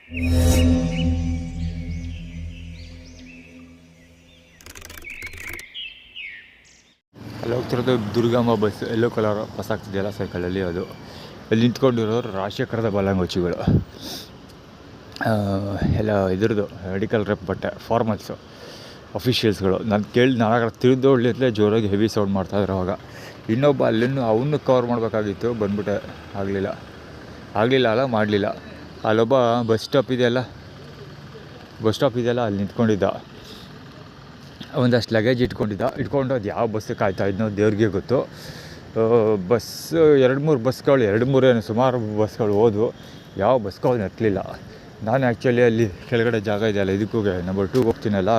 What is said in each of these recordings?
ಅಲ್ಲಿ ಹೋಗ್ತಿರೋದು Durgamma bus, yellow colour bus ಆಗ್ತಿದೆಯಲ್ಲ ಸೈಕಲಲ್ಲಿ, ಅದು ಅಲ್ಲಿ ನಿಂತ್ಕೊಂಡಿರೋರು ರಾಜಶೇಖರದ ಬಲ್ಲಂಗೋಚಿಗಳು ಎಲ್ಲ ಇದ್ರದ್ದು ಮೆಡಿಕಲ್ ರೆಪ್ ಬಟ್ಟೆ ಫಾರ್ಮಲ್ಸು ಅಫಿಷಿಯಲ್ಸ್ಗಳು. ನಾನು ನಾಲ್ಕು ತಿಳಿದೊಳ್ಳಿದ್ಲೇ ಜೋರಾಗಿ ಹೆವಿ ಸೌಂಡ್ ಮಾಡ್ತಾಯಿದ್ರು ಅವಾಗ. ಇನ್ನೊಬ್ಬ ಅಲ್ಲಿನೂ ಅವನು ಕವರ್ ಮಾಡಬೇಕಾಗಿತ್ತು, ಬಂದ್ಬಿಟ್ಟೆ ಆಗಲಿಲ್ಲ ಮಾಡಲಿಲ್ಲ. ಅಲ್ಲೊಬ್ಬ ಬಸ್ ಸ್ಟಾಪ್ ಇದೆಯಲ್ಲ ಅಲ್ಲಿ ನಿಂತ್ಕೊಂಡಿದ್ದ, ಒಂದಷ್ಟು ಲಗೇಜ್ ಇಟ್ಕೊಂಡು ಅದು ಯಾವ ಬಸ್ಸಿಗೆ ಕಾಯ್ತಾಯಿದ್ನೋ ದೇವ್ರಿಗೆ ಗೊತ್ತು. ಬಸ್ 2-3 ಬಸ್ಗಳು ಸುಮಾರು ಬಸ್ಗಳು ಹೋದ್ವು, ಯಾವ ಬಸ್ಗಳು ನೆತ್ತಲಿಲ್ಲ. ನಾನು ಆ್ಯಕ್ಚುಲಿ ಅಲ್ಲಿ ಕೆಳಗಡೆ ಜಾಗ ಇದೆಯಲ್ಲ, ಇದಕ್ಕೂ ನಂಬರ್ 2 ಹೋಗ್ತೀನಲ್ಲ,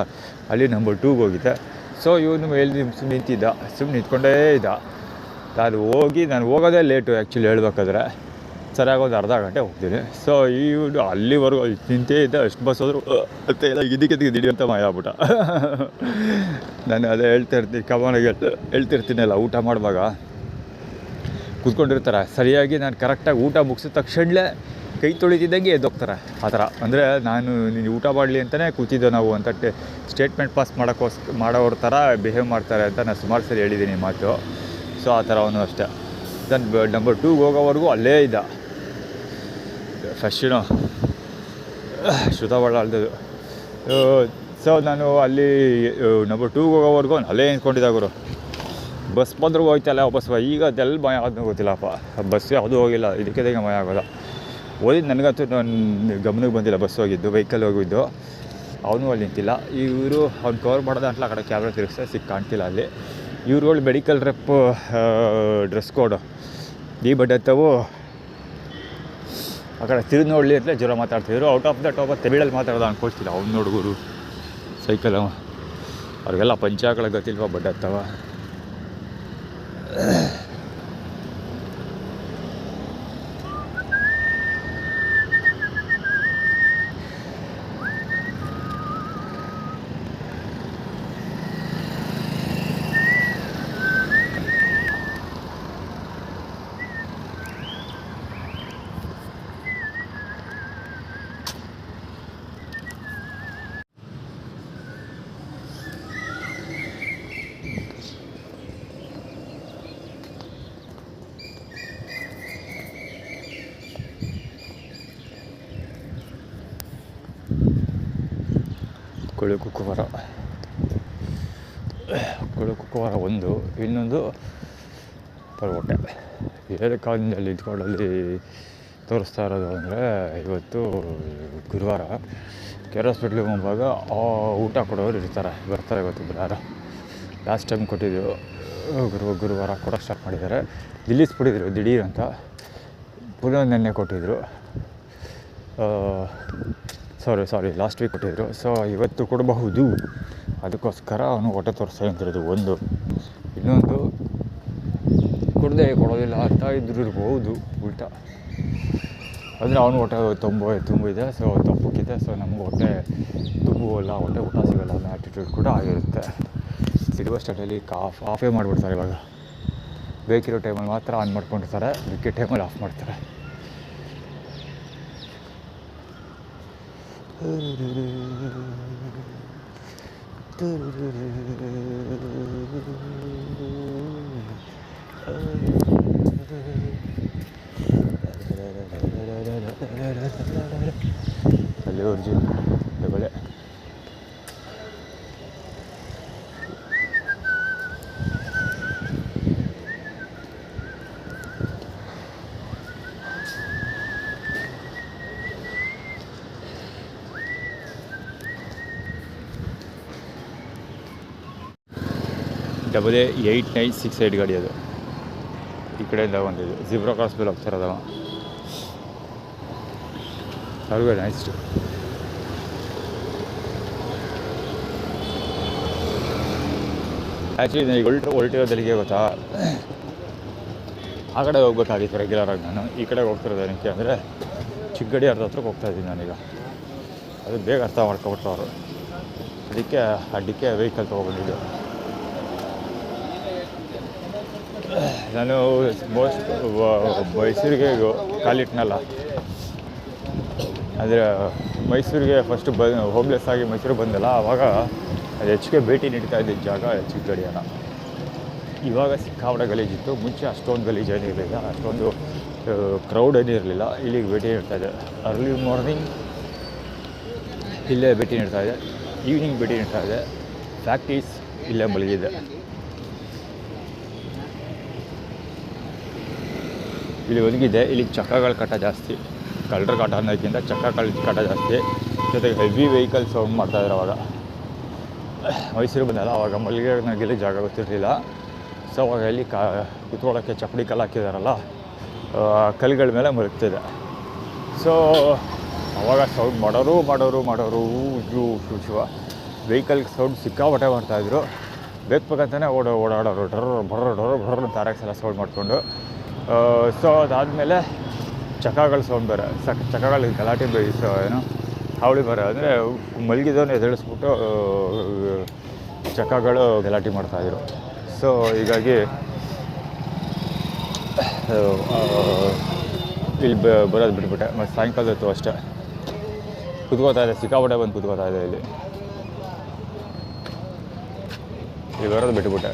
ಅಲ್ಲಿ ನಂಬರ್ 2 ಹೋಗಿದ್ದೆ. ಸೊ ಇವನು ಮೇಲೆ ಸುಮ್ಮನೆ ನಿಂತ್ಕೊಂಡೇ ಇದ್ದ. ನಾನು ಹೋಗೋದೇ ಲೇಟು ಆ್ಯಕ್ಚುಲಿ ಹೇಳ್ಬೇಕಾದ್ರೆ, ಸರಿಯಾಗಿ ಒಂದು ಅರ್ಧ ಗಂಟೆ ಹೋಗ್ತೀನಿ. ಸೊ ಇವನು ಅಲ್ಲಿವರೆಗೂ ನಿಂತೇ ಇದ್ದ, ಎಷ್ಟು ಬಸ್ ಹೋದ್ರು ಮತ್ತೆ ಎಲ್ಲ ಇದಕ್ಕೆ ದಿಢೀರಂತ ಮಾಯ ಆಗ್ಬಿಟ್ಟ. ನಾನು ಅದೇ ಹೇಳ್ತಿರ್ತೀನಲ್ಲ, ಊಟ ಮಾಡುವಾಗ ಕೂತ್ಕೊಂಡಿರ್ತಾರೆ, ಸರಿಯಾಗಿ ನಾನು ಕರೆಕ್ಟಾಗಿ ಊಟ ಮುಗಿಸಿದ ತಕ್ಷಣಲೇ ಕೈ ತೊಳಿತಿದ್ದಂಗೆ ಎದ್ದೋಗ್ತಾರೆ. ಆ ಥರ ಅಂದರೆ ನೀನು ಊಟ ಮಾಡಲಿ ಅಂತಲೇ ಕೂತಿದ್ದೋ ನಾವು ಅಂತ ಸ್ಟೇಟ್ಮೆಂಟ್ ಪಾಸ್ ಮಾಡೋರ ಥರ ಬಿಹೇವ್ ಮಾಡ್ತಾರೆ ಅಂತ ನಾನು ಸುಮಾರು ಸರಿ ಹೇಳಿದ್ದೀನಿ ಮಾತು. ಸೊ ಆ ಥರ ಅವನು ಅಷ್ಟೇ. ನಾನು ನಂಬರ್ 2 ಹೋಗೋವರೆಗೂ ಅಲ್ಲೇ ಇದ್ದ. ಫಸ್ಟು ಶ್ರುತವಾಳ ಅಲ್ದದು. ಸೊ ನಾನು ಅಲ್ಲಿ ನಂಬರ್ 2 ಹೋಗೋವರೆಗೂ ಅಲ್ಲೇ ನಿಂತ್ಕೊಂಡಿದ್ದಾಗರು. ಬಸ್ ಬಂದರೂ ಹೋಯ್ತಲ್ಲ ಬಸ್, ಈಗ ಅದೆಲ್ಲ ಮಯ ಆದ್ನೂ ಗೊತ್ತಿಲ್ಲಪ್ಪ. ಬಸ್ ಯಾವುದೂ ಹೋಗಿಲ್ಲ, ಇದಕ್ಕೆ ಮಯ ಆಗೋಲ್ಲ. ಓದಿದ್ದು ನನಗಂತೂ ನನ್ನ ಗಮನಕ್ಕೆ ಬಂದಿಲ್ಲ ಬಸ್ ಹೋಗಿದ್ದು, ವೆಹಿಕಲ್ ಹೋಗಿದ್ದು. ಅವನು ಅಲ್ಲಿ ನಿಂತಿಲ್ಲ. ಇವರು ಅವ್ನು ಕವರ್ ಮಾಡೋದು ಅಂತಲ್ಲ, ಆ ಕಡೆ ಕ್ಯಾಮ್ರಾ ತಿರುಗಿಸ ಕಾಣ್ತಿಲ್ಲ ಅಲ್ಲಿ. ಇವ್ರುಗಳು ಮೆಡಿಕಲ್ ರೆಪ್ ಡ್ರೆಸ್ ಕೋಡು ಈ ಬಡ್ಡೆತ್ತವು ಆ ಕಡೆ ತಿರುಗಿ ನೋಡಲಿ ಅಂತಲೇ ಜ್ವರ ಮಾತಾಡ್ತಿದ್ರು. ಔಟ್ ಆಫ್ ದಟ್ ಒಬ್ಬ ತಮಿಳಲ್ಲಿ ಮಾತಾಡೋದು ಅನ್ಕೊಳ್ತಿಲ್ಲ. ಅವ್ನು ನೋಡುಗರು ಸೈಕಲ್ ಅವ್ರಿಗೆಲ್ಲ ಪಂಚಾಗಳ ಗೊತ್ತಿಲ್ವ ಬಡ್ಡೆತ್ತವ. ಕುಕ್ಕುವಾರ ಒಂದು, ಇನ್ನೊಂದು ಹೊಟ್ಟೆ. ಏಳು ಕಾಲಿನಲ್ಲಿ ಇದ್ಕೊಳ್ಳಲ್ಲಿ ತೋರಿಸ್ತಾ ಇರೋದು ಅಂದರೆ, ಇವತ್ತು ಗುರುವಾರ ಕೆಆರ್ ಹಾಸ್ಪಿಟ್ಲಿಗೆ ಹೋಗುವಾಗ ಊಟ ಕೊಡೋರು ಬರ್ತಾರೆ ಇವತ್ತು ಯಾರು. ಲಾಸ್ಟ್ ಟೈಮ್ ಕೊಟ್ಟಿದ್ರು, ಗುರುವಾರ ಕೊಡೋಕ್ಕೆ ಸ್ಟಾರ್ಟ್ ಮಾಡಿದ್ದಾರೆ. ನಿಲ್ಲಿಸ್ಬಿಟ್ಟಿದ್ರು ದಿಢೀರ್ ಅಂತ. ಪುನಃ ನೆನ್ನೆ ಕೊಟ್ಟಿದ್ರು, ಸಾರಿ ಲಾಸ್ಟ್ ವೀಕ್ ಕೊಟ್ಟಿದ್ರು. ಸೊ ಇವತ್ತು ಕೊಡಬಹುದು, ಅದಕ್ಕೋಸ್ಕರ ಅವನು ಹೊಟ್ಟೆ ತೋರಿಸ್ತಾ ಅಂತಿರೋದು ಒಂದು. ಇನ್ನೊಂದು ಕೊಡೋದಿಲ್ಲ ಅಂತ ಇರ್ಬೋದು ಉಲ್ಟಾ. ಅಂದರೆ ಅವನು ಹೊಟ್ಟೆ ತುಂಬಿದೆ, ಸೊ ತಪ್ಪಕ್ಕಿದೆ. ಸೊ ನಮ್ಗೆ ಹೊಟ್ಟೆ ತುಂಬುವಲ್ಲ, ಹೊಟ್ಟೆ ಊಟ ಸಿಗೋಲ್ಲ ಅನ್ನೋ ಆ್ಯಟಿಟ್ಯೂಡ್ ಕೂಡ ಆಗಿರುತ್ತೆ. ಸಿಡುವ ಸ್ಟಾರ್ಟಲ್ಲಿ ಆಫೇ ಮಾಡಿಬಿಡ್ತಾರೆ. ಇವಾಗ ಬೇಕಿರೋ ಟೈಮಲ್ಲಿ ಮಾತ್ರ ಆನ್ ಮಾಡ್ಕೊಂಡಿರ್ತಾರೆ, ಮಿಕ್ಕಿದ ಟೈಮಲ್ಲಿ ಆಫ್ ಮಾಡ್ತಾರೆ. ಅಲ್ಲಿ ಒರಿಜಿನ್ ಡಬಲೆ AA8968 ಗಾಡಿ ಅದು. ಈ ಕಡೆಯಿಂದ ಬಂದಿದ್ದು ಜಿಬ್ರಾ ಕ್ರಾಸ್ ಮೇಲೆ ಹೋಗ್ತಿರೋದವ. ಅವ್ರಿಗೂ ನೈಸ್. ಆ್ಯಕ್ಚುಲಿ ನನಗೆ ಹೊರಟಿರೋದಲ್ಲಿಗೆ ಗೊತ್ತಾ, ಆ ಕಡೆ ಹೋಗ್ಬೇಕಾಗಿತ್ತು ರೆಗ್ಯುಲರಾಗಿ. ನಾನು ಈ ಕಡೆಗೆ ಹೋಗ್ತಿರೋದು ಏನಕ್ಕೆ ಅಂದರೆ, ಚಿಕ್ಕಗಡಿ ಹತ್ರಕ್ಕೆ ಹೋಗ್ತಾಯಿದ್ದೀನಿ ನಾನೀಗ. ಅದು ಬೇಗ ಅರ್ಥ ಮಾಡ್ಕೊಬಿಟ್ರು ಅವರು, ಅದಕ್ಕೆ ವೆಹಿಕಲ್ ತೊಗೊಬಂದಿದ್ದು. ನಾನು ಮೈಸೂರಿಗೆ ಕಾಲಿಟ್ನಲ್ಲ, ಅಂದರೆ ಮೈಸೂರಿಗೆ ಫಸ್ಟು ಹೋಮ್ಲೆಸ್ ಆಗಿ ಮೈಸೂರಿಗೆ ಬಂದಲ್ಲ, ಆವಾಗ ಅದು ಹೆಚ್ಚಿಗೆ ಭೇಟಿ ನೀಡ್ತಾ ಇದ್ದಿದ್ದ ಜಾಗ ಚಿಕ್ಕಗಡಿಯಾನ. ಇವಾಗ ಸಿಕ್ಕಾಪಟ್ಟೆ ಗಲೀಜಿತ್ತು. ಮುಂಚೆ ಅಷ್ಟೊಂದು ಗಲೀಜು ಏನಿರಲಿಲ್ಲ, ಅಷ್ಟೊಂದು ಕ್ರೌಡ್ ಏನಿರಲಿಲ್ಲ. ಇಲ್ಲಿಗೆ ಭೇಟಿ ನೀಡ್ತಾಯಿದ್ದೆ. ಅರ್ಲಿ ಮಾರ್ನಿಂಗ್ ಇಲ್ಲೇ ಭೇಟಿ ನೀಡ್ತಾಯಿದ್ದೆ, ಈವ್ನಿಂಗ್ ಭೇಟಿ ನೀಡ್ತಾಯಿದ್ದೆ. ಫ್ಯಾಕ್ಟ್ರೀಸ್ ಇಲ್ಲೇ ಮಲಗಿದೆ. ಇಲ್ಲಿ ಒದಗಿದೆ. ಇಲ್ಲಿಗೆ ಚಕ್ರಗಳ ಕಾಟ ಜಾಸ್ತಿ, ಕಳ್ಳರ ಕಾಟ ಅನ್ನೋದಕ್ಕಿಂತ ಚಕ್ರಗಳ ಕಾಟ ಜಾಸ್ತಿ. ಜೊತೆಗೆ ಹೆವಿ ವೆಹಿಕಲ್ ಸೌಂಡ್ ಮಾಡ್ತಾಯಿದ್ರು. ಅವಾಗ ಮೈಸೂರು ಬಂದಲ್ಲ, ಅವಾಗ ಮಲ್ಲಿಗೆ ಜಾಗ ಗೊತ್ತಿರಲಿಲ್ಲ. ಸೊ ಅವಾಗ ಇಲ್ಲಿ ಕುತ್ಕೊಳ್ಳೋಕ್ಕೆ ಚಪ್ಪಡಿ ಕಲ್ಲು ಹಾಕಿದಾರಲ್ಲ, ಕಲ್ಲುಗಳ ಮೇಲೆ ಮಲಗ್ತಿದೆ. ಸೊ ಅವಾಗ ಸೌಂಡ್ ಮಾಡೋರು ಇವು ಶಿವ ವೆಹಿಕಲ್ಗೆ ಸೌಂಡ್ ಸಿಕ್ಕಾಪಟ್ಟೆ ಮಾಡ್ತಾಯಿದ್ರು. ಬೇಕಂತಲೇ ಓಡಾಡೋರು ಡರ್ ತಾರಕ್ಸ್ ಎಲ್ಲ ಸೌಂಡ್ ಮಾಡಿಕೊಂಡು. ಸೊ ಅದಾದಮೇಲೆ ಚಕ್ರಗಳ ಸೌಂಡ್ ಬೇರೆ, ಚಕ್ರಗಳಿಗೆ ಗಲಾಟೆ ಏನು ಹಾವಳಿ ಬೇರೆ. ಅಂದರೆ ಮಲಗಿದವನ್ನ ಎದ್ದೇಳಿಸ್ಬಿಟ್ಟು ಚಕ್ರಗಳು ಗಲಾಟೆ ಮಾಡ್ತಾಯಿದ್ರು. ಸೊ ಹೀಗಾಗಿ ಇಲ್ಲಿ ಬರೋದು ಬಿಟ್ಬಿಟ್ಟೆ. ಮತ್ತು ಸಾಯಂಕಾಲ ಹೊತ್ತು ಅಷ್ಟೇ ಕುತ್ಕೋತಾ ಇದೆ, ಸಿಕ್ಕಾಪಟ್ಟೆ ಬಂದು ಕುತ್ಕೋತಾ ಇದೆ. ಇಲ್ಲಿ ಬರೋದು ಬಿಟ್ಬಿಟ್ಟೆ.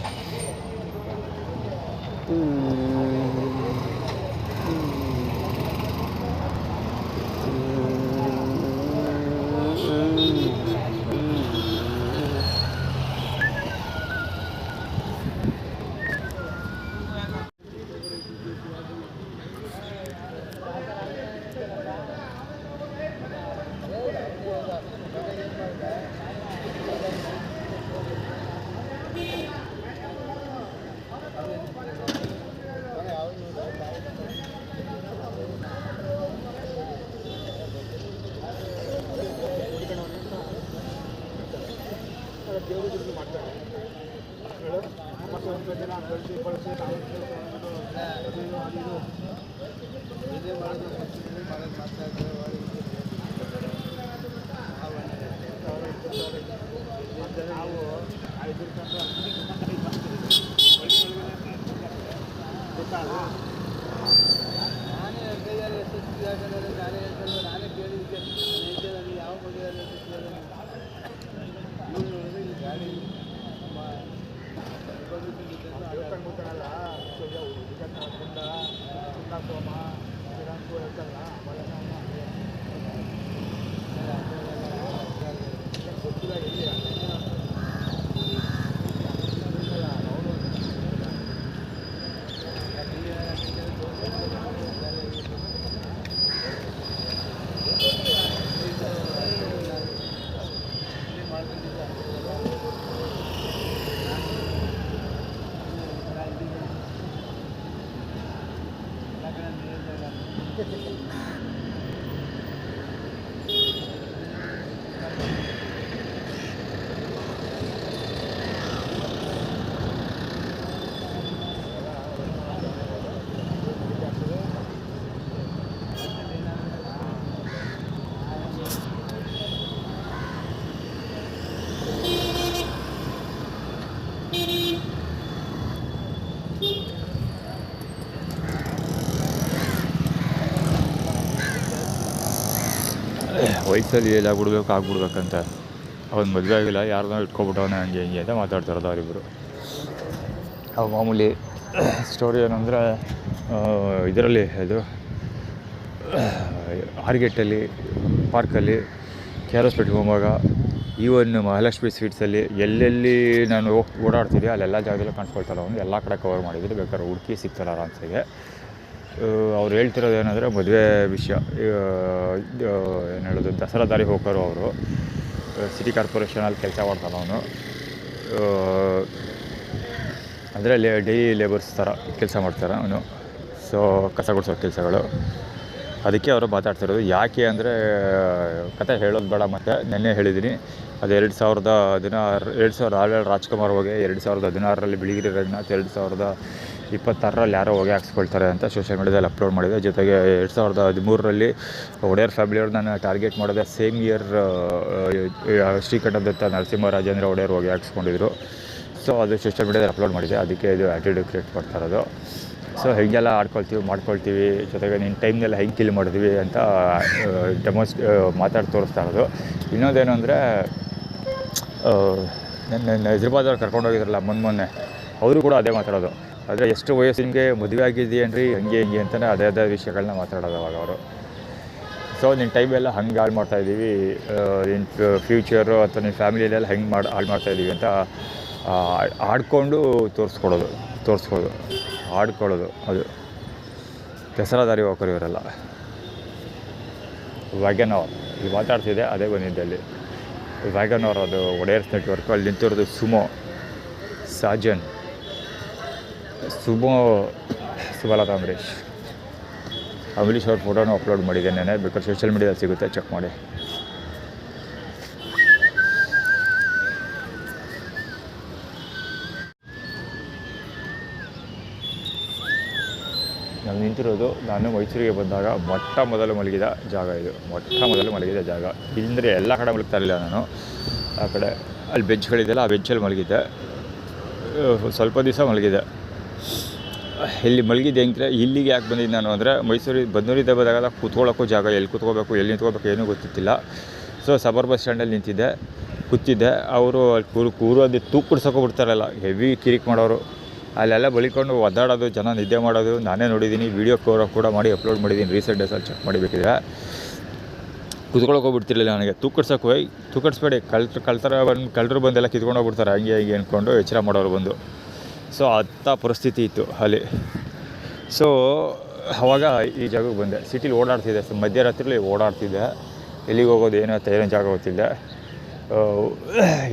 ವಯಸ್ಸಲ್ಲಿ ಎಲ್ಲ ಆಗ್ಬಿಡ್ಬೇಕಂತ ಅವ್ನು ಮದುವೆ ಆಗಿಲ್ಲ, ಯಾರನ್ನೋ ಇಟ್ಕೊಬಿಟ್ಟವನೇ ಹಂಗೆ ಹಿಂಗೆ ಅಂತ ಮಾತಾಡ್ತಾರದು ಅವರಿಬ್ಬರು. ಅವು ಮಾಮೂಲಿ ಸ್ಟೋರಿ ಏನಂದರೆ ಇದರಲ್ಲಿ ಇದು ಆರ್ಗೇಟಲ್ಲಿ ಪಾರ್ಕಲ್ಲಿ KRS ಪೇಟೆಗೆ ಹೋಗುವಾಗ ಈವನ್ ಮಹಾಲಕ್ಷ್ಮಿ ಸ್ವೀಟ್ಸಲ್ಲಿ ಎಲ್ಲೆಲ್ಲಿ ನಾನು ಓಡಾಡ್ತಿದ್ದೆ ಅಲ್ಲೆಲ್ಲ ಜಾಗದಲ್ಲೂ ಕಾಣಿಸ್ಕೊಳ್ತಾರೆ. ಅವನು ಎಲ್ಲ ಕಡೆ ಕವರ್ ಮಾಡಿದ್ರು, ಬೇಕಾದ್ರೆ ಹುಡುಕಿ ಸಿಗ್ತಾರೆ ಆರಾಮ್ಸೆಗೆ. ಅವ್ರು ಹೇಳ್ತಿರೋದು ಏನಂದರೆ ಮದುವೆ ವಿಷಯ. ಏನು ಹೇಳೋದು, ದಸರಾ ದಾರಿ ಹೋಗೋರು ಅವರು. ಸಿಟಿ ಕಾರ್ಪೊರೇಷನಲ್ಲಿ ಕೆಲಸ ಮಾಡ್ತಾನೆ ಅವನು. ಅಂದರೆ ಡೈಲಿ ಲೇಬರ್ಸ್ ಥರ ಕೆಲಸ ಮಾಡ್ತಾರೆ ಅವನು. ಸೊ ಕಸ ಗುಡಿಸೋ ಕೆಲಸಗಳು. ಅದಕ್ಕೆ ಅವರು ಮಾತಾಡ್ತಿರೋದು. ಯಾಕೆ ಅಂದರೆ ಕತೆ ಹೇಳೋದು ಬೇಡ, ಮತ್ತು ನೆನ್ನೆ ಹೇಳಿದ್ದೀನಿ. ಅದು 2016 ರಾಜ್ಕುಮಾರ್ ಹೋಗಿ 2016ರಲ್ಲಿ ಬಿಳಿಗಿರಿ ರಂಗನಾಥ್ 2026ರಲ್ಲಿ ಯಾರೋ ಹೊಗೆ ಹಾಕ್ಸ್ಕೊಳ್ತಾರೆ ಅಂತ ಸೋಷಿಯಲ್ ಮೀಡ್ಯಾದಲ್ಲಿ ಅಪ್ಲೋಡ್ ಮಾಡಿದೆ. ಜೊತೆಗೆ 2013ರಲ್ಲಿ ಒಡೆಯರ್ ಫ್ಯಾಮಿಲಿಯವ್ರು ನಾನು ಟಾರ್ಗೆಟ್ ಮಾಡಿದೆ. ಸೇಮ್ ಇಯರ್ ಶ್ರೀಕಂಠದತ್ತ ನರಸಿಂಹರಾಜೇಂದ್ರ ಒಡೆಯರ್ ಹೊಗೆ ಹಾಕ್ಸ್ಕೊಂಡಿದ್ರು. ಸೊ ಅದು ಸೋಷಿಯಲ್ ಮೀಡ್ಯಾದಲ್ಲಿ ಅಪ್ಲೋಡ್ ಮಾಡಿದೆ. ಅದಕ್ಕೆ ಇದು ಆ್ಯಟಿಟ್ಯೂಡ್ ಕ್ರಿಯೇಟ್ ಮಾಡ್ತಾ ಇರೋದು. ಸೊ ಹೇಗೆಲ್ಲ ಮಾಡ್ಕೊಳ್ತೀವಿ ಜೊತೆಗೆ ನಿನ್ನ ಟೈಮ್ನೆಲ್ಲ ಹೆಂಗೆ ಕಿಲ್ ಮಾಡಿದ್ವಿ ಅಂತ ಮಾತಾಡಿ ತೋರಿಸ್ತಾ ಇರೋದು. ಇನ್ನೊಂದೇನು ಅಂದರೆ ನನ್ನ ಹೈದ್ರಾಬಾದವ್ರು ಕರ್ಕೊಂಡೋಗಿದ್ರಲ್ಲ ಮೊನ್ನೆ ಅವರು ಕೂಡ ಅದೇ ಮಾತಾಡೋದು. ಆದರೆ ಎಷ್ಟು ವಯಸ್ಸು ನಿಮಗೆ ಮದುವೆ ಆಗಿದೆಯೇನ್ರಿ ಹಂಗೆ ಅಂತಲೇ ಅದೇ ವಿಷಯಗಳನ್ನ ಮಾತಾಡೋದು ಅವಾಗ ಅವರು. ಸೊ ನಿನ್ನ ಟೈಮೆಲ್ಲ ಹಂಗೆ ಹಾಳು ಮಾಡ್ತಾಯಿದ್ದೀವಿ, ನಿನ್ನ ಫ್ಯೂಚರು ಅಥವಾ ನಿನ್ನ ಫ್ಯಾಮಿಲಿಯಲ್ಲೆಲ್ಲ ಹೆಂಗೆ ಹಾಳು ಮಾಡ್ತಾಯಿದ್ದೀವಿ ಅಂತ ಆಡ್ಕೊಂಡು ತೋರಿಸ್ಕೊಳ್ಳೋದು ಆಡ್ಕೊಳ್ಳೋದು. ಅದು ದಸರಾದಾರಿ ಹೋಗೋರು ಇವರೆಲ್ಲ. ವ್ಯಾಗನೋರ್ ಇಲ್ಲಿ ಮಾತಾಡ್ತಿದ್ದೆ, ಅದೇ ಬಂದಿದ್ದೆ ಅಲ್ಲಿ ವ್ಯಾಗನೋರ್, ಅದು ಒಡೆಯರ್ಸ್ ನೆಟ್ವರ್ಕು. ಅಲ್ಲಿ ನಿಂತಿರೋದು ಸುಮೋ ಸಾಜನ್, ಸುಮಲತಾ ಅಂಬರೀಷ್ ಅವ್ರ ಫೋಟೋನು ಅಪ್ಲೋಡ್ ಮಾಡಿದ್ದೇನೆ, ಬೇಕಾದ್ರೆ ಸೋಷಿಯಲ್ ಮೀಡಿಯಾದಲ್ಲಿ ಸಿಗುತ್ತೆ, ಚೆಕ್ ಮಾಡಿ. ನಾವು ನಿಂತಿರೋದು ನಾನು ಮೈಸೂರಿಗೆ ಬಂದಾಗ ಮೊಟ್ಟ ಮೊದಲು ಮಲಗಿದ ಜಾಗ ಇದು. ಇಲ್ಲಂದರೆ ಎಲ್ಲ ಕಡೆ ಮಲಗ್ತಾ ಇರಲಿಲ್ಲ ನಾನು. ಆ ಕಡೆ ಅಲ್ಲಿ ಬೆಂಚ್ಗಳಿದೆಯಲ್ಲ, ಆ ಬೆಂಚಲ್ಲಿ ಮಲಗಿದ್ದೆ, ಸ್ವಲ್ಪ ದಿವಸ ಮಲಗಿದ್ದೆ. ಇಲ್ಲಿ ಮಲಗಿದ್ದೆ ಅಂದರೆ ಇಲ್ಲಿಗೆ ಯಾಕೆ ಬಂದಿದ್ದು ನಾನು ಅಂದರೆ, ಮೈಸೂರಿಗೆ ಬನ್ನೂರಿಂದ ಬಂದಾಗ ಕೂತ್ಕೊಳ್ಳೋಕ್ಕೂ ಜಾಗ, ಎಲ್ಲಿ ಕೂತ್ಕೋಬೇಕು ಎಲ್ಲಿ ನಿಂತ್ಕೋಬೇಕು ಏನೂ ಗೊತ್ತಿತ್ತಿಲ್ಲ. ಸೊ ಸಬರ್ ಬಸ್ ಸ್ಟ್ಯಾಂಡಲ್ಲಿ ಕೂತಿದ್ದೆ. ಅವರು ಅಲ್ಲಿ ಕೂರೋದು ತೂಕುಡ್ಸೋಕೆ ಬಿಡ್ತಾರಲ್ಲ, ಹೆವಿ ಕಿರಿಕ್ ಮಾಡೋರು. ಅಲ್ಲೆಲ್ಲ ಬಳಿಕೊಂಡು ಒದ್ದಾಡೋದು, ಜನ ನಿದ್ದೆ ಮಾಡೋದು ನಾನೇ ನೋಡಿದ್ದೀನಿ. ವೀಡಿಯೋ ಕೂಡ ಮಾಡಿ ಅಪ್ಲೋಡ್ ಮಾಡಿದ್ದೀನಿ, ರೀಸೆಂಟ್ ಡೇಸಲ್ಲಿ ಚೆಕ್ ಮಾಡಿಬೇಕಿದ್ರೆ. ಕೂತ್ಕೊಳ್ಳೋಕೆ ಬಿಡ್ತಿರಲಿಲ್ಲ ನನಗೆ. ತೂಕಡಿಸ್ಬೇಡಿ, ಕಳ್ಳರು ಬಂದೆಲ್ಲ ಕಿತ್ಕೊಂಡು ಹೋಗ್ಬಿಡ್ತಾರೆ ಹಂಗೆ ಅಂದ್ಕೊಂಡು ಎಚ್ಚರ ಮಾಡೋರು ಬಂದು. ಸೊ ಅಂಥ ಪರಿಸ್ಥಿತಿ ಇತ್ತು ಅಲ್ಲಿ. ಸೊ ಆವಾಗ ಈ ಜಾಗಕ್ಕೆ ಬಂದೆ. ಸಿಟಿಲಿ ಓಡಾಡ್ತಿದ್ದೆ, ಮಧ್ಯರಾತ್ರಿಲಿ ಓಡಾಡ್ತಿದ್ದೆ. ಎಲ್ಲಿಗೆ ಹೋಗೋದು ಏನೋ ಜಾಗ ಗೊತ್ತಿದ್ದೆ,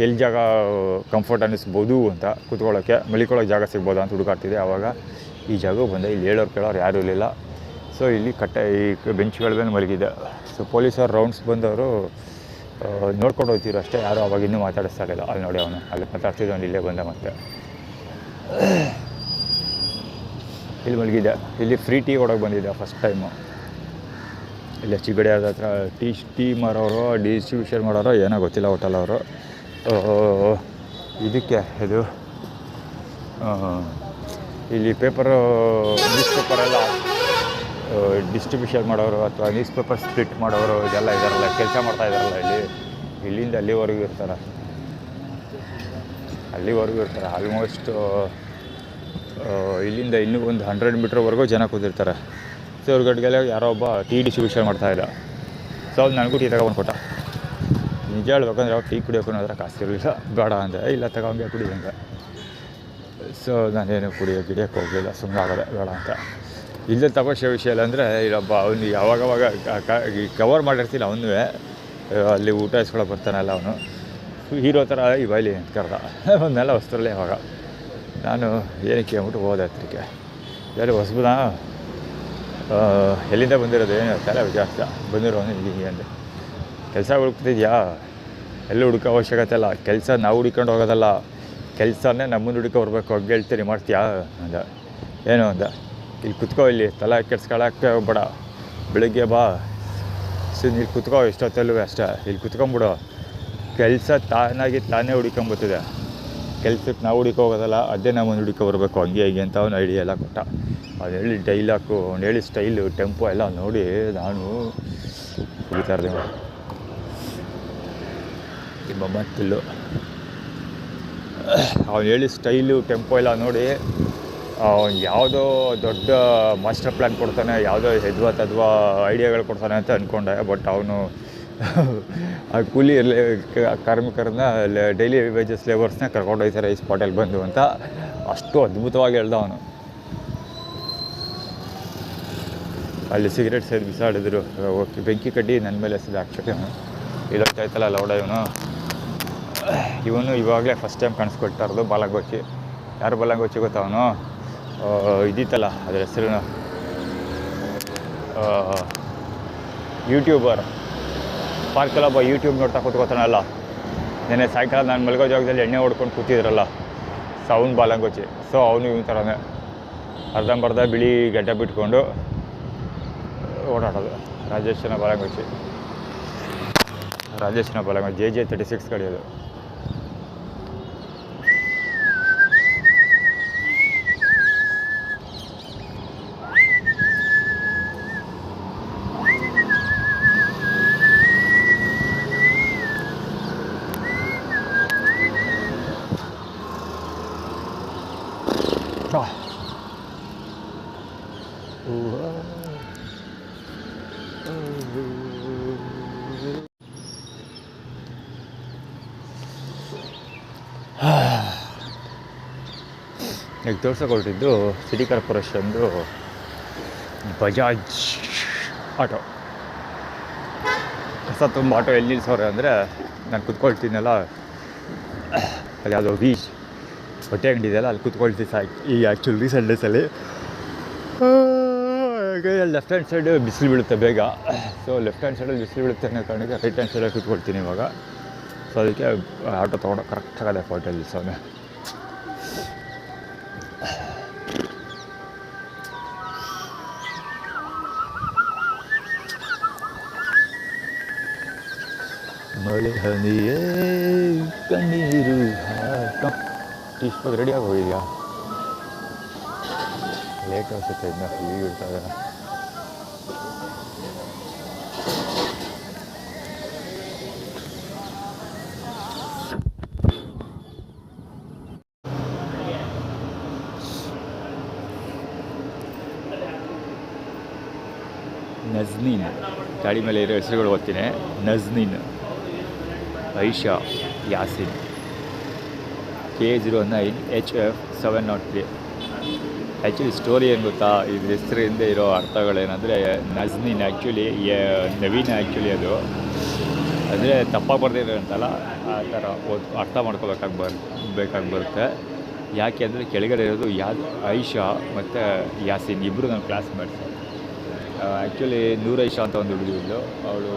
ಎಲ್ಲಿ ಜಾಗ ಕಂಫರ್ಟ್ ಅನ್ನಿಸ್ಬೋದು ಅಂತ ಕೂತ್ಕೊಳ್ಳೋಕ್ಕೆ, ಮಲಿಕೊಳ್ಳೋಕೆ ಜಾಗ ಸಿಗ್ಬೋದಾ ಅಂತ ಹುಡುಕಾಡ್ತಿದ್ದೆ. ಆವಾಗ ಈ ಜಾಗಕ್ಕೆ ಬಂದೆ. ಇಲ್ಲಿ ಕೇಳೋರು ಯಾರೂ ಇರಲಿಲ್ಲ. ಸೊ ಇಲ್ಲಿ ಈ ಬೆಂಚ್ಗಳ ಮೇಲೆ ಮಲಗಿದ್ದೆ. ಸೊ ಪೊಲೀಸರು ರೌಂಡ್ಸ್ ಬಂದವರು ನೋಡ್ಕೊಂಡು ಹೋಗ್ತಿದ್ರು ಅಷ್ಟೇ, ಯಾರು ಅವಾಗ ಇನ್ನೂ ಮಾತಾಡಿಸ್ತಾ ಇರಲಿಲ್ಲ. ಅಲ್ಲಿ ನೋಡಿ ಅವನು ಅಲ್ಲಿ ಮಾತಾಡ್ತಿದ್ದವನು ಇಲ್ಲೇ ಬಂದ. ಮತ್ತೆ ಇಲ್ಲಿ ಮಲಗಿದ್ದೆ. ಇಲ್ಲಿ ಫ್ರೀ ಟೀ ಕೊಡೋಕೆ ಬಂದಿದ್ದೆ ಫಸ್ಟ್ ಟೈಮು. ಇಲ್ಲಿ ಚಿಗಡಿ ಆದ ಹತ್ರ ಟೀ ಮಾರೋರು, ಡಿಸ್ಟ್ರಿಬ್ಯೂಷನ್ ಮಾಡೋರು ಏನೋ ಗೊತ್ತಿಲ್ಲ ಹೋಟೆಲ್ ಅವರು. ಇದಕ್ಕೆ ಇದು ಇಲ್ಲಿ ನ್ಯೂಸ್ ಪೇಪರೆಲ್ಲ ಡಿಸ್ಟ್ರಿಬ್ಯೂಷನ್ ಮಾಡೋರು ಅಥವಾ ನ್ಯೂಸ್ ಪೇಪರ್ ಸ್ಪ್ಲಿಟ್ ಮಾಡೋರು ಇದೆಲ್ಲ ಇದಾರಲ್ಲ, ಕೆಲಸ ಮಾಡ್ತಾಯಿದ್ದಾರಲ್ಲ ಇಲ್ಲಿಂದ ಅಲ್ಲಿವರೆಗೂ ಇರ್ತಾರೆ. ಆಲ್ಮೋಸ್ಟ್ ಇಲ್ಲಿಂದ ಇನ್ನೂ ಒಂದು 100 ಮೀಟ್ರ್ವರೆಗೂ ಜನ ಕೂತಿರ್ತಾರೆ. ಸೊ ಅವ್ರಗಡೆಗೆಲ್ಲ ಯಾರೋ ಒಬ್ಬ ಟೀ ಡಿಸ್ಟ್ರಿಬ್ಯೂಷನ್ ಮಾಡ್ತಾಯಿದ್ದ. ಸೊ ಅವ್ನು ನನಗೂ ಟೀ ತಗೊಂಡು ಕೊಟ್ಟ. ನಿಜ ಹೇಳ್ಬೇಕಂದ್ರೆ ಅವ್ರು ಟೀ ಕುಡಿಯೋಕೆ ಅದರ ಕಾಸು ಇರಲಿಲ್ಲ. ಬೇಡ ಅಂದೆ, ಇಲ್ಲ ತಗೊಂಡೆ ಕುಡಿದಂಗೆ. ಸೊ ನಾನೇನು ಕುಡಿಯೋಕೆ ಹೋಗಲಿಲ್ಲ, ಸುಮ್ಮನೆ ಆಗೋದೆ ಬೇಡ ಅಂತ. ಇಲ್ಲದ ತಮಾಷೆ ವಿಷಯ ಇಲ್ಲ ಅಂದರೆ, ಇಲ್ಲೊಬ್ಬ ಅವನು ಯಾವಾಗವಾಗ ಕವರ್ ಮಾಡಿರ್ತೀನಿ ಅವನು, ಅಲ್ಲಿ ಊಟ ಇಸ್ಕೊಳಕ್ಕೆ ಬರ್ತಾನಲ್ಲ ಅವನು, ಹೀರೋ ಥರ ಈ ಬೈಲಿ ಅಂತ ಕರೆದ. ಒಂದೆಲ್ಲ ವಸ್ತುರಲ್ಲೇ ಅವಾಗ ನಾನು ಏನಕ್ಕೆ ಅಂದ್ಬಿಟ್ಟು ಹೋದೆ ಹತ್ರಕ್ಕೆ. ಎಲ್ಲಿ ಹೊಸಬುದ, ಎಲ್ಲಿಂದ ಬಂದಿರೋದು ಏನು ತಲೆ ವಿಚಾರಿಸ್ದ, ಬಂದಿರೋನು ಹೀಗೆ ಅಂದೆ. ಕೆಲಸ ಹುಡುಕ್ತಿದ್ಯಾ, ಎಲ್ಲೂ ಹುಡುಕೋ ಅವಶ್ಯಕತೆ ಇಲ್ಲ. ಕೆಲಸ ನಾವು ಹುಡ್ಕೊಂಡು ಹೋಗೋದಲ್ಲ, ಕೆಲಸನೇ ನಮ್ಮನ್ನು ಹುಡುಕೋ ಬರ್ಬೇಕು. ಹಂಗೆ ಹೇಳ್ತೀರಿ ಮಾಡ್ತೀಯಾ ಅಂದ. ಏನು ಅಂದ, ಇಲ್ಲಿ ಕುತ್ಕೋ, ಇಲ್ಲಿ ತಲೆ ಕೆಡ್ಸ್ಕೊಳಕ್ಕೆ ಬೇಡ, ಬೆಳಿಗ್ಗೆ ಬಾ, ಇಲ್ಲಿ ಕುತ್ಕೋ, ಎಷ್ಟೊತ್ತಲ್ಲೂ ಅಷ್ಟೇ, ಇಲ್ಲಿ ಕುತ್ಕೊಂಬಿಡು. ಕೆಲಸ ತಾನೇ ಹುಡ್ಕೊಂಬತ್ತಿದೆ, ಕೆಲ್ಸಕ್ಕೆ ನಾವು ಹೋಗೋದಲ್ಲ, ಅದೇ ನಮ್ಮನ್ನು ಹುಡುಕೋ ಬರಬೇಕು, ಹಂಗೆ ಅಂತ ಅವ್ನು ಐಡಿಯಾ ಎಲ್ಲ ಕೊಟ್ಟ. ಅವ್ನು ಹೇಳಿ ಡೈಲಾಗು, ಅವ್ನು ಹೇಳಿ ಸ್ಟೈಲು, ಟೆಂಪೋ ಎಲ್ಲ ನೋಡಿ ನಾನು ಕುಡಿತಾ ಇರ್ದೆ. ಮತ್ತಿಲ್ಲು ಅವ್ನು ಹೇಳಿ ಸ್ಟೈಲು, ಟೆಂಪೋ ಎಲ್ಲ ನೋಡಿ ಅವ್ನು ಯಾವುದೋ ದೊಡ್ಡ ಮಾಸ್ಟರ್ ಪ್ಲ್ಯಾನ್ ಕೊಡ್ತಾನೆ, ಯಾವುದೋ ಹೆದ್ವಾ ಐಡಿಯಾಗಳು ಕೊಡ್ತಾನೆ ಅಂತ ಅಂದ್ಕೊಂಡೆ. ಬಟ್ ಅವನು ಆ ಕೂಲಿ ಕಾರ್ಮಿಕರನ್ನ ಡೈಲಿ ವೇಜಸ್ ಲೇಬರ್ಸ್ನ ಕರ್ಕೊಂಡು ಹೋಗ್ತಾರೆ ಈ ಸ್ಪಾಟಲ್ಲಿ ಬಂದು ಅಂತ ಅಷ್ಟು ಅದ್ಭುತವಾಗಿ ಹೇಳ್ದ ಅವನು. ಅಲ್ಲಿ ಸಿಗರೇಟ್ ಸೇರಿ ಬಿಸಾಡಿದ್ರು, ಬೆಂಕಿ ಕಡ್ಡಿ ನನ್ನ ಮೇಲೆ ಎಸೆದು ಆ್ಯಕ್ಚುಲಿ ಇಲ್ಲೋಗ್ತಾಯ್ತಲ್ಲ ಲೌಡ ಇವನು ಇವಾಗಲೇ ಫಸ್ಟ್ ಟೈಮ್ ಕಾಣಿಸ್ಕೊಳ್ತಾ ಇರೋದು ಬಾಲಂಗೋಚಿ. ಯಾರು ಬಾಲಂಗೋಚಿ ಗೊತ್ತಾ ಅವನು? ಇದಿತ್ತಲ್ಲ ಅದ್ರ ಹೆಸರು, ಯೂಟ್ಯೂಬರ್. ಪಾರ್ಕಲ್ಲಿ ಒಬ್ಬ ಯೂಟ್ಯೂಬ್ ನೋಡ್ತಾ ಕೂತ್ಕೋತಾನಲ್ಲ, ನೆನ್ನೆ ಸಾಯಂಕಾಲ ನಾನು ಮಲಗೋ ಜಾಗದಲ್ಲಿ ಎಣ್ಣೆ ಹೊಡ್ಕೊಂಡು ಕೂತಿದ್ರಲ್ಲ, ಸೌಂಡ್ ಬಾಲಂಗೋಚಿ. ಸೊ ಅವನು ಇವನ ಥರನೇ ಅರ್ಧಂಬರ್ಧ ಬಿಳಿ ಗಡ್ಡ ಬಿಟ್ಕೊಂಡು ಓಡಾಡೋದು. ರಾಜೇಶನ ಬಾಲಂಗೋಚಿ JJ36 ಕಡಿಯೋದು. ಈಗ ತೋರ್ಸೋಕೊಟ್ಟಿದ್ದು ಸಿಟಿ ಕಾರ್ಪೊರೇಷನ್ದು ಬಜಾಜ್ ಆಟೋ. ಹೊಸ ತುಂಬ ಆಟೋ ಎಲ್ಲಿ ನಿಲ್ಸೋರೆ ಅಂದರೆ ನಾನು ಕುತ್ಕೊಳ್ತೀನಲ್ಲ, ಅದು ಯಾವುದೋ ಬೀಚ್ ಹೊಟ್ಟೆ ಅಂಗಡಿ ಇದೆಯಲ್ಲ, ಅಲ್ಲಿ ಕುತ್ಕೊಳ್ತೀವಿ ಸಾಕು. ಈ ಆ್ಯಕ್ಚುಲಿ ರೀಸೆಂಟ್ ಡೇಸಲ್ಲಿ ಲೆಫ್ಟ್ ಹ್ಯಾಂಡ್ ಸೈಡ್ ಬಿಸಿಲು ಬೀಳುತ್ತೆ ಬೇಗ. ಸೊ ಲೆಫ್ಟ್ ಹ್ಯಾಂಡ್ ಸೈಡಲ್ಲಿ ಬಿಸಿಲು ಬೀಳುತ್ತೆ ಅನ್ನೋ ಕಾರಣಕ್ಕೆ ರೈಟ್ ಹ್ಯಾಂಡ್ ಸೈಡಲ್ಲಿ ಕುತ್ಕೊಳ್ತೀನಿ ಇವಾಗ. ಸೊ ಅದಕ್ಕೆ ಆಟೋ ತೊಗೊಂಡು ಕರೆಕ್ಟಾಗದೆ ಫೋಟೋ ನಿಲ್ಸೋನೆ. ಮಳೆ ಹನಿಯೇ ಕಣ್ಣೀರು ಇಷ್ಟೊಂದು ರೆಡಿಯಾಗಿ ಹೋಗಿದ್ಯಾ? ಲೇಟ್ ಅನಿಸುತ್ತೆ, ಇನ್ನು ಈಗ ಇರ್ತಾ ಇದ್ದಾರೆ. ನಜ್ನೀನ್ ಗಾಡಿ ಮೇಲೆ ಇರೋ ಹೆಸರುಗಳು ಓದ್ತೀನಿ. Nazneen, Aisha, Yasin, K09HF 703. Actually story ಏನು ಗೊತ್ತಾ, ಇದು ಹೆಸರಿಂದ ಇರೋ ಅರ್ಥಗಳೇನೆಂದರೆ, ನಜ್ನೀನ್ ಆ್ಯಕ್ಚುಲಿ ನವೀನ. ಆ್ಯಕ್ಚುಲಿ ಅದು ಅಂದರೆ ತಪ್ಪಾಗಿ ಬರ್ದಿರೋ ಅಂತಲ್ಲ, ಆ ಥರ ಅರ್ಥ ಮಾಡ್ಕೋಬೇಕಾಗಿ ಬರುತ್ತೆ. ಯಾಕೆ ಅಂದರೆ ಕೆಳಗಡೆ ಇರೋದು ಐಷಾ ಮತ್ತು ಯಾಸಿನ್ ಇಬ್ಬರು ನನ್ನ ಕ್ಲಾಸ್ಮೇಟ್ಸ್. ಆ್ಯಕ್ಚುಲಿ ನೂರೈಷಾ ಅಂತ ಒಂದು ಹುಡುಗಿದ್ದು, ಅವಳು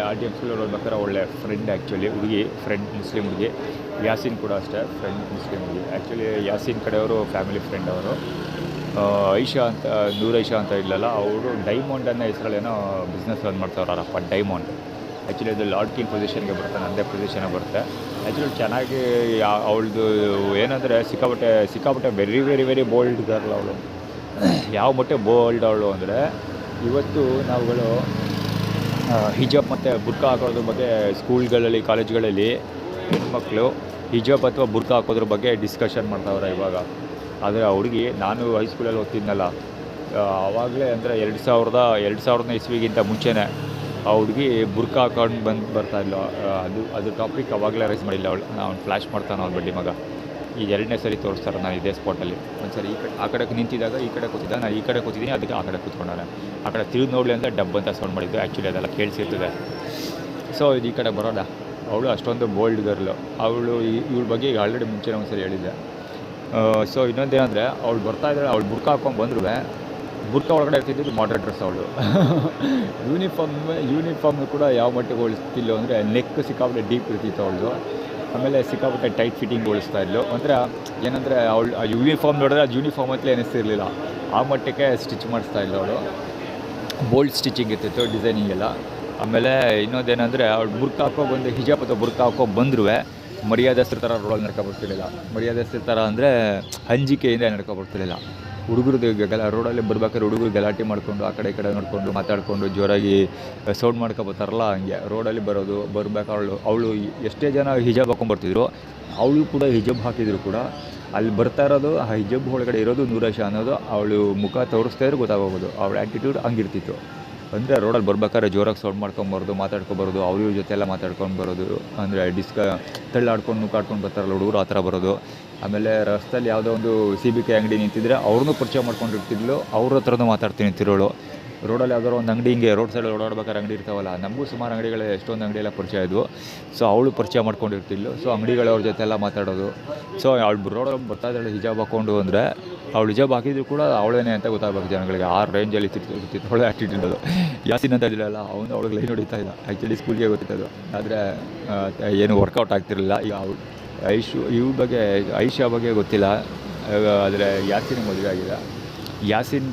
RDM ಸ್ಕೂಲಲ್ಲಿ ಓದ್ಬೇಕಾದ್ರೆ ಒಳ್ಳೆ ಫ್ರೆಂಡ್. ಆ್ಯಕ್ಚುಲಿ ಹುಡುಗಿ ಫ್ರೆಂಡ್, ಮುಸ್ಲಿಮ್ ಹುಡುಗಿ. ಯಾಸಿನ್ ಕೂಡ ಅಷ್ಟೇ, ಫ್ರೆಂಡ್ ಮುಸ್ಲಿಮ್ ಹುಡುಗಿ. ಆ್ಯಕ್ಚುಲಿ ಯಾಸಿನ್ ಕಡೆಯವರು ಫ್ಯಾಮಿಲಿ ಫ್ರೆಂಡ್ ಅವರು. ಐಷಾ ಅಂತ, ನೂರೈಷಾ ಅಂತ ಇಲ್ಲಲ್ಲ, ಅವರು ಡೈಮಂಡ್ ಅನ್ನೋ ಹೆಸರಲ್ಲೇನೋ ಬಿಸ್ನೆಸ್ ರನ್ ಮಾಡ್ತಾವ್ರಪ್ಪ, ಡೈಮಂಡ್. ಆ್ಯಕ್ಚುಲಿ ಅದು ಲಾರ್ಡ್ ಕಿಂಗ್ ಪೊಸಿಷನ್ಗೆ ಬರುತ್ತೆ, ನನ್ನದೇ ಪೊಸಿಷನ್ಗೆ ಬರುತ್ತೆ. ಆ್ಯಕ್ಚುಲಿ ಚೆನ್ನಾಗಿ ಅವಳದು ಏನಂದರೆ ಸಿಕ್ಕಾಪಟ್ಟೆ very very very bold girl ಅವಳು. ಯಾವ ಮಟ್ಟೆ ಬೋಲ್ಡ್ ಅವಳು ಅಂದರೆ, ಇವತ್ತು ನಾವುಗಳು ಹಿಜಾಬ್ ಮತ್ತು ಬುರ್ಕಾ ಹಾಕೋದ್ರ ಬಗ್ಗೆ ಸ್ಕೂಲ್ಗಳಲ್ಲಿ, ಕಾಲೇಜ್ಗಳಲ್ಲಿ ಹೆಣ್ಮಕ್ಳು ಹಿಜಾಬ್ ಅಥವಾ ಬುರ್ಕಾ ಹಾಕೋದ್ರ ಬಗ್ಗೆ ಡಿಸ್ಕಷನ್ ಮಾಡ್ತಾವ್ರೆ ಇವಾಗ. ಆದರೆ ಆ ಹುಡುಗಿ, ನಾನು ಹೈಸ್ಕೂಲಲ್ಲಿ ಓದ್ತಿದ್ನಲ್ಲ ಆವಾಗಲೇ, ಅಂದರೆ 2000 ಇಸ್ವಿಗಿಂತ ಮುಂಚೆನೇ ಆ ಹುಡುಗಿ ಬುರ್ಕಾ ಹಾಕೊಂಡು ಬರ್ತಾಯಿಲ್ಲ. ಅದು ಟಾಪಿಕ್ ಅವಾಗಲೇ ರೈಸ್ ಮಾಡಿಲ್ಲ ಅವಳು. ನಾನು ಫ್ಲ್ಯಾಶ್ ಮಾಡ್ತಾನೆ ಅವ್ನ ಬಡ್ಡಿ ಮಗ. ಈ ಎರಡನೇ ಸರಿ ತೋರಿಸ್ತಾರೆ ನಾನು ಇದೇ ಸ್ಪಾಟಲ್ಲಿ. ಒಂದು ಸರಿ ಆ ಕಡೆ ನಿಂತಿದ್ದಾಗ ಈ ಕಡೆ ಕೂತಿದ್ದ, ನಾನು ಈ ಕಡೆ ಕೂತಿದ್ದೀನಿ, ಅದಕ್ಕೆ ಆ ಕಡೆ ಕೂತ್ಕೊಂಡಾನೆ. ಆ ಕಡೆ ತಿರುಗಿ ನೋಡಲಿ ಅಂತ ಡಬ್ ಅಂತ ಸೌಂಡ್ ಮಾಡಿದ್ದು. ಆ್ಯಕ್ಚುಲಿ ಅದೆಲ್ಲ ಕೇಳಿಸಿರ್ತದೆ. ಸೊ ಇದು ಈ ಕಡೆ ಬರೋದ, ಅವಳು ಅಷ್ಟೊಂದು ಬೋಲ್ಡ್ ಗರ್ಲು ಅವಳು. ಇವಳ ಬಗ್ಗೆ ಈಗ ಆಲ್ರೆಡಿ ಮುಂಚೆ ಒಂದು ಸರಿ ಹೇಳಿದ್ದೆ. ಸೊ ಇನ್ನೊಂದೇನೆಂದರೆ, ಅವಳು ಬರ್ತಾಯಿದ್ರೆ, ಅವಳು ಬುರ್ಕಾ ಹಾಕೊಂಡು ಬಂದರೂ ಬುರ್ಕಾ ಒಳಗಡೆ ಇರ್ತಿದ್ದು ಮಾಡ್ರೇಟ್ ಡ್ರೆಸ್ ಅವಳು. ಯೂನಿಫಾರ್ಮ್ ಕೂಡ ಯಾವ ಮಟ್ಟಿಗೆ ಹೋಲಿಸ್ತಿಲ್ಲ ಅಂದರೆ, ನೆಕ್ ಸಿಕ್ಕಾಪಟ್ಟೆ ಡೀಪ್ ಇರ್ತಿತ್ತು ಅವಳು. ಆಮೇಲೆ ಸಿಕ್ಕಾಪಟ್ಟೆ ಟೈಟ್ ಫಿಟ್ಟಿಂಗ್ ಹೋಲಿಸ್ತಾ ಇದ್ಲು. ಒಂಥರ ಏನಂದರೆ, ಅವಳು ಆ ಯೂನಿಫಾರ್ಮ್ ನೋಡಿದ್ರೆ ಅದು ಯೂನಿಫಾರ್ಮ್ ಅಂತಲೇ ಅನ್ನಿಸ್ತಿರ್ಲಿಲ್ಲ, ಆ ಮಟ್ಟಕ್ಕೆ ಸ್ಟಿಚ್ ಮಾಡಿಸ್ತಾ ಇಲ್ಲ ಅವಳು. ಬೋಲ್ಡ್ ಸ್ಟಿಚಿಂಗ್ ಇರ್ತಿತ್ತು, ಡಿಸೈನಿಂಗ್ ಎಲ್ಲ. ಆಮೇಲೆ ಇನ್ನೊಂದೇನೆಂದರೆ, ಅವಳು ಬುರ್ಕಾ ಹಾಕೊಬಂದು, ಹಿಜಾಬ್ ಅಥವಾ ಬುರ್ಕಾ ಹಾಕೊಬಂದ್ರೂ ಮರ್ಯಾದಸ್ತ್ರ ಥರ ರೋಡಲ್ಲಿ ನಡ್ಕೊಬರ್ತಿರಲಿಲ್ಲ. ಮರ್ಯಾದಸ್ತ್ರ ಥರ ಅಂದರೆ ಅಂಜಿಕೆಯಿಂದ ನಡ್ಕೊಬರ್ತಿರಲಿಲ್ಲ. ಹುಡುಗರದ್ದು ರೋಡಲ್ಲಿ ಬರ್ಬೇಕಾದ್ರೆ ಹುಡುಗರು ಗಲಾಟೆ ಮಾಡಿಕೊಂಡು ಆ ಕಡೆ ಈ ಕಡೆ ನೋಡಿಕೊಂಡು ಮಾತಾಡಿಕೊಂಡು ಜೋರಾಗಿ ಸೌಂಡ್ ಮಾಡ್ಕೊಬರ್ತಾರಲ್ಲ, ಹಂಗೆ ರೋಡಲ್ಲಿ ಬರಬೇಕು. ಅವಳು ಎಷ್ಟೇ ಜನ ಹಿಜಾಬ್ ಹಾಕೊಂಡ್ಬರ್ತಿದ್ರು, ಅವಳು ಕೂಡ ಹಿಜಾಬ್ ಹಾಕಿದ್ರು ಕೂಡ ಅಲ್ಲಿ ಬರ್ತಾ ಇರೋದು, ಆ ಹಿಜಾಬ್ ಒಳಗಡೆ ಇರೋದು ನೂರೈಷಾ ಅನ್ನೋದು ಅವಳು ಮುಖ ತೋರಿಸ್ತಾ ಇದ್ರು ಗೊತ್ತಾಗೋದು. ಅವಳ ಆ್ಯಟಿಟ್ಯೂಡ್ ಹಂಗಿರ್ತಿತ್ತು. ಅಂದರೆ ರೋಡಲ್ಲಿ ಬರ್ಬೇಕಾದ್ರೆ ಜೋರಾಗಿ ಸೌಂಡ್ ಮಾಡ್ಕೊಂಬರೋದು, ಮಾತಾಡ್ಕೊಬರೋದು, ಅವ್ರ ಜೊತೆ ಎಲ್ಲ ಮಾತಾಡ್ಕೊಂಡು ಬರೋದು. ಅಂದರೆ ತಳ್ಳಾಡ್ಕೊಂಡು ನುಗ್ಗಾಡ್ಕೊಂಡು ಬರ್ತಾರಲ್ಲ ಹುಡುಗರು, ಆ ಥರ ಬರೋದು. ಆಮೇಲೆ ರಸ್ತೆಯಲ್ಲಿ ಯಾವುದೋ ಒಂದು CBK ಅಂಗಡಿ ನಿಂತಿದ್ರೆ ಅವ್ರನ್ನೂ ಪರಿಚಯ ಮಾಡ್ಕೊಂಡಿರ್ತಿದ್ಲು, ಅವ್ರ ಹತ್ರನೂ ಮಾತಾಡ್ತೀನಿ ನಿಂತಿರೋಳು. ರೋಡಲ್ಲಿ ಯಾವ್ದಾದ್ರು ಒಂದು ಅಂಗಡಿ, ಹಿಂಗೆ ರೋಡ್ ಸೈಡಲ್ಲಿ ಓಡಾಡ್ಬೇಕಾದ್ರೆ ಅಂಗಡಿ ಇರ್ತಾವಲ್ಲ, ನಮಗೂ ಸುಮಾರು ಅಂಗಡಿಗಳು, ಎಷ್ಟೊಂದು ಅಂಗಡಿಯೆಲ್ಲ ಪರಿಚಯ ಇದ್ವು. ಸೊ ಅವಳು ಪರಿಚಯ ಮಾಡ್ಕೊಂಡಿರ್ತಿದ್ಲು. ಸೊ ಅಂಗಡಿಗಳವ್ರ ಜೊತೆ ಎಲ್ಲ ಮಾತಾಡೋದು. ಸೊ ಅವಳು ರೋಡಲ್ಲಿ ಬರ್ತಾ ಇದ್ದಾಳೆ ಹಿಜಾಬ್ ಹಾಕ್ಕೊಂಡು ಅಂದರೆ, ಅವಳು ಹಿಜಾಬ್ ಹಾಕಿದ್ರು ಕೂಡ ಅವಳೇನೆ ಅಂತ ಗೊತ್ತಾಗಬೇಕು ಜನಗಳಿಗೆ. ಆ ರೇಂಜಲ್ಲಿ ಇರ್ತಿತ್ತು ಅವಳು ಆ್ಯಟಿಟ್ಯೂಡ್. ಅದು ಯಾಸಿನ್ ಅಂತ ಇದ್ದಿಲ್ಲ, ಅವನು ಅವಳಿಗೆ ಲೈನ್ ಹೊಡಿತಾ ಇದ್ದ. ಆ್ಯಕ್ಚುಲಿ ಸ್ಕೂಲ್ಗೆ ಗೊತ್ತಿತ್ತು, ಆದರೆ ಏನು ವರ್ಕೌಟ್ ಆಗ್ತಿರಲಿಲ್ಲ. ಈಗ ಅವಳು ಐಷಾ ಬಗ್ಗೆ ಗೊತ್ತಿಲ್ಲ, ಆದರೆ ಯಾಸಿನ್ ಮದುವೆ ಆಗಿದೆ. ಯಾಸಿನ್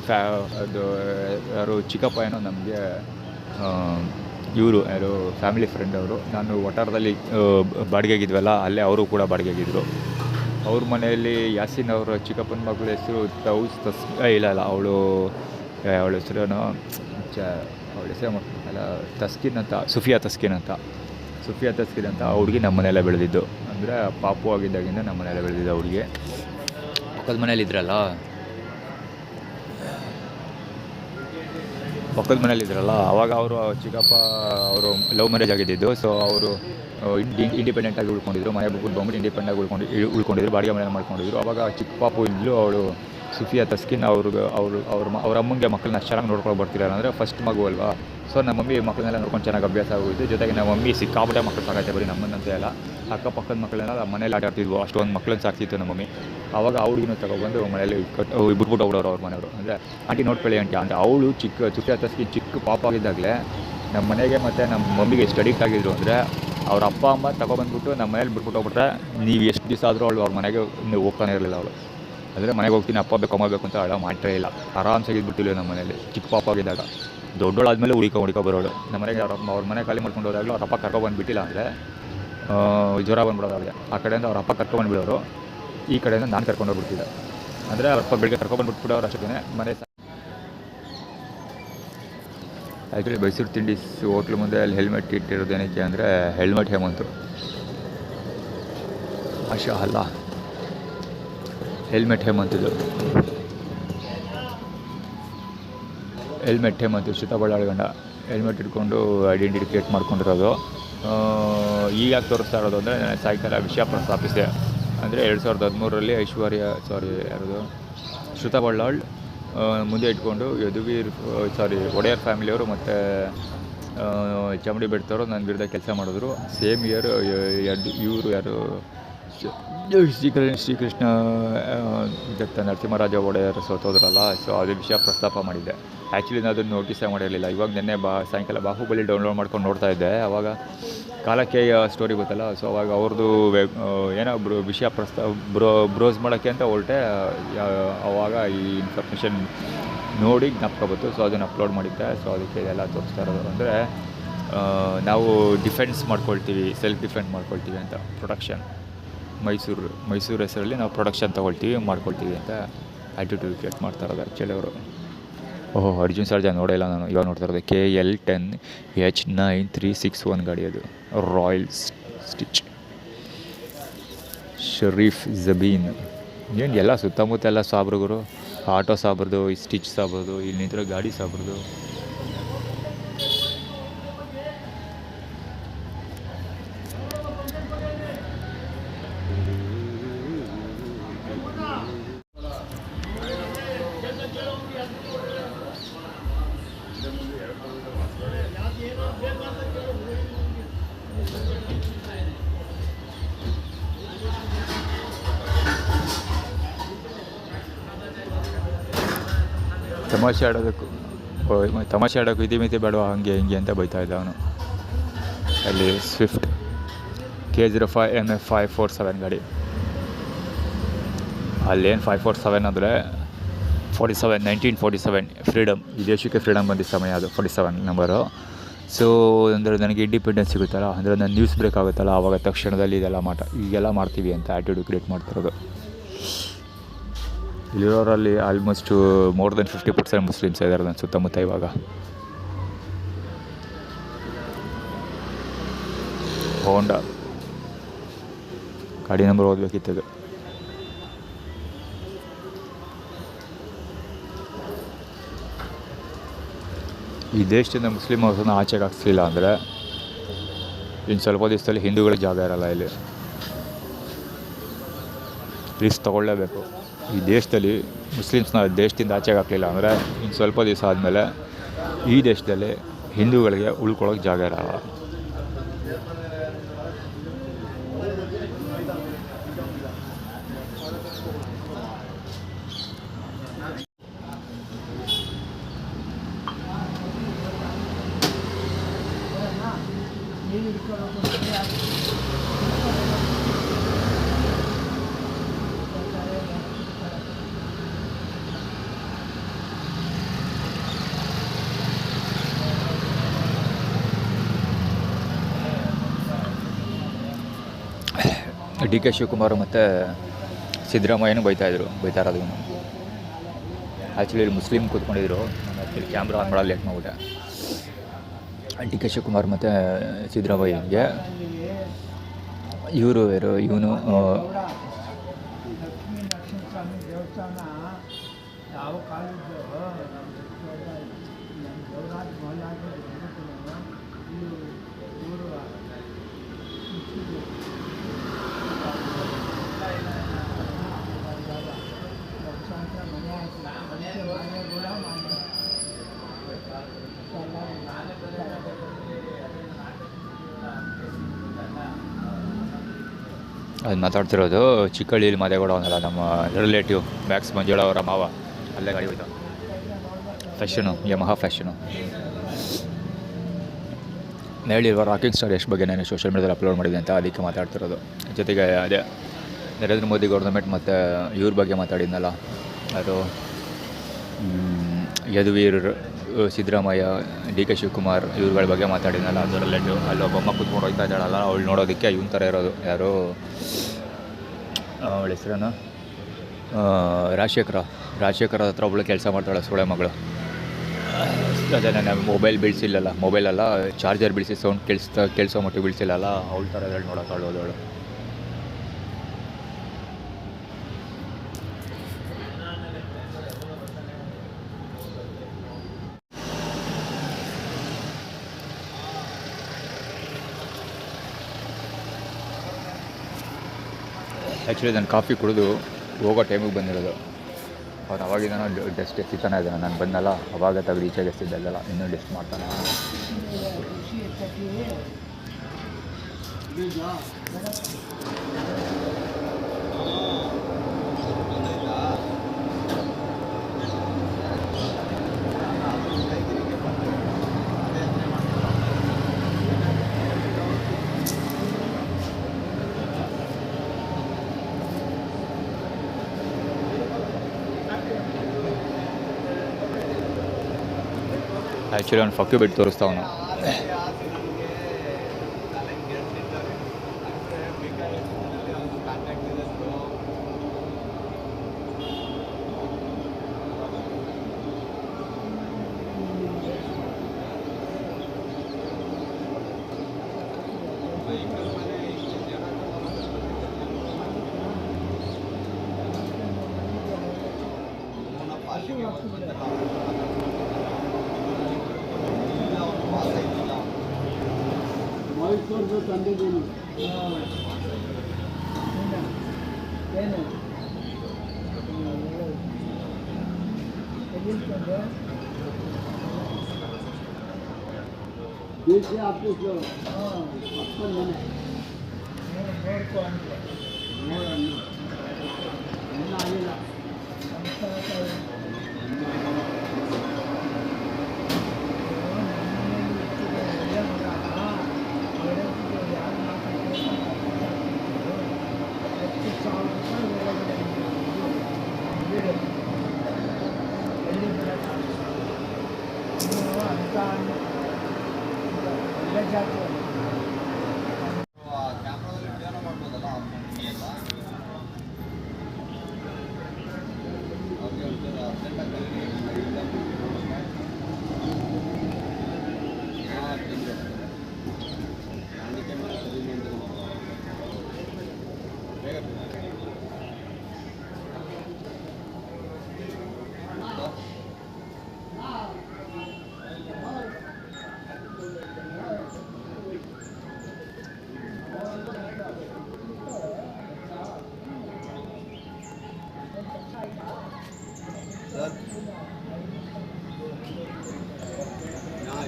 ಅದು ಯಾರು ಚಿಕ್ಕಪ್ಪ ಏನೋ ನಮಗೆ ಇವರು ಯಾರು ಫ್ಯಾಮಿಲಿ ಫ್ರೆಂಡ್ ಅವರು. ನಾನು ವಟಾರದಲ್ಲಿ ಬಾಡಿಗೆಗಿದ್ವಲ್ಲ, ಅಲ್ಲೇ ಅವರು ಕೂಡ ಬಾಡಿಗೆಗಿದ್ದರು. ಅವ್ರ ಮನೆಯಲ್ಲಿ ಯಾಸಿನ್ ಅವರ ಚಿಕ್ಕಪ್ಪನ ಮಗಳ ಹೆಸರು ಇಲ್ಲ ಅವಳ ಹೆಸರೇನೋ ಅವಳ ಹೆಸರು ಮಾಡ್ತಾರಲ್ಲ, ತಸ್ಕಿನ್ ಅಂತ, ಸುಫಿಯಾ ತಸ್ಕಿನ್ ಅಂತ. ಆ ಹುಡುಗಿ ನಮ್ಮ ಮನೆಯಲ್ಲೇ ಬೆಳೆದಿದ್ದು. ಅಂದರೆ ಪಾಪು ಆಗಿದ್ದಾಗಿಂದ ನಮ್ಮ ಮನೆಯಲ್ಲೇ ಬೆಳೆದಿದ್ದು ಹುಡುಗಿ. ಪಕ್ಕದ ಮನೇಲಿ ಇದ್ರಲ್ಲ, ಪಕ್ಕದ ಮನೇಲಿ ಇದ್ರಲ್ಲ, ಆವಾಗ ಅವರು ಚಿಕ್ಕಪ್ಪ ಅವರು ಲವ್ ಮ್ಯಾರೇಜ್ ಆಗಿದ್ದು. ಸೊ ಅವರು ಇಂಡಿಪೆಂಡೆಂಟಾಗಿ ಉಳ್ಕೊಂಡಿದ್ರು, ಮನೆ ಬಿಟ್ಬಿಟ್ಟು ಬಂದ್ಬಿಟ್ಟು ಇಂಡಿಪೆಂಡಾಗಿ ಉಳ್ಕೊಂಡಿದ್ರು, ಬಾಡಿಗೆ ಮನೆ ಮಾಡ್ಕೊಂಡಿದ್ರು. ಆವಾಗ ಚಿಕ್ಕ ಪಾಪು ಇದ್ಲು, ಅವಳು ಸುಫಿಯಾ ತಸ್ಕಿನ್. ಅವ್ರ ಅಮ್ಮಂಗೆ ಮಕ್ಕಳನ್ನ ಅಷ್ಟು ಚೆನ್ನಾಗಿ ನೋಡ್ಕೊಂಡು ಬರ್ತಿದ್ದಾರೆ ಅಂದರೆ ಫಸ್ಟ್ ಮಗು ಅಲ್ವಾ. ಸೊ ನಮ್ಮ ಮಮ್ಮಿ ಮಕ್ಕಳನ್ನೆಲ್ಲ ನೋಡ್ಕೊಂಡು ಚೆನ್ನಾಗಿ ಅಭ್ಯಾಸ ಆಗೋಯಿತು. ಜೊತೆಗೆ ನಮ್ಮ ಮಮ್ಮಿ ಸಿಕ್ಕಾಪಟ್ಟೆ ಮಕ್ಕಳು ಸಾಕೈತೆ, ಬರೀ ನಮ್ಮನ್ನಂತೆ ಎಲ್ಲ ಅಕ್ಕಪಕ್ಕದ ಮಕ್ಕಳನ್ನೆಲ್ಲ ಮನೇಲಿ ಆಟ ಆಡ್ತಿದ್ವು, ಅಷ್ಟೊಂದು ಮಕ್ಕಳನ್ನ ಸಾಕ್ತಿತ್ತು ನಮ್ಮ ಮಮ್ಮಿ. ಆವಾಗ ಅವಳಿಗೂ ತಗೊಬಂದು ಮನೇಲಿ ಬಿಟ್ಬಿಟ್ಟು ಹೋಗ್ಬಿಡೋರು ಅವ್ರ ಮನೆಯವರು. ಅಂದರೆ ಆಂಟಿ ನೋಡ್ಕೊಳ್ಳಿ ಆಂಟಿ ಅಂತ. ಅವಳು ಸುಫಿಯಾ ತಸ್ಕಿನ್ ಚಿಕ್ಕ ಪಾಪ ಆಗಿದ್ದಾಗಲೇ ನಮ್ಮ ಮನೆಗೆ ಮತ್ತು ನಮ್ಮ ಮಮ್ಮಿಗೆ ಎಷ್ಟು ಅಡಿಕ್ಟ್ ಆಗಿದ್ರು ಅಂದರೆ, ಅವ್ರ ಅಪ್ಪ ಅಮ್ಮ ತಗೊಬಂದ್ಬಿಟ್ಟು ನಮ್ಮ ಮನೇಲಿ ಬಿಟ್ಬಿಟ್ಟು ಹೋಗ್ಬಿಟ್ರೆ ನೀವು ಎಷ್ಟು ದಿವಸ ಆದರೂ ಅವಳು ಅವ್ರ ಮನೆಗೆ ಹೋಗ್ತಾನೆ ಇರಲಿಲ್ಲ ಅವಳು. ಅಂದರೆ ಮನೆಗೆ ಹೋಗ್ತೀನಿ, ಅಪ್ಪ ಬೇಕು ಅಮ್ಮ ಬೇಕು ಅಂತ ಅಳ ಮಾಡ್ತೇ ಇಲ್ಲ. ಆರಾಮ್ಸಾಗಿ ಇದ್ಬಿಟ್ಟಿಲ್ಲ ನಮ್ಮ ಮನೇಲಿ ಚಿಕ್ಕ ಪಾಪ ಆಗಿದ್ದಾಗ. ದೊಡ್ಡೋಳಾದ್ಮೇಲೆ ಹುಡುಕ ಬರೋಳು ನಮ್ಮ ಮನೆಗೆ. ಅವ್ರ ಮನೆ ಖಾಲಿ ಮಾಡ್ಕೊಂಡು ಹೋದಾಗಲೂ ಅವ್ರ ಅಪ್ಪ ಕರ್ಕೊಬಂದುಬಿಟ್ಟಿಲ್ಲ ಅಂದರೆ ಜ್ವರ ಬಂದ್ಬಿಡೋದು ಅವ್ರಿಗೆ. ಆ ಕಡೆಯಿಂದ ಅವ್ರ ಅಪ್ಪ ಕರ್ಕೊಬಂದುಬಿಡೋರು, ಈ ಕಡೆಯಿಂದ ನಾನು ಕರ್ಕೊಂಡೋಗ್ಬಿಡ್ತಿದ್ದೆ. ಅಂದರೆ ಅವ್ರ ಅಪ್ಪ ಬೆಳಿಗ್ಗೆ ಕರ್ಕೊಬಂದುಬಿಟ್ಬಿಡೋರು ಅಷ್ಟೇ ಮನೆ. ಆ್ಯಕ್ಚುಲಿ ಮೈಸೂರು ತಿಂಡಿ ಹೋಟ್ಲು ಮುಂದೆ ಅಲ್ಲಿ ಹೆಲ್ಮೆಟ್ ಇಟ್ಟಿರೋದು ಏನಕ್ಕೆ ಅಂದರೆ ಹೆಲ್ಮೆಟ್ ಹೇಮಂತು ಅಶಾ ಅಲ್ಲ, ಹೆಲ್ಮೆಟ್ ಹೇಮಂತಿದ್ದು ಹೆಲ್ಮೆಟ್ ಹೇಮಂತು ಶ್ವೇತಾ ಗಂಡ ಹೆಲ್ಮೆಟ್ ಇಟ್ಕೊಂಡು ಐಡೆಂಟಿಫಿಕೇಟ್ ಮಾಡ್ಕೊಂಡಿರೋದು. ಈಗ ಯಾಕೆ ತೋರಿಸ್ತಾ ಇರೋದು ಅಂದರೆ, ನಾನು ಸಾಯಂಕಾಲ ವಿಷಯ ಪ್ರಸ್ತಾಪಿಸಿದೆ. ಅಂದರೆ 2013ರಲ್ಲಿ ಯಾರದು ಶ್ವೇತಾ ಬಳ್ಳಾಳ್ ಮುಂದೆ ಇಟ್ಕೊಂಡು ಒಡೆಯರ್ ಫ್ಯಾಮಿಲಿಯವರು ಮತ್ತು ಚಾಮುಂಡಿ ಬೆಟ್ಟದವರು ನನ್ನ ವಿರುದ್ಧ ಕೆಲಸ ಮಾಡಿದ್ರು. ಸೇಮ್ ಇಯರ್ ಇವರು ಯಾರು ಶ್ರೀಕೃಷ್ಣ ದತ್ತ ನರಸಿಂಹರಾಜ ಒಡೆಯರ್ ಸೋತೋದ್ರಲ್ಲ. ಸೊ ಅದೇ ವಿಷಯ ಪ್ರಸ್ತಾಪ ಮಾಡಿದ್ದೆ. ಆ್ಯಕ್ಚುಲಿ ನಾನು ಅದನ್ನು ನೋಟಿಸೇ ಮಾಡಿರಲಿಲ್ಲ. ಇವಾಗ ನಿನ್ನೆ ಸಾಯಂಕಾಲ ಬಾಹುಬಲಿ ಡೌನ್ಲೋಡ್ ಮಾಡ್ಕೊಂಡು ನೋಡ್ತಾ ಇದ್ದೆ. ಆವಾಗ ಕಾಲಕೇಯ ಸ್ಟೋರಿ ಗೊತ್ತಲ್ಲ. ಸೊ ಅವಾಗ ಅವ್ರದ್ದು ಏನೋ ವಿಷಯ ಬ್ರೋಸ್ ಮಾಡೋಕ್ಕೆ ಅಂತ ಹೊರಟೆ. ಆವಾಗ ಈ ಇನ್ಫಾರ್ಮೇಷನ್ ನೋಡಿ ಜ್ಞಾಪಕ ಬಂತು. ಸೊ ಅದನ್ನು ಅಪ್ಲೋಡ್ ಮಾಡಿದ್ದೆ. ಸೊ ಅದಕ್ಕೆ ಎಲ್ಲ ತೋರಿಸ್ತಾ ಇರೋದು ಅಂದರೆ, ನಾವು ಡಿಫೆನ್ಸ್ ಮಾಡ್ಕೊಳ್ತೀವಿ, ಸೆಲ್ಫ್ ಡಿಫೆಂಡ್ ಮಾಡ್ಕೊಳ್ತೀವಿ ಅಂತ. ಪ್ರೊಡಕ್ಷನ್ ಮೈಸೂರು ಹೆಸರಲ್ಲಿ ನಾವು ಪ್ರೊಡಕ್ಷನ್ ಮಾಡ್ಕೊಳ್ತೀವಿ ಅಂತ ಆ್ಯಟಿಟ್ಯೂಡ್ ಕ್ರಿಯೇಟ್ ಮಾಡ್ತಾ ಇರೋದು ಆ್ಯಕ್ಚುಲಿ ಅವರು. ಅರ್ಜುನ್ ಸರ್ಜಾ ನೋಡಿಲ್ಲ ನಾನು, ಇವಾಗ ನೋಡ್ತಾ ಇರೋದು. KL10H9361 ಗಾಡಿ ಅದು, ರಾಯಲ್ ಸ್ಟಿಚ್. ಶರೀಫ್ ಜಬೀನ್ ಏನು ಎಲ್ಲ ಸುತ್ತಮುತ್ತ ಎಲ್ಲ ಸಾಬ್ರುಗಳು, ಆಟೋ ಸಾಬ್ರದು, ಈ ಸ್ಟಿಚ್ ಸಾಬ್ರದು, ಇಲ್ಲಿ ನಿಂತಿರೋ ಗಾಡಿ ಸಾಬ್ರದು. ತಮಾಷೆ ಆಡೋಕ್ಕೂ ಇತಿಮಿತಿ ಬೇಡ, ಹಂಗೆ ಹಿಂಗೆ ಅಂತ ಬೈತಾ ಇದ್ದ ಅವನು. ಅಲ್ಲಿ ಸ್ವಿಫ್ಟ್ K05 MF 547 ಗಾಡಿ. ಅಲ್ಲೇನು 547 ಅಂದರೆ 1947 ಫ್ರೀಡಮ್, ಈ ದೇಶಕ್ಕೆ ಫ್ರೀಡಮ್ ಬಂದಿದ್ದ ಸಮಯ ಅದು 47 ನಂಬರು. ಸೊ ಅಂದರೆ ನನಗೆ ಇಂಡಿಪೆಂಡೆನ್ಸ್ ಸಿಗುತ್ತಲ್ಲ, ಅಂದರೆ ನನ್ನ ನ್ಯೂಸ್ ಬ್ರೇಕ್ ಆಗುತ್ತಲ್ಲ, ಆವಾಗ ತಕ್ಷಣದಲ್ಲಿ ಈಗೆಲ್ಲ ಮಾಡ್ತೀವಿ ಅಂತ ಆ್ಯಟಿಟ್ಯೂಡ್ ಕ್ರಿಯೇಟ್ ಮಾಡ್ತಿರೋದು. ಇಲ್ಲಿರೋರಲ್ಲಿ ಆಲ್ಮೋಸ್ಟು ಮೋರ್ ದೆನ್ 50% ಮುಸ್ಲಿಮ್ಸ್ ಇದ್ದಾರೆ ನನ್ನ ಸುತ್ತಮುತ್ತ ಇವಾಗ. ಹೋಂಡಾ ಗಾಡಿ ನಂಬರ್ ಓದಬೇಕಿತ್ತದು. ಈ ದೇಶದಿಂದ ಮುಸ್ಲಿಮ್ ಅವ್ರನ್ನ ಆಚೆಗೆ ಹಾಕ್ಸಲಿಲ್ಲ ಅಂದರೆ ಇನ್ನು ಸ್ವಲ್ಪ ದಿವಸದಲ್ಲಿ ಹಿಂದೂಗಳಿಗೆ ಜಾಗ ಇರಲ್ಲ. ಇಲ್ಲಿ ರಿಸ್ಕ್ ತೊಗೊಳ್ಳೇಬೇಕು. ಈ ದೇಶದಲ್ಲಿ ಮುಸ್ಲಿಮ್ಸ್ನ ದೇಶದಿಂದ ಆಚೆಗೆ ಹಾಕಲಿಲ್ಲ ಅಂದರೆ ಇನ್ನು ಸ್ವಲ್ಪ ದಿವಸ ಆದಮೇಲೆ ಈ ದೇಶದಲ್ಲಿ ಹಿಂದೂಗಳಿಗೆ ಉಳ್ಕೊಳ್ಳೋಕೆ ಜಾಗ ಇರಲ್ಲ. DK ಶಿವಕುಮಾರ್ ಮತ್ತು ಸಿದ್ದರಾಮಯ್ಯನೂ ಬೈತಾ ಇರೋದು. ಆ್ಯಕ್ಚುಲಿ ಇಲ್ಲಿ ಮುಸ್ಲಿಮ್ ಕೂತ್ಕೊಂಡಿದ್ರು, ನಾನು ಆ್ಯಕ್ಚುಲಿ ಕ್ಯಾಮ್ರಾ ಆನ್ ಮಾಡೋ ಲೇಟ್ ಮಾಡಿಬಿಟ್ಟೆ. DK ಶಿವಕುಮಾರ್ ಮತ್ತು ಸಿದ್ದರಾಮಯ್ಯನಿಗೆ ಇವನು ಅದು ಮಾತಾಡ್ತಿರೋದು ಚಿಕ್ಕಳ್ಳಿಯಲ್ಲಿ ಮಾದೇಗೌಡ ಅವನಲ್ಲ, ನಮ್ಮ ರಿಲೇಟಿವ್ ಮ್ಯಾಕ್ಸ್ ಮಂಜುಳ ಅವರ ಮಾವ, ಅಲ್ಲೇ ಗಾಡಿ ಹೋಯ್ತು. Fashion, Yamaha fashion. ಹೇಳಿಲ್ವ ರಾಕಿಂಗ್ ಸ್ಟಾರ್ ಯಶ್ ಬಗ್ಗೆ ನಾನು ಸೋಷಿಯಲ್ ಮೀಡಿಯಾದಲ್ಲಿ ಅಪ್ಲೋಡ್ ಮಾಡಿದೆ ಅಂತ, ಅದಕ್ಕೆ ಮಾತಾಡ್ತಿರೋದು. ಜೊತೆಗೆ ಅದೇ ನರೇಂದ್ರ ಮೋದಿ ಗೌರ್ಮೆಂಟ್ ಮತ್ತು ಇವ್ರ ಬಗ್ಗೆ ಮಾತಾಡಿದ್ನಲ್ಲ, ಅದು ಯದುವೀರ್, ಸಿದ್ದರಾಮಯ್ಯ, ಡಿ ಕೆ ಶಿವಕುಮಾರ್ ಇವ್ರುಗಳ ಬಗ್ಗೆ ಮಾತಾಡಿದ್ನಲ್ಲ, ಅದು ರಿಲೇಟಿವ್. ಅಲ್ಲೊಬ್ಬಮ್ಮ ಕೂತ್ಕೊಂಡು ಹೋಗ್ತಾ ಇದ್ದಾಳಲ್ಲ, ಅವಳು ನೋಡೋದಕ್ಕೆ ಇವನ ಥರ ಇರೋದು. ಯಾರು ಅವಳ ಹೆಸ್ರೇನು, ರಾಜಶೇಖರ ಹತ್ರ ಒಬ್ಬಳು ಕೆಲಸ ಮಾಡ್ತಾಳೆ, ಸೋಳೆ ಮಗಳು. ಅದೇ ನಾನು ಮೊಬೈಲ್ ಬೀಳಿಸಿಲ್ಲಲ್ಲ, ಮೊಬೈಲಲ್ಲ ಚಾರ್ಜರ್ ಬೀಳಿಸಿ ಸೌಂಡ್ ಕೇಳಿಸೋ ಮಟ್ಟಿಗೆ ಬೀಳಿಸಿಲ್ಲಲ್ಲ, ಅವಳ ಥರ ಹೇಳಿ ನೋಡೋಕ್ಕಾಳು ಅವಳು. ಆ್ಯಕ್ಚುಲಿ ನಾನು ಕಾಫಿ ಕುಡಿದು ಹೋಗೋ ಟೈಮಿಗೆ ಬಂದಿರೋದು. ಅವ್ನು ಅವಾಗಿಂದ ಡಸ್ಟ್ ಎತ್ತಿತಾನೆ ಇದ್ದಾನೆ. ನಾನು ಬಂದಲ್ಲ ಅವಾಗ ತೆಗೆದು ಈಚೆಗೆ ಎಸ್ತಿದ್ದಲ್ಲ, ಇನ್ನೂ ಡಸ್ಟ್ ಮಾಡ್ತಾನೆ. ಆ್ಯಕ್ಚುಲಿ ಅವ್ನು ಫಕ್ಕಿ ಬಿಟ್ಟು ತೋರಿಸ್ತಾವನು.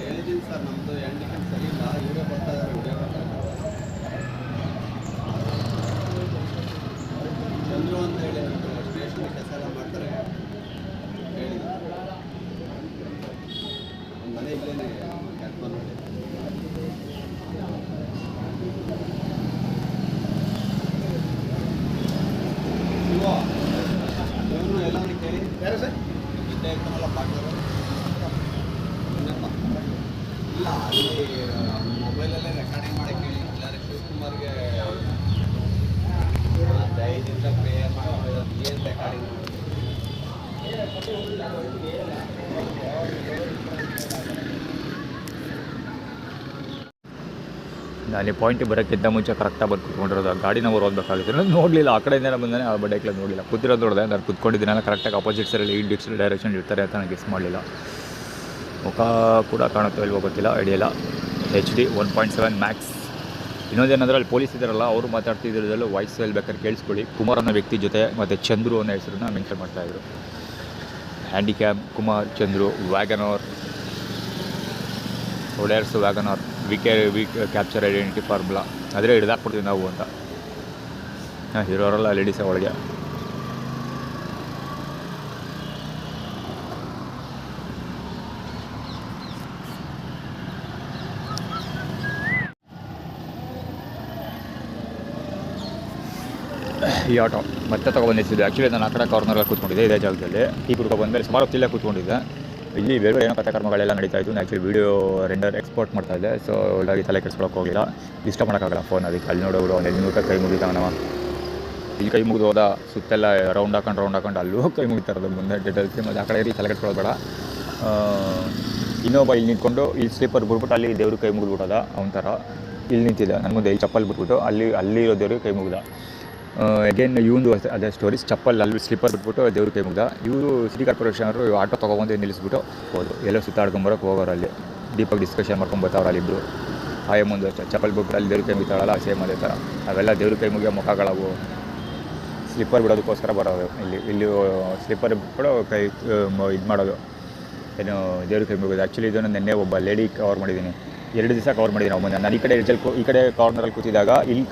ಹೇಳಿದ್ದೀನಿ ಸರ್, ನಮ್ಮದು ಹ್ಯಾಂಡಿಕ್ಯಾಪ್ ಸರಿ ಇಲ್ಲ, ಇವರೇ ಬರ್ತಾ ಇದ್ದಾರೆ, ವಿಡಿಯೋ ಬರ್ತಾ ಇದ್ದಾರೆ. ಚಂದ್ರು ಅಂತ ಹೇಳಿ ಸ್ಟೇಷನ್ ಕೆಲಸ ಎಲ್ಲ ಮಾಡ್ತಾರೆ ಹೇಳಿ, ಒಂದು ಮನೆ ಇಲ್ಲೇನೆ ಕ್ಯಾಟ್ ಬಂದ್ಬಿಟ್ಟು ಇವನು ಎಲ್ಲವನ್ನ ಕೇಳಿ ಯಾರು ಸರ್ ಇಷ್ಟೇ ಇರ್ತಾನಲ್ಲ ಪಾಠರು ಇಲ್ಲ, ಅಲ್ಲಿ ಮೊಬೈಲಲ್ಲೇ ರೆಕಾರ್ಡಿಂಗ್ ಮಾಡಕ್ಕೆ ಹೇಳಿ. ಇಲ್ಲಾಂದರೆ ಶಿವಕುಮಾರ್ಗೆ 5 ನಿಮಿಷ ಪ್ರೇಯರ್ ಮಾಡಿ ಏನು ರೆಕಾರ್ಡಿಂಗ್ ನಾನು ಪಾಯಿಂಟಿಗೆ ಬರೋಕ್ಕಿಂತ ಮುಂಚೆ ಕರೆಕ್ಟಾಗಿ ಬಂದು ಕೂತ್ಕೊಂಡಿರೋದು. ಗಾಡಿ ನಾವು ಓದಬೇಕಾಗಿತ್ತು, ನಾನು ನೋಡಲಿಲ್ಲ. ಆ ಕಡೆಯಿಂದ ಬಂದಾನೆ, ಆ ಬಡ್ಡೆಕ್ಲ ನೋಡಲಿಲ್ಲ. ಕೂತಿರೋದು ನೋಡಿದೆ, ನಾನು ಕೂತ್ಕೊಂಡಿದ್ದೀನಲ್ಲ ಕರೆಕ್ಟಾಗಿ ಆಪೋಸಿಟ್ ಸೈಡಲ್ಲಿ ಈ ಡಿಕ್ಸ್ ಡೈರೆಕ್ಷನ್ ಇರ್ತಾರೆ ಅಂತ ನಾನು ಗೆಸ್ ಮಾಡಲಿಲ್ಲ. ಮುಖ ಕೂಡ ಕಾಣುತ್ತೋ ಇಲ್ವೋ ಗೊತ್ತಿಲ್ಲ, ಐಡಿಯಲ್ಲ. HD 1.7 Max. ಇನ್ನೊಂದೇನಂದ್ರೆ ಅಲ್ಲಿ ಪೊಲೀಸ್ ಇದ್ದಾರಲ್ಲ, ಅವರು ಮಾತಾಡ್ತಿದ್ರಲ್ಲೂ ವಾಯ್ಸ್ ಬೇಕಾದ್ರೆ ಕೇಳಿಸ್ಕೊಳ್ಳಿ. ಕುಮಾರ್ ಅನ್ನೋ ವ್ಯಕ್ತಿ ಜೊತೆ ಮತ್ತು ಚಂದ್ರು ಅನ್ನೋ ಹೆಸರನ್ನ ಮೆನ್ಷನ್ ಮಾಡ್ತಾಯಿದ್ರು. ಹ್ಯಾಂಡಿಕ್ಯಾಪ್, ಕುಮಾರ್, ಚಂದ್ರು, ವ್ಯಾಗನಾರ್, ಒಡೆಯರ್ಸ್ Wagon R, we capture identity formula. ಆದರೆ ಹಿಡ್ದಾಕ್ಬಿಡ್ತೀವಿ ನಾವು ಅಂತ. ಇರೋರೆಲ್ಲ ಲೇಡೀಸೇ ಒಳಗೆ. ಈ ಆಟೋ ಮತ್ತೆ ತೊಗೊಬಂದಿದ್ದು. ಆ್ಯಕ್ಚುಲಿ ನಾನು ಆ ಕಡೆ ಕಾರ್ನರಲ್ಲಿ ಕೂತ್ಕೊಂಡಿದ್ದೆ ಇದೇ ಜಾಗದಲ್ಲಿ. ಈ ಕುಡ್ಕೊ ಬಂದಮೇಲೆ ಸುಮಾರು ಹೊತ್ತಿಲ್ಲೇ ಕೂತ್ಕೊಂಡಿದ್ದೆ. ಇಲ್ಲಿ ಬೇರೆ ಏನೋ ಕಥೆ ಕರ್ಮಗಳೆಲ್ಲ ನಡೀತಾ ಇತ್ತು. ಆ್ಯಕ್ಚುಲಿ ವೀಡಿಯೋ ರೆಂಡರ್ ಎಕ್ಸ್ಪೋರ್ಟ್ ಮಾಡ್ತಾಯಿದ್ದೆ. ಸೊ ಒಳ್ಳೆದಾಗಿ ತಲೆ ಕೆಡ್ಸ್ಕೊಳಕ್ಕೆ ಹೋಗಿಲ್ಲ. ಇಷ್ಟ ಮಾಡೋಕ್ಕಾಗಲ್ಲ ಫೋನ್. ಅದಕ್ಕೆ ಅಲ್ಲಿ ನೋಡೋರು ಒಂದು 2 ನಿಮಿಷ ಕೈ ಮುಗಿತಾವನವ. ಇಲ್ಲಿ ಕೈ ಮುಗಿದು ಹೋದ ಸುತ್ತೆಲ್ಲ ರೌಂಡ್ ಹಾಕೊಂಡು ಅಲ್ಲೂ ಕೈ ಮುಗಿತಾರದು ಮುಂದೆ ಡೀಟೇಲ್ಸ್. ಮತ್ತು ಆ ಕಡೆ ರೀತಿ ತಲೆ ಕೆಡ್ಸ್ಕೊಳ್ಳೋದು ಬೇಡ. ಇನ್ನೊಬ್ಬ ಇಲ್ಲಿ ನಿಂತ್ಕೊಂಡು ಇಲ್ಲಿ ಸ್ಲೀಪರ್ ಬಿಟ್ಬಿಟ್ಟು ಅಲ್ಲಿ ದೇವ್ರಿಗೆ ಕೈ ಮುಗಿದ್ಬಿಟ್ಟದ. ಅವನ ಥರ ಇಲ್ಲಿ ನಿಂತಿದ್ದ ನನ್ನ ಮುಂದೆ ಇಲ್ಲಿ ಚಪ್ಪಲ್ ಬಿಟ್ಬಿಟ್ಟು ಅಲ್ಲಿರೋ ದೇವ್ರಿಗೆ ಕೈ ಮುಗಿದ. ಅಗೇನ್ ಇವಂದು ಅದೇ ಸ್ಟೋರೀಸ್. ಚಪ್ಪಲ್ ಅಲ್ಲಿ ಸ್ಲಿಪ್ಪರ್ ಬಿಟ್ಬಿಟ್ಟು ದೇವ್ರಿಗೆ ಕೈ ಮುಗ್ದ. ಇವರು ಸಿಟಿ ಕಾರ್ಪೊರೇಷನ್ ಅವರು ಆಟೋ ತೊಗೊಬಂದು ನಿಲ್ಲಿಸ್ಬಿಟ್ಟು ಹೋದ್ರು. ಎಲ್ಲೋ ಸುತ್ತಾಡ್ಕೊಂಬರೋಕೆ ಹೋಗೋರು. ಅಲ್ಲಿ ಡೀಪಾಗಿ ಡಿಸ್ಕಷನ್ ಮಾಡ್ಕೊಂಬರ್ತಾವ್ರು ಅಲ್ಲಿಬ್ಬರು. ಆಯೇ ಮುಂದೆ ಚಪ್ಪಲ್ ಬಿಟ್ಬಿಟ್ಟು ಅಲ್ಲಿ ದೇವ್ರಿಗೆ ಕೈ ಮುಗಿತಾಳಲ್ಲ ಸೇಮ್ ಅದೇ ಥರ. ಅವೆಲ್ಲ ದೇವ್ರಿಗೆ ಕೈ ಮುಗಿಯೋ ಮುಖಗಳವು. ಸ್ಲಿಪ್ಪರ್ ಬಿಡೋದಕ್ಕೋಸ್ಕರ ಬರೋದು. ಇಲ್ಲಿ ಸ್ಲಿಪ್ಪರ್ ಬಿಟ್ಬಿಟ್ಟು ಕೈ ಇದು ಮಾಡೋದು ಏನು ದೇವ್ರಿಗೆ ಕೈ ಮುಗೋದು. ಆ್ಯಕ್ಚುಲಿ ಇದನ್ನು ನೆನ್ನೆ ಒಬ್ಬ ಲೇಡಿ ಕವರ್ ಮಾಡಿದ್ದೀನಿ. 2 ದಿವಸ ಕವರ್ ಮಾಡಿದ್ದೀನಿ ನಾವು ಮುಂದೆ. ನಾನು ಈ ಕಡೆ ಕಾರ್ನರಲ್ಲಿ ಕೂತಿದ್ದಾಗ ಇಲ್ಲಿ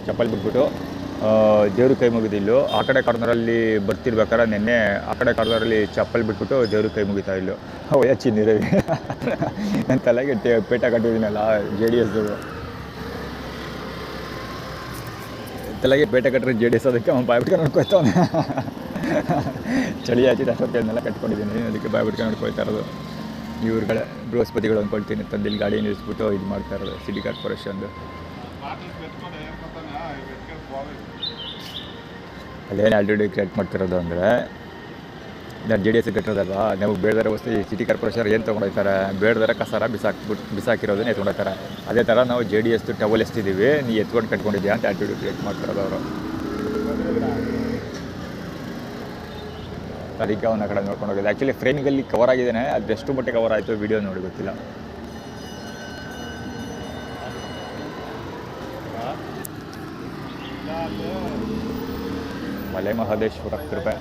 ಚಪ್ಪಲ್ ಬಿಟ್ಬಿಟ್ಟು ದೇವ್ರಿಗೆ ಕೈ ಮುಗಿದಿಲ್ಲು. ಆ ಕಡೆ ಕಾರ್ನರಲ್ಲಿ ಬರ್ತಿರ್ಬೇಕಾದ್ರೆ ನೆನ್ನೆ ಆ ಕಡೆ ಕಾರ್ನರಲ್ಲಿ ಚಪ್ಪಲ್ ಬಿಟ್ಬಿಟ್ಟು ದೇವ್ರಿಗೆ ಕೈ ಮುಗಿತಾ ಇಲ್ಲು. ಚಿನ್ನಿರೇ ನನ್ನ ತಲೆಗೆ ಪೇಟ ಕಟ್ಟಿದ್ದೀನಲ್ಲ JDS ತಲೆಗೆ ಪೇಟೆ ಕಟ್ಟರೆ JDS. ಅದಕ್ಕೆ ಅವ್ನು ಬಾಯ್ಬಿಟ್ಕೊಂಡು ನೋಡ್ಕೊಯ್ತಾವನೆ. ಚಳಿ ಆಚಿದ ಅಷ್ಟೊತ್ತಿನೆಲ್ಲ ಕಟ್ಕೊಂಡಿದ್ದೀನಿ. ಅದಕ್ಕೆ ಬಾಯ್ಬಿಟ್ಕೊಂಡು ನೋಡ್ಕೊಳ್ತಾ ಇರೋದು. ಇವ್ರುಗಳೇ ಬೃಹಸ್ಪತಿಗಳು ಅಂದ್ಕೊಳ್ತೀನಿ. ತಂದಿಲ್ಲಿ ಗಾಡಿ ನಿಲ್ಲಿಸ್ಬಿಟ್ಟು ಇದು ಮಾಡ್ತಾ ಇರೋದು ಸಿಟಿ ಕಾರ್ಪೊರೇಷನ್ದು. ಅಲ್ಲೇನು ಆಲ್ರೆಡಿ ಕ್ರಿಯೇಟ್ ಮಾಡ್ತಿರೋದು ಅಂದರೆ ನಾನು JDS ಕಟ್ಟಿರೋದಲ್ಲ. ನಮಗೆ ಬೇಡದಾರ ವಸ್ತು ಈ ಸಿಟಿ ಕಾರ್ಪೊರೇಷನ್ ಏನು ತೊಗೊಂಡೋಗ್ತಾರೆ, ಬೇಡದಾರ ಕಸಾರ ಬಿಸಾಕಿರೋದನ್ನೇ ಎತ್ಕೊಂಡೋಗ್ತಾರೆ. ಅದೇ ಥರ ನಾವು JDS ಟವಲ್ ಎಷ್ಟಿದ್ದೀವಿ, ನೀ ಎತ್ಕೊಂಡು ಕಟ್ಕೊಂಡಿದ್ಯಾ ಅಂತ ಆ್ಯಟಿಟ್ಯೂಡ್ ಕ್ರಿಯೇಟ್ ಮಾಡ್ತಿರೋದು ಅವರು. ಅದಕ್ಕೆ ಅವನ ಕಡೆ ನೋಡ್ಕೊಂಡು ಹೋಗಿದೆ. ಆ್ಯಕ್ಚುಲಿ ಫ್ರೇಮಿಗಲ್ಲಿ ಕವರ್ ಆಗಿದ್ದೇನೆ. ಅದು ಎಷ್ಟು ಮಟ್ಟಿಗೆ ಕವರ್ ಆಯಿತು ವೀಡಿಯೋ ನೋಡಿ ಗೊತ್ತಿಲ್ಲ. ಮಲೆ ಮಹದೇಶ್ವರ ಕೃಪೆ.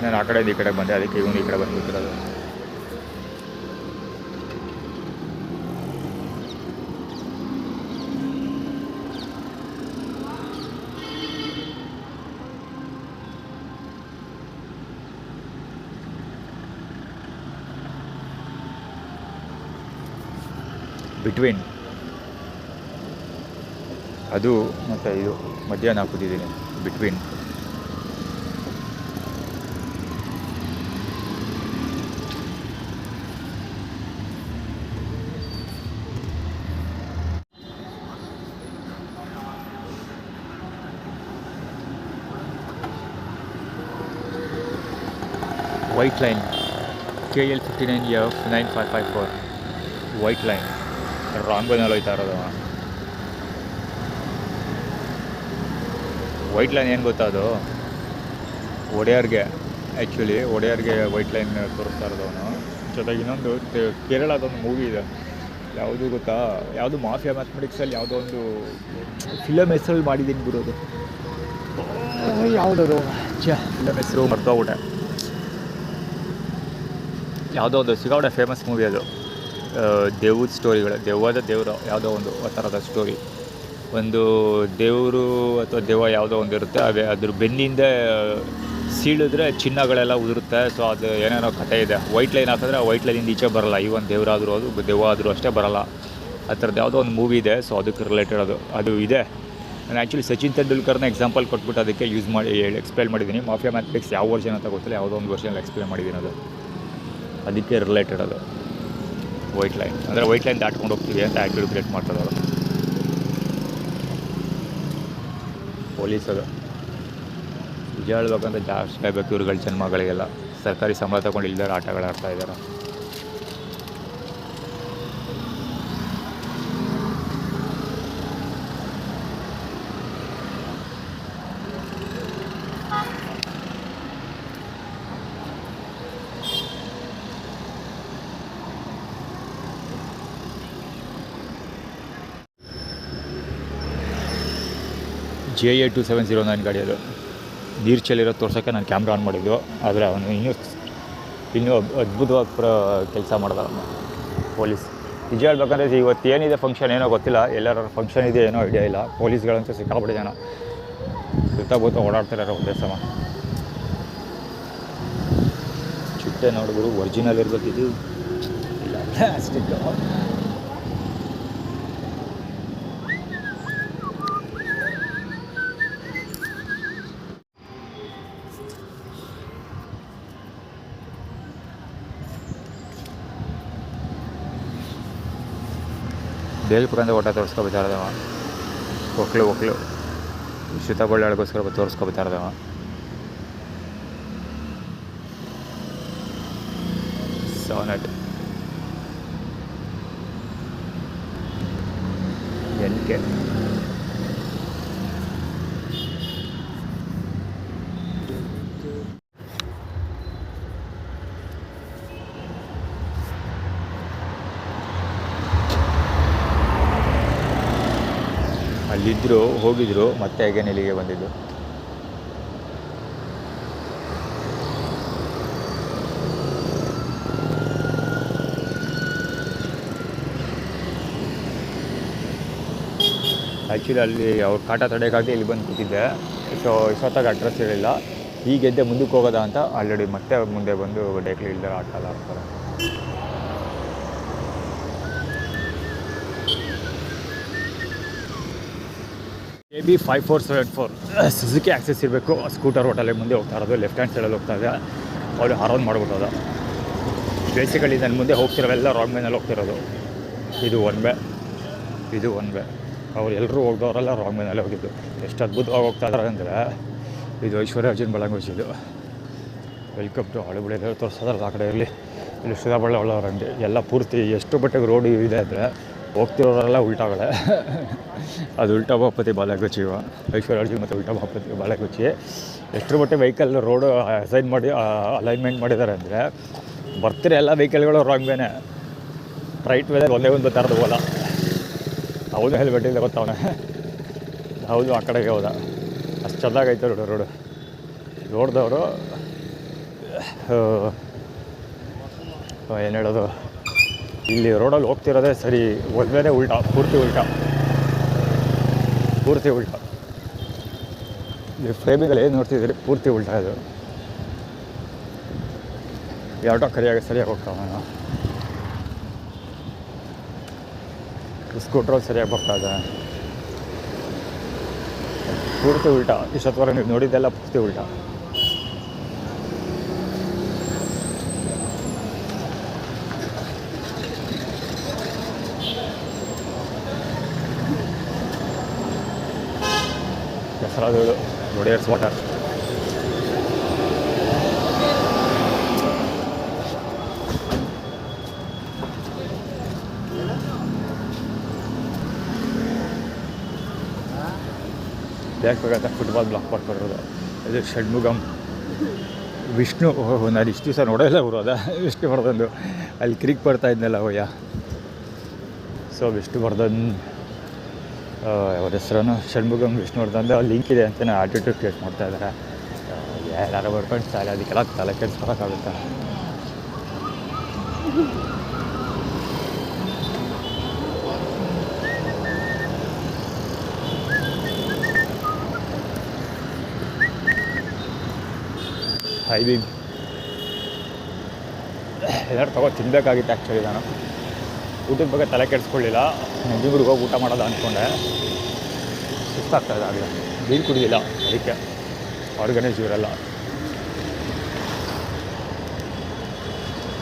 ನಾನು ಆ ಕಡೆಯಿಂದ ಈ ಕಡೆ ಬಂದೆ. ಅದಕ್ಕೆ ಇವನು ಈ ಕಡೆ ಬಂದುಬಿಟ್ಟಿರೋದು. ಬಿಟ್ವೀನ್ ಅದು ಮತ್ತು ಇದು ಮಧ್ಯಾಹ್ನ ಹಾಕಿದ್ದೀನಿ. Between white line KL 59F 9554 white line wrong ಬೈನಲ್ಲಿ ಹೋಯ್ತಾ ಇರೋದು. ವೈಟ್ ಲೈನ್ ಏನು ಗೊತ್ತಾ, ಅದು ಒಡೆಯರ್ಗೆ ಆ್ಯಕ್ಚುಲಿ ಒಡೆಯರ್ಗೆ ವೈಟ್ ಲೈನ್ ತೋರಿಸ್ತಾ ಇರೋದು ಅವನು. ಜೊತೆಗೆ ಇನ್ನೊಂದು ಕೇರಳದೊಂದು ಮೂವಿ ಇದೆ, ಯಾವುದು ಗೊತ್ತಾ, ಯಾವುದು ಮಾಫಿಯಾ ಮ್ಯಾಥಮೆಟಿಕ್ಸಲ್ಲಿ ಯಾವುದೋ ಒಂದು ಫಿಲಮ್ ಹೆಸರಲ್ಲಿ ಮಾಡಿದ್ದೀನಿ ಬಿಡೋದು. ಯಾವುದದು ಫಿಲಮ್ ಹೆಸರು ಮರ್ತೋಗ್ಬಿಟ್ಟೆ. ಯಾವುದೋ ಒಂದು ಸಿಗಾವಡೆ ಫೇಮಸ್ ಮೂವಿ ಅದು. ದೆವ್ವದ ಸ್ಟೋರಿಗಳು, ದೇವರು ಯಾವುದೋ ಒಂದು ಆ ಥರದ ಸ್ಟೋರಿ. ಒಂದು ದೇವರು ಅಥವಾ ದೆವ್ವ ಯಾವುದೋ ಒಂದು ಇರುತ್ತೆ, ಅದ್ರ ಬೆನ್ನಿಂದ ಸೀಳಿದ್ರೆ ಚಿನ್ನಗಳೆಲ್ಲ ಉದುರುತ್ತೆ. ಸೊ ಅದು ಏನೇನೋ ಕಥೆ ಇದೆ. ವೈಟ್ ಲೈನ್ ಹಾಕಿದ್ರೆ ವೈಟ್ ಲೈನಿಂದ ಈಚೆ ಬರೋಲ್ಲ. ಈವನ್ ದೇವರಾದರೂ ಅದು ದೆವ್ವ ಆದರೂ ಅಷ್ಟೇ ಬರೋಲ್ಲ. ಆ ಥರದ್ದು ಯಾವುದೋ ಒಂದು ಮೂವಿ ಇದೆ. ಸೊ ಅದಕ್ಕೆ ರಿಲೇಟೆಡ್ ಅದು ಇದೆ. ನಾನು ಆ್ಯಕ್ಚುಲಿ ಸಚಿನ್ ತೆಂಡೂಲ್ಕರ್ನ ಎಕ್ಸಾಂಪಲ್ ಕೊಟ್ಬಿಟ್ಟು ಅದಕ್ಕೆ ಯೂಸ್ ಮಾಡಿ ಎಕ್ಸ್ಪ್ಲೇನ್ ಮಾಡಿದ್ದೀನಿ. ಮಾಫಿಯಾ ಮ್ಯಾಥಮೆಟಿಕ್ಸ್ ಯಾವ ವರ್ಷನ್ ಅಂತ ಗೊತ್ತಿಲ್ಲ, ಯಾವುದೋ ಒಂದು ವರ್ಷನಲ್ಲಿ ಎಕ್ಸ್ಪ್ಲೇನ್ ಮಾಡಿದ್ದೀನಿ. ಅದು ಅದಕ್ಕೆ ರಿಲೇಟೆಡ್ ಅದು ವೈಟ್ ಲೈನ್. ಅಂದರೆ ವೈಟ್ ಲೈನ್ ದಾಟ್ಕೊಂಡು ಹೋಗ್ತೀವಿ ಅಂತ ಆ್ಯಕ್ಟಿವ್ ಕ್ರಿಯೇಟ್ ಮಾಡ್ತಾರೆ ಅವರು ಪೊಲೀಸರು. ನಿಜ ಹೇಳ್ಬೇಕಂದ್ರೆ ಜಾಸ್ತಿ ಕಾಯ್ಬೇಕು ಇವ್ರುಗಳ ಜನ್ಮಗಳಿಗೆಲ್ಲ. ಸರ್ಕಾರಿ ಸಂಬಳ ತಗೊಂಡು ಇಲ್ದಾರ ಆಟಗಳು ಆಡ್ತಾ ಇದ್ದಾರೆ. JA2709 ಗಾಡಿ ಅದು. ನೀರು ಚೆಲ್ಲಿರೋ ತೋರ್ಸೋಕ್ಕೆ ನಾನು ಕ್ಯಾಮ್ರಾ ಆನ್ ಮಾಡಿದ್ದು, ಆದರೆ ಅವನು ಇನ್ನೂ ಅದ್ಭುತವಾಗಿ ಕೆಲಸ ಮಾಡ್ದ ಪೊಲೀಸ್. ನಿಜ ಹೇಳ್ಬೇಕಂದ್ರೆ ಇವತ್ತು ಏನಿದೆ ಫಂಕ್ಷನ್ ಏನೋ ಗೊತ್ತಿಲ್ಲ, ಎಲ್ಲರ ಫಂಕ್ಷನ್ ಇದೆ ಏನೋ ಐಡಿಯಾ ಇಲ್ಲ. ಪೊಲೀಸ್ಗಳಂತೂ ಸಿಕ್ಕಾಬಿಡಿ ಜನ ಸುತ್ತಮುತ್ತ ಓಡಾಡ್ತಾರೆ ಒಂದೇ ಸಮ. ಚಿಟ್ಟೆ ನೋಡಿದ್ರು ಒರಿಜಿನಲ್ ಇರಬೇಕಿದ್ದು ಇಲ್ಲ ಪ್ಲಾಸ್ಟಿಕ್. ಬೇಲ್ಪುರಂದ ಓಟ ತೋರಿಸ್ಕೊಬೇಕಾರ್ದವ, ಒಕ್ಳು ಶೀತಾಬಳ್ಳಾಳಿಗೋಸ್ಕರ ತೋರಿಸ್ಕೊಬೇಕಾರ್ದವ. ಸೋನೆಟ್ NK ಅಲ್ಲಿದ್ದರು, ಹೋಗಿದ್ರು, ಮತ್ತೆ ಹೇಗೇನು ಇಲ್ಲಿಗೆ ಬಂದಿದ್ದು. ಆ್ಯಕ್ಚುಲಿ ಅಲ್ಲಿ ಅವ್ರ ಕಾಟ ತಡೆಯೋಕ್ಕಾಗದೆ ಇಲ್ಲಿ ಬಂದು ಕೂತಿದ್ದೆ. ಸೊ ಇಷ್ಟೊತ್ತಾಗ ಅಡ್ರೆಸ್ ಹೇಳಿಲ್ಲ. ಹೀಗೆದ್ದೆ ಮುಂದಕ್ಕೆ ಹೋಗೋದ ಅಂತ ಆಲ್ರೆಡಿ ಮತ್ತೆ ಮುಂದೆ ಬಂದು ಡೈಕ್ಲಿ ಇಲ್ದಾರ ಆಟ ಆಡ್ತಾರೆ. AB 5474 ಸುಜುಕಿ ಆಕ್ಸೆಸ್ ಇರಬೇಕು. ಸ್ಕೂಟರ್ ಹೋಟೆಲೇ ಮುಂದೆ ಹೋಗ್ತಾ ಇರೋದು, ಲೆಫ್ಟ್ ಹ್ಯಾಂಡ್ ಸೈಡಲ್ಲಿ ಹೋಗ್ತಾ ಇದೆ. ಅವರು ಹಾರೋನ್ ಮಾಡಿಬಿಟ್ಟೋದ. ಬೇಸಿಕಲಿ ನನ್ನ ಮುಂದೆ ಹೋಗ್ತಿರೋವೆಲ್ಲ ರಾಂಗ್ ವೇನಲ್ಲಿ ಹೋಗ್ತಿರೋದು. ಇದು ಒನ್ ವೇ. ಅವ್ರು ಎಲ್ಲರೂ ಹೋಗ್ದವರೆಲ್ಲ ರಾಂಗ್ ವೇನಲ್ಲಿ ಹೋಗಿದ್ದು. ಎಷ್ಟು ಅದ್ಭುತವಾಗಿ ಹೋಗ್ತಾ ಇದ್ದಾರೆ ಅಂದರೆ, ಇದು ಐಶ್ವರ್ಯ ಅರ್ಜುನ್ ಬಳಂಗೋಜ್. ಇದು ವೆಲ್ಕಮ್ ಟು ಹಳೆಬುಳಿ ತೋರಿಸೋದ್ರಲ್ಲ ಆ ಕಡೆ ಇರಲಿ. ಇಲ್ಲಿ ಶ್ರೀರಾಬಳ್ಳಿ ಒಳ್ಳವರಂಗೆ ಎಲ್ಲ ಪೂರ್ತಿ ಎಷ್ಟು ಬಟ್ಟೆಗೆ ರೋಡ್ ಇದೆ ಅಂದರೆ ಹೋಗ್ತಿರೋರೆಲ್ಲ ಉಲ್ಟಾಗಳೆ. ಅದು ಉಲ್ಟಾ ಬಾಪತಿ ಬಾಲಗುಚ್ಚಿ ಇವ ಐಶ್ವರ್ಯ ಅರ್ಜುನ್ ಮತ್ತು ಉಲ್ಟಾ ಬಾಪತಿ ಬಾಲಗುಚ್ಚಿ. ಎಷ್ಟರ ಮಟ್ಟಿಗೆ ವೆಹಿಕಲ್ ರೋಡು ಅಸೈನ್ ಮಾಡಿ ಅಲೈನ್ಮೆಂಟ್ ಮಾಡಿದ್ದಾರೆ ಅಂದರೆ, ಬರ್ತಿರೋ ಎಲ್ಲ ವೆಹಿಕಲ್ಗಳು ರಾಂಗ್ ವೇನೆ. ರೈಟ್ ವೇದಲ್ಲಿ ಒಂದೇ ಒಂದು ಥರದ್ದು ಹೋಲ. ಅವನು ಹೆಲ್ಮೆಟ್ ಇಲ್ಲ ಗೊತ್ತವನೇ, ಹೌದು ಆ ಕಡೆಗೆ ಹೋದ. ಅಷ್ಟು ಚೆನ್ನಾಗೈತೆ ರೋಡು. ನೋಡಿದವರು ಏನು ಹೇಳೋದು, ಇಲ್ಲಿ ರೋಡಲ್ಲಿ ಹೋಗ್ತಿರೋದೇ ಸರಿ, ಒಂದೇ ಉಲ್ಟಾ, ಪೂರ್ತಿ ಉಲ್ಟಾ. ಇಲ್ಲಿ ಫ್ರೇಮಿಗಳು ಏನು ನೋಡ್ತಿದ್ದೀರಿ, ಪೂರ್ತಿ ಉಲ್ಟಾ. ಇದು ಆಟೋ ಸರಿಯಾಗಿ ಹೋಗ್ತಾವ. ನಾನು ಸ್ಕೂಟ್ರಲ್ಲಿ ಸರಿಯಾಗಿ ಬರ್ತಾ ಇದೆ, ಪೂರ್ತಿ ಉಲ್ಟಾ. ಇಷ್ಟೊತ್ತವರೆಗೆ ನೀವು ನೋಡಿದ್ದೆಲ್ಲ ಪೂರ್ತಿ ಉಲ್ಟಾ. ಹೆಸರಾದಳು ಒಡೆಯರ್ಸ್ ವಾಟರ್. ಬೇಕಂತ ಫುಟ್ಬಾಲ್ ಬ್ಲಾಕ್ ಮಾಡ್ಕೊಂಡಿರೋದು. ಇದು ಷಣ್ಮುಗಂ ವಿಷ್ಣು. ನಾನು ಇಷ್ಟು ದಿವಸ ನೋಡೋಲ್ಲ ಅವರು. ವಿಷ್ಣುವರ್ಧನ್ ಅಲ್ಲಿ ಕ್ರಿಕ್ ಬರ್ತಾ ಇದ್ನಲ್ಲ ಅವಯ್ಯ. ಸೊ ವಿಷ್ಣುವರ್ಧನ್ ಅವ್ರ ಹೆಸರನ್ನು ಷಣ್ಮುಗಂ ವಿಷ್ಣುವರ್ಧನ್ ಲಿಂಕ್ ಇದೆ ಅಂತಲೇ ಆಟಿಟ್ಯೂಡ್ ಕ್ರಿಯೇಟ್ ಮಾಡ್ತಾ ಇದ್ದಾರೆ. ಯಾರು ಬರ್ಕೊಂಡು ಸಾಲ ಅದಕ್ಕೆಲ್ಲ ತಲೆ ಕೆಡಿಸ್ಕೊಳಕ್ಕಾಗುತ್ತೆ. ಹೈ ಬೀಮ್ ಏನಾದ್ರು ತಿನ್ನಬೇಕಾಗಿತ್ತು. ಆ್ಯಕ್ಚುಲಿ ನಾನು ಊಟದ ಬಗ್ಗೆ ತಲೆ ಕೆಡಿಸ್ಕೊಳ್ಳಿಲ್ಲ. ನಂಜನಗೂಡಿಗೆ ಹೋಗಿ ಊಟ ಮಾಡೋದು ಅಂದ್ಕೊಂಡೆ. ಸುಸ್ತಾಗ್ತಾಯಿದೆ. ಆಗಲಿ ನೀರು ಕುಡಿದಿಲ್ಲ, ಅದಕ್ಕೆ ಆರ್ಗನೈಸ್ ಇವರೆಲ್ಲ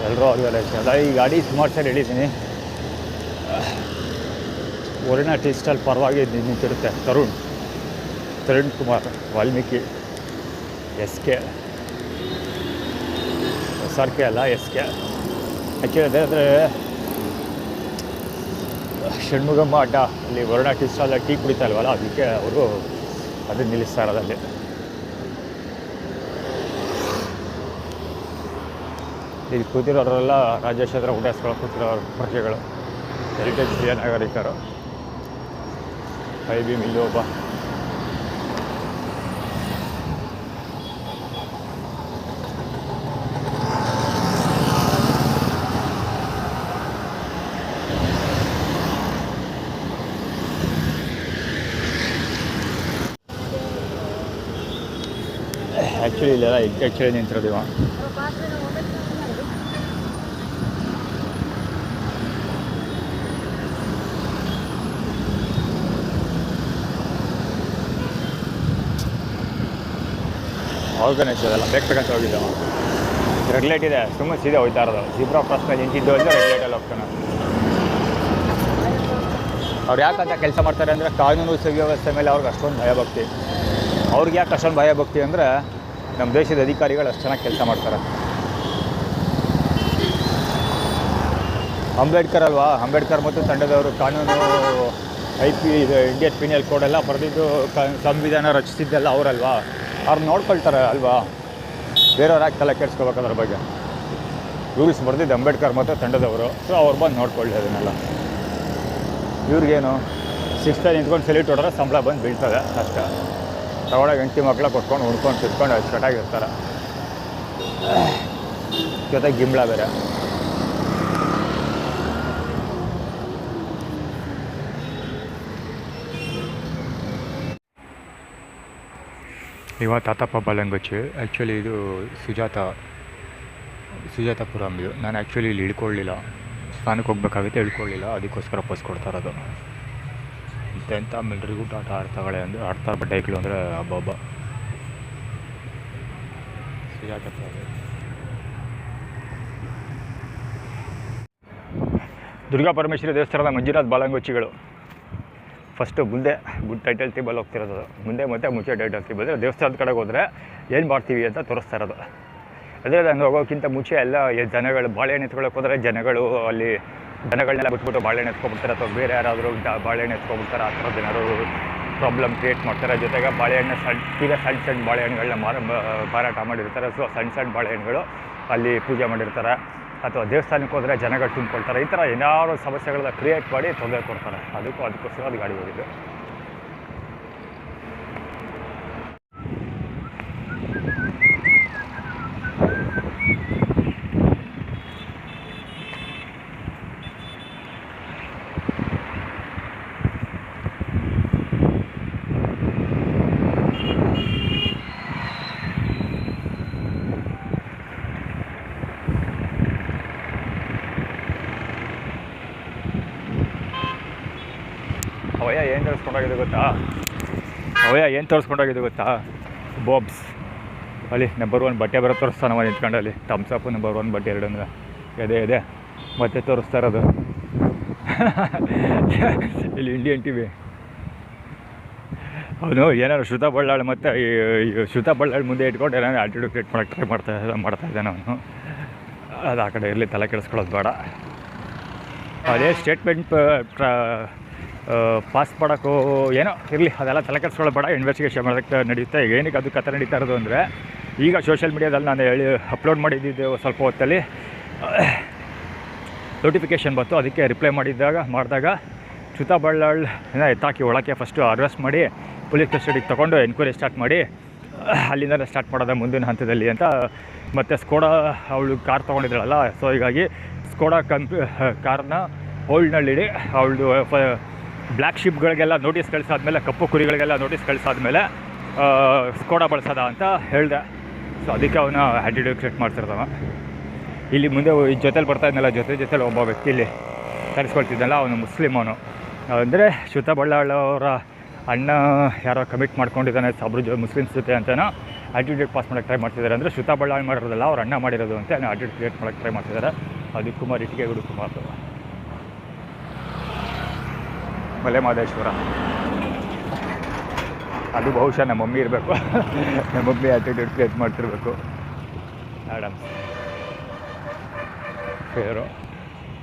ಎಲ್ಲರೂ ಆರ್ಗನೈಸ್. ಅದ ಈ ಗಾಡಿ ಸುಮಾರು ಸೈಡ್ ಹೇಳಿದ್ದೀನಿ. ಒರಿನ ಟೀ ಸ್ಟಾಲ್ ಪರವಾಗಿ ನಿಂತಿರುತ್ತೆ. ತರುಣ್ ಕುಮಾರ್, ವಾಲ್ಮೀಕಿ, SK. SRK ಅಲ್ಲ SK. ಆ್ಯಕ್ಚುಲಿ ಅದೇ ಅಂದರೆ ಷಣ್ಮುಗಮ್ಮ ಅಡ್ಡ ಅಲ್ಲಿ ವರ್ಣ ಟೀ ಸ್ಟಾಲ್ ಟೀ ಕುಡಿತಾ ಇಲ್ವಲ್ಲ, ಅದಕ್ಕೆ ಅವರು ಅದನ್ನು ನಿಲ್ಲಿಸ್ತಾ ಇರೋದಲ್ಲಿ. ಇಲ್ಲಿ ಕೂತಿರೋರೆಲ್ಲ ರಾಜೇಶ್ವರ ಊಟ ಕೂತಿರೋ ಪ್ರಜೆಗಳು, ಹೆರಿಟೇಜ್ ಹಿರಿಯ ನಾಗರಿಕರು. IB ಮಿಲ್ಲು ಒಬ್ಬ ಆ್ಯಕ್ಚುಲಿ ಇಲ್ಲೆಲ್ಲ ಆ್ಯಕ್ಚುಲಿ ನಿಂತಿರೋದಿವ. ಆರ್ಗನೈಸ್ ಅದೆಲ್ಲ ಬೇಕಂತ ಹೋಗಿದ್ದಾವ. ರೆಗ್ಯುಲೇಟ್ ಇದೆ, ಸುಮ್ಮನೆ ಸೀದಾ ಹೋಗ್ತಾ ಇರೋದು. ಜಿಬ್ರಾ ಕ್ರಾಸ್ ಮೇಲೆ ನಿಂತಿದ್ದು ಅಂದರೆ ರೆಗ್ಯುಲೇಟಲ್ಲಿ ಹೋಗ್ತಾನೆ. ಅವ್ರು ಯಾಕಂತ ಕೆಲಸ ಮಾಡ್ತಾರೆ ಅಂದರೆ ಕಾನೂನು ಸುವ್ಯವಸ್ಥೆ ಮೇಲೆ ಅವ್ರಿಗೆ ಅಷ್ಟೊಂದು ಭಯಭಕ್ತಿ. ಅವ್ರಿಗೆ ಯಾಕೆ ಅಷ್ಟೊಂದು ಭಯಭಕ್ತಿ ಅಂದರೆ ನಮ್ಮ ದೇಶದ ಅಧಿಕಾರಿಗಳು ಅಷ್ಟು ಚೆನ್ನಾಗಿ ಕೆಲಸ ಮಾಡ್ತಾರೆ. ಅಂಬೇಡ್ಕರ್ ಅಲ್ವಾ, ಅಂಬೇಡ್ಕರ್ ಮತ್ತು ತಂಡದವರು ಕಾನೂನು ಇದು ಇಂಡಿಯನ್ ಪೀನಲ್ ಕೋಡೆಲ್ಲ ಬರೆದಿದ್ದು ಸಂವಿಧಾನ ರಚಿಸಿದ್ದೆಲ್ಲ ಅವರಲ್ವಾ, ಅವ್ರು ನೋಡ್ಕೊಳ್ತಾರೆ ಅಲ್ವಾ. ಬೇರೆಯವ್ರು ಯಾಕೆ ತಲೆ ಕೆಡಿಸ್ಕೋಬೇಕು ಅದ್ರ ಬಗ್ಗೆ. ರೂಲ್ಸ್ ಬರೆದಿದ್ದು ಅಂಬೇಡ್ಕರ್ ಮತ್ತು ತಂಡದವರು, ಸೊ ಅವ್ರು ಬಂದು ನೋಡ್ಕೊಳ್ಳಿ ಅದನ್ನೆಲ್ಲ. ಇವ್ರಿಗೇನು 6th ನಿಂತ್ಕೊಂಡು ಸೆಲ್ಯೂಟ್ ಹೊಡ್ರೆ ಸಂಬಳ ಬಂದು ಬೀಳ್ತದೆ ಅಷ್ಟೇ. ತಗೊಳಗೆ ಹೆಂಡತಿ ಮಕ್ಕಳ ಕೊಟ್ಕೊಂಡು ಉಣ್ಕೊಂಡು ತಿಳ್ಕೊಂಡು ಅಚ್ಚುಕಟ್ಟಾಗಿರ್ತಾರೆ. ಜೊತೆಗೆ ಗಿಂಬಳ ಬೇರೆ. ಇವ ತಾತಪ್ಪ ಬಾಲಂಗೊಚ್ಚಿ. ಆ್ಯಕ್ಚುಲಿ ಇದು ಸುಜಾತಾಪುರಂ ಇದು. ನಾನು ಆ್ಯಕ್ಚುಲಿ ಇಲ್ಲಿ ಇಳ್ಕೊಳ್ಳಿಲ್ಲ, ಸ್ನಾನಕ್ಕೆ ಹೋಗ್ಬೇಕಾಗುತ್ತೆ, ಇಳ್ಕೊಳ್ಳಿಲ್ಲ, ಅದಕ್ಕೋಸ್ಕರ ಪೋಸ್ ಕೊಡ್ತಾ ಇರೋದು. ಇಂಥ ಮಿಲ್ಟ್ರಿಗೂ ಆಟ ಆಡ್ತಾಳೆ ಅಂದರೆ ಆಡ್ತಾರೆ ಬಡ್ಡೈಗಳು ಅಂದರೆ ಹಬ್ಬ. ಸುಜಾತಾಪುರ ದುರ್ಗಾ ಪರಮೇಶ್ವರಿ ದೇವಸ್ಥಾನದ ಮಂಜುನಾಥ್ ಬಾಲಂಗೊಚ್ಚಿಗಳು. ಫಸ್ಟು ಮುಂದೆ ಟೈಟಲ್ ಟೇಬಲ್ ಹೋಗ್ತಿರೋದು, ಮುಂದೆ ಮತ್ತು ಮುಂಚೆ ಟೈಟಲ್ ಟೇಬಲ್. ದೇವಸ್ಥಾನದ ಕಡೆಗೆ ಹೋದರೆ ಏನು ಮಾಡ್ತೀವಿ ಅಂತ ತೋರಿಸ್ತಾ ಇರೋದು. ಅದೇ ನಾನು ಹೋಗೋಕ್ಕಿಂತ ಮುಂಚೆ ಎಲ್ಲ ಜನಗಳು ಬಾಳೆಹಣ್ಣು ಎತ್ಕೊಳ್ಳೋಕೆ ಹೋದರೆ ಜನಗಳನ್ನೆಲ್ಲ ಬಿಟ್ಬಿಟ್ಟು ಬಾಳೆಹಣ್ಣು ಎತ್ಕೊಬಿಡ್ತಾರೆ, ಅಥವಾ ಬೇರೆ ಯಾರಾದರೂ ಬಾಳೆಹಣ್ಣು ಎತ್ಕೊಬಿಡ್ತಾರೆ. ಆ ಥರದ ಜನರು ಪ್ರಾಬ್ಲಮ್ ಕ್ರಿಯೇಟ್ ಮಾಡ್ತಾರೆ. ಜೊತೆಗೆ ಬಾಳೆಹಣ್ಣು ಸಣ್ಣ ಬಾಳೆಹಣ್ಣುಗಳನ್ನ ಮಾರಾಟ ಮಾಡಿರ್ತಾರೆ. ಸೊ ಸಣ್ಣ ಬಾಳೆಹಣ್ಣುಗಳು ಅಲ್ಲಿ ಪೂಜೆ ಮಾಡಿರ್ತಾರೆ. ಅಥವಾ ದೇವಸ್ಥಾನಕ್ಕೆ ಹೋದರೆ ಜನಗಳು ತುಂಬಿಕೊಳ್ತಾರೆ. ಈ ಥರ ಏನಾದ್ರು ಸಮಸ್ಯೆಗಳನ್ನ ಕ್ರಿಯೇಟ್ ಮಾಡಿ ತೊಂದರೆ ಕೊಡ್ತಾರೆ. ಅದಕ್ಕೋಸ್ಕರ ಅದು ಗಾಡಿ ಹೋಗಿದ್ದು. ಅವಯ್ಯ ಏನು ತೋರಿಸ್ಕೊಂಡೋಗಿದೆ ಗೊತ್ತಾ? ಬಾಬ್ಸ್ ಅಲ್ಲಿ ನಂಬರ್ 1 ಬಟ್ಟೆ ಬರೋ ತೋರಿಸ್ತಾನವ ನಿಂತ್ಕೊಂಡು. ಅಲ್ಲಿ ಥಮ್ಸಪ್ ನಂಬರ್ 1 ಬಟ್ಟೆ 2 ಅಂದರೆ ಇದೆ ಮತ್ತೆ ತೋರಿಸ್ತಾ ಇರೋದು. ಇಲ್ಲಿ ಇಂಡಿಯನ್ ಟಿವಿ ಅವನು ಏನಾದ್ರು ಶ್ರುತಾ ಬಳ್ಳಾಳ್ ಮತ್ತು ಶ್ರುತಾ ಬಳ್ಳಾಳ್ ಮುಂದೆ ಇಟ್ಕೊಂಡು ಏನಾದ್ರು ಆಟಿಟ್ಯೂಡ್ ಕ್ರಿಯೇಟ್ ಮಾಡೋಕ್ಕೆ ಟ್ರೈ ಮಾಡ್ತಾ ಇದ್ದಾನೆ ಅವನು. ಅದು ಆ ಕಡೆ ಇರಲಿ, ತಲೆ ಕೆಡಿಸ್ಕೊಳ್ಳೋದು ಬೇಡ. ಅದೇ ಸ್ಟೇಟ್ಮೆಂಟ್ ಪಾಸ್ ಮಾಡೋಕ್ಕೋ ಏನೋ ಇರಲಿ, ಅದೆಲ್ಲ ತಲೆ ಕೆಡಿಸ್ಕೊಳ್ಳೋದು ಬೇಡ. ಇನ್ವೆಸ್ಟಿಗೇಷನ್ ಮಾಡೋಕ್ಕೆ ನಡೆಯುತ್ತೆ. ಏನಕ್ಕೆ ಅದು ಕಥೆ ನಡೀತಾ ಇರೋದು ಅಂದರೆ, ಈಗ ಸೋಷಿಯಲ್ ಮೀಡಿಯಾದಲ್ಲಿ ನಾನು ಅಪ್ಲೋಡ್ ಮಾಡಿದ್ದಿದ್ದು ಸ್ವಲ್ಪ ಹೊತ್ತಲ್ಲಿ ನೋಟಿಫಿಕೇಷನ್ ಬಂತು. ಅದಕ್ಕೆ ರಿಪ್ಲೈ ಮಾಡಿದಾಗ ಶ್ರುತಾ ಬಳ್ಳಾಳ್ ಎತ್ತಾಕಿ ಒಳಕ್ಕೆ ಫಸ್ಟು ಅರೆಸ್ಟ್ ಮಾಡಿ ಪೊಲೀಸ್ ಕಸ್ಟಡಿಗೆ ತೊಗೊಂಡು ಎನ್ಕ್ವೈರಿ ಸ್ಟಾರ್ಟ್ ಮಾಡಿ ಅಲ್ಲಿಂದ ಸ್ಟಾರ್ಟ್ ಮಾಡೋದ ಮುಂದಿನ ಹಂತದಲ್ಲಿ ಅಂತ. ಮತ್ತು ಸ್ಕೋಡಾ ಅವಳು ಕಾರ್ ತೊಗೊಂಡಿದ್ದಾಳಲ್ಲ, ಸೊ ಹೀಗಾಗಿ ಸ್ಕೋಡಾ ಕಾರ್ನ ಹೋಲ್ಡ್ನಲ್ಲಿಡಿ ಅವಳದು ಬ್ಲ್ಯಾಕ್ ಶಿಪ್ಗಳಿಗೆಲ್ಲ ನೋಟಿಸ್ ಕಳಿಸಾದ್ಮೇಲೆ, ಕಪ್ಪು ಕುರಿಗಳಿಗೆಲ್ಲ ನೋಟಿಸ್ ಕಳಿಸಾದ್ಮೇಲೆ ಸ್ಕೋಡಾ ಬಳಸೋದ ಅಂತ ಹೇಳಿದೆ. ಸೊ ಅದಕ್ಕೆ ಅವನ ಆ್ಯಟಿಟ್ಯೂಡ್ ಕ್ರಿಯೇಟ್ ಮಾಡ್ತಿರ್ತಾವ. ಇಲ್ಲಿ ಮುಂದೆ ಜೊತೆಲಿ ಬರ್ತಾ ಇದ್ನಲ್ಲ, ಜೊತೆಲಿ ಒಬ್ಬ ವ್ಯಕ್ತಿ ಇಲ್ಲಿ ತರಿಸ್ಕೊಳ್ತಿದ್ದಲ್ಲ, ಅವನು ಮುಸ್ಲಿಮ್. ಅವನು ಅಂದರೆ ಶ್ರುತಾ ಬಳ್ಳಾಳ್ ಅವರ ಅಣ್ಣ ಯಾರೋ ಕಮಿಟ್ ಮಾಡ್ಕೊಂಡಿದ್ದಾನೆ ಒಬ್ಬರು ಮುಸ್ಲಿಮ್ಸ್ ಜೊತೆ ಅಂತನೋ ಆ್ಯಟಿಟ್ಯೂಡ್ ಪಾಸ್ ಮಾಡೋಕ್ಕೆ ಟ್ರೈ ಮಾಡ್ತಿದ್ದಾರೆ. ಅಂದರೆ ಶ್ರುತಾ ಬಳ್ಳಾಳ್ ಮಾಡಿರೋದಲ್ಲ, ಅವ್ರ ಅಣ್ಣ ಮಾಡಿರೋದು ಅಂತ ಆ್ಯಟಿಟ್ಯೂಡ್ ಕ್ರಿಯೇಟ್ ಮಾಡೋಕ್ಕೆ ಟ್ರೈ ಮಾಡ್ತಿದ್ದಾರೆ. ಅದು ಕುಮಾರ್ ಇಟಿಕೆಗೌಡ ಕುಮಾರ್ ಮಲೆ ಮಹದೇಶ್ವರ. ಅದು ಬಹುಶಃ ನಮ್ಮ ಮಮ್ಮಿ ಇರಬೇಕು. ನಮ್ಮ ಮಮ್ಮಿ ಆ್ಯಟಿಟ್ಯೂಡ್ ಕ್ರಿಯೇಟ್ ಮಾಡ್ತಿರ್ಬೇಕು. Madam fair.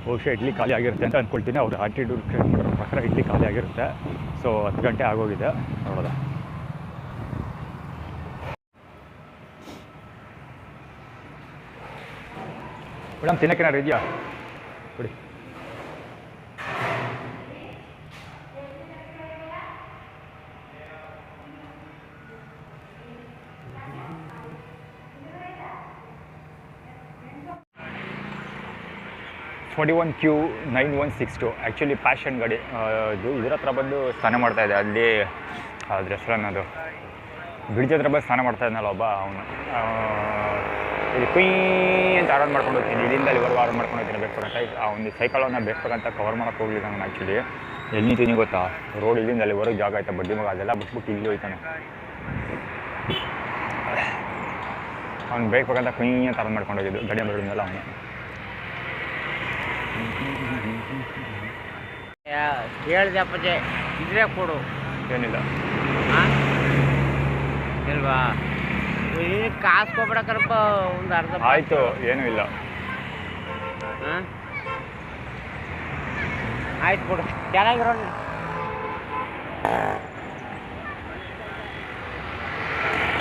ಬಹುಶಃ ಇಡ್ಲಿ ಖಾಲಿ ಆಗಿರುತ್ತೆ ಅಂತ ಅಂದ್ಕೊಳ್ತೀನಿ. ಅವ್ರು ಆಟಿಟ್ಯೂಡ್ ಕ್ರಿಯೇಟ್ ಮಾಡೋ ಪ್ರಕಾರ ಇಡ್ಲಿ ಖಾಲಿ ಆಗಿರುತ್ತೆ. ಸೊ 10 ಗಂಟೆ ಆಗೋಗಿದೆ ನೋಡೋದ. ಮೇಡಮ್ ತಿನ್ನೋಕ್ಕೇನಾದ್ರು ಇದೆಯಾ ಕೊಡಿ. $41Q9162 ಆ್ಯಕ್ಚುಲಿ ಪ್ಯಾಷನ್ ಗಾಡಿ. ಇದು ಇದ್ರ ಹತ್ರ ಬಂದು ಸ್ನಾನ ಮಾಡ್ತಾಯಿದ್ದೆ. ಅಲ್ಲಿ ಅದ್ರ ಹೆಸರನ್ನದು ಬ್ರಿಡ್ಜ್ ಹತ್ರ ಬಂದು ಸ್ನಾನ ಮಾಡ್ತಾ ಇದ್ನಲ್ಲ ಒಬ್ಬ ಅವನು. ಇಲ್ಲಿ ಕುಯ್ ಅಂತ ಆರ್ಡರ್ ಮಾಡ್ಕೊಂಡು ಹೋಗ್ತೀನಿ. ಇಲ್ಲಿಂದ ಅಲ್ಲಿವರೆಗೂ ಆರ್ಡರ್ ಮಾಡ್ಕೊಂಡು ಹೋಗ್ತೀನಿ ಬೇಕಂತ. ಆ ಒಂದು ಸೈಕಲನ್ನು ಬೇಕಂತ ಕವರ್ ಮಾಡೋಕ್ಕೆ ಹೋಗ್ಲಿಲ್ಲ ನಾನು ಆ್ಯಕ್ಚುಲಿ. ಎಲ್ಲಿ ನಿಂತೀನಿ ಗೊತ್ತಾ, ರೋಡ್ ಇಲ್ಲಿಂದ ಅಲ್ಲಿವರೆಗೂ ಜಾಗ ಆಯ್ತಾ ಬಡ್ಡಿ ಮಗ, ಅದೆಲ್ಲ ಬಿಟ್ಬಿಟ್ಟು ಇಲ್ಲಿ ಹೋಯ್ತಾನೆ. ಅವ್ನು ಬೇಕಂತ ಕುಯ್ ಅಂತ ಆರ್ಡರ್ ಮಾಡ್ಕೊಂಡು ಹೋಗಿದ್ದು ಗಡಿ ಬರೋದ್ಮೇಲೆ ಅವನು. ಹೇಳ್ದಪ್ಪಜೆ ಇದ್ರೆ ಕೊಡು. ಏನಿಲ್ಲ ಇಲ್ವಾ, ಕಾಸು ಕೊಡ್ಬೇಕಪ್ಪ ಒಂದು ಅರ್ಧ. ಆಯಿತು, ಏನೂ ಇಲ್ಲ. ಹಾಂ ಆಯ್ತು ಕೊಡು. ಚೆನ್ನಾಗಿರೋ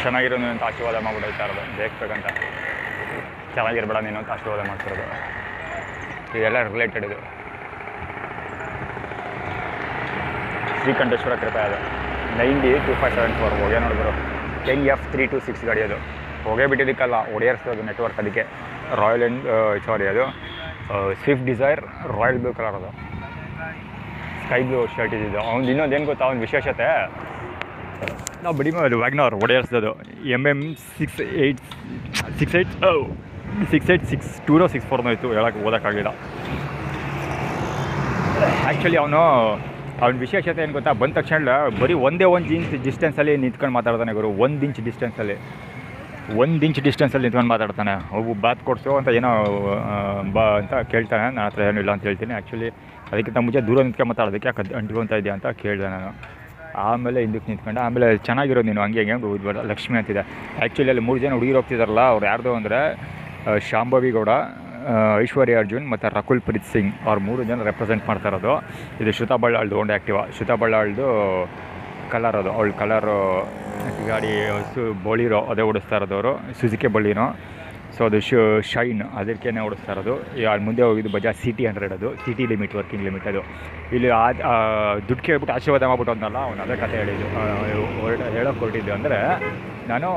ಚೆನ್ನಾಗಿರೋನು ಅಂತ ಆಶೀರ್ವಾದ ಮಾಡ್ಬಿಡೋಯ್ತಾ ಇರೋದು. ಬೇಕಂತ ಚೆನ್ನಾಗಿರ್ಬೇಡ ನೀನು ಅಂತ ಆಶೀರ್ವಾದ ಮಾಡ್ತಿರೋದು. ಇದೆಲ್ಲ ರಿಲೇಟೆಡ್. ಇದು ಶ್ರೀಕಂಠೇಶ್ವರ ಕೃಪೆ ಅದು 902574 ಹೊಗೆ ನೋಡಿದ್ರು. 10F326 ಗಾಡಿ ಅದು. ಹೊಗೆ ಬಿಟ್ಟಿದ್ದಕ್ಕಲ್ಲ, ಹೊಡೆಯರ್ಸೋದು ನೆಟ್ವರ್ಕ್. ಅದಕ್ಕೆ ಅದು Swift Dzire royal blue colour. ಅದು ಸ್ಕೈ ಬ್ಲೂ ಶರ್ಟ್ ಇದ್ದಿದ್ದು. ಅವ್ನು ಇನ್ನೊಂದು ಏನು ಗೊತ್ತಾ, ಅವ್ನ ವಿಶೇಷತೆ, ನಾವು ಬಡಿ ಅದು ವ್ಯಾಗ್ನರ್ ಹೊಡೆಯರ್ಸೋದು MM 686 ಇತ್ತು. ಹೇಳೋಕ್ಕೆ ಓದೋಕ್ಕಾಗಲಿಲ್ಲ ಆ್ಯಕ್ಚುಲಿ. ಅವ್ನ ವಿಶೇಷತೆ ಏನು ಗೊತ್ತಾ, ಬಂದ ತಕ್ಷಣ ಬರೀ ಒಂದೇ 1 ಇಂಚ್ ಡಿಸ್ಟೆನ್ಸಲ್ಲಿ ನಿಂತ್ಕೊಂಡು ಮಾತಾಡ್ತಾನೆ ಗುರು. 1 ಇಂಚ್ ಡಿಸ್ಟೆನ್ಸಲ್ಲಿ ನಿಂತ್ಕೊಂಡು ಮಾತಾಡ್ತಾನೆ. ಅವು ಬಾತ್ ಕೊಡಿಸು ಅಂತ ಏನೋ ಬಾ ಅಂತ ಕೇಳ್ತಾನೆ. ನನ್ನ ಹತ್ರ ಏನೂ ಇಲ್ಲ ಅಂತ ಹೇಳ್ತೀನಿ. ಆ್ಯಕ್ಚುಲಿ ಅದಕ್ಕಿಂತ ಮುಂಚೆ ದೂರ ನಿಂತ್ಕೊಂಡು ಮಾತಾಡೋದಕ್ಕೆ ಯಾಕೆ ಅಂಟ್ಕೊತಾ ಇದೆಯಾ ಅಂತ ಕೇಳಿದೆ ನಾನು. ಆಮೇಲೆ ಹಿಂದಕ್ಕೆ ನಿಂತ್ಕೊಂಡು ಆಮೇಲೆ ಚೆನ್ನಾಗಿರೋದು ನೀನು ಹಂಗೆ ಹೋಗ್ಬೇಡ ಲಕ್ಷ್ಮಿ ಅಂತಿದೆ. ಆ್ಯಕ್ಚುಲಿ ಅಲ್ಲಿ 3 ಜನ ಹುಡುಗಿರು ಹೋಗ್ತಿದ್ದಾರಲ್ಲ, ಅವ್ರು ಯಾರ್ದು ಅಂದರೆ ಶಾಂಭವಿ ಗೌಡ, ಐಶ್ವರ್ಯ ಅರ್ಜುನ್ ಮತ್ತು ರಕುಲ್ ಪ್ರೀತ್ ಸಿಂಗ್. ಅವ್ರು 3 ಜನ ರೆಪ್ರೆಸೆಂಟ್ ಮಾಡ್ತಾ ಇರೋದು. ಇದು ಶ್ರುತಾ ಬಳ್ಳಾಳ್ದು ಹೋಂಡಾ ಆ್ಯಕ್ಟಿವಾ. ಶ್ರುತಾ ಬಳ್ಳಾಳ್ದು ಕಲರ್ ಅದು. ಅವಳು ಕಲರು ಗಾಡಿ ಬೊಲಿರೋ ಅದೇ ಓಡಿಸ್ತಾ ಇರೋದವರು. ಸುಜುಕಿ ಬೊಲಿರೋ. ಸೊ ಅದು ಶೈನ್ ಅದಕ್ಕೇ ಓಡಿಸ್ತಾ ಇರೋದು. ಅಲ್ಲಿ ಮುಂದೆ ಹೋಗಿದ್ದು ಬಜಾಜ್ CT 100. ಅದು CT ಲಿಮಿಟ್, ವರ್ಕಿಂಗ್ ಲಿಮಿಟ್. ಅದು ಇಲ್ಲಿ ದುಡ್ಡು ಕೇಳ್ಬಿಟ್ಟು ಆಶೀರ್ವಾದ ಮಾಡ್ಬಿಟ್ಟು ಅಂದಲ್ಲ ಅವನು, ಅದೇ ಕಥೆ ಹೇಳಿದ್ದು. ಹೇಳೋಕ್ಕೆ ಹೊರಟಿದ್ದು ಅಂದರೆ, ನಾನು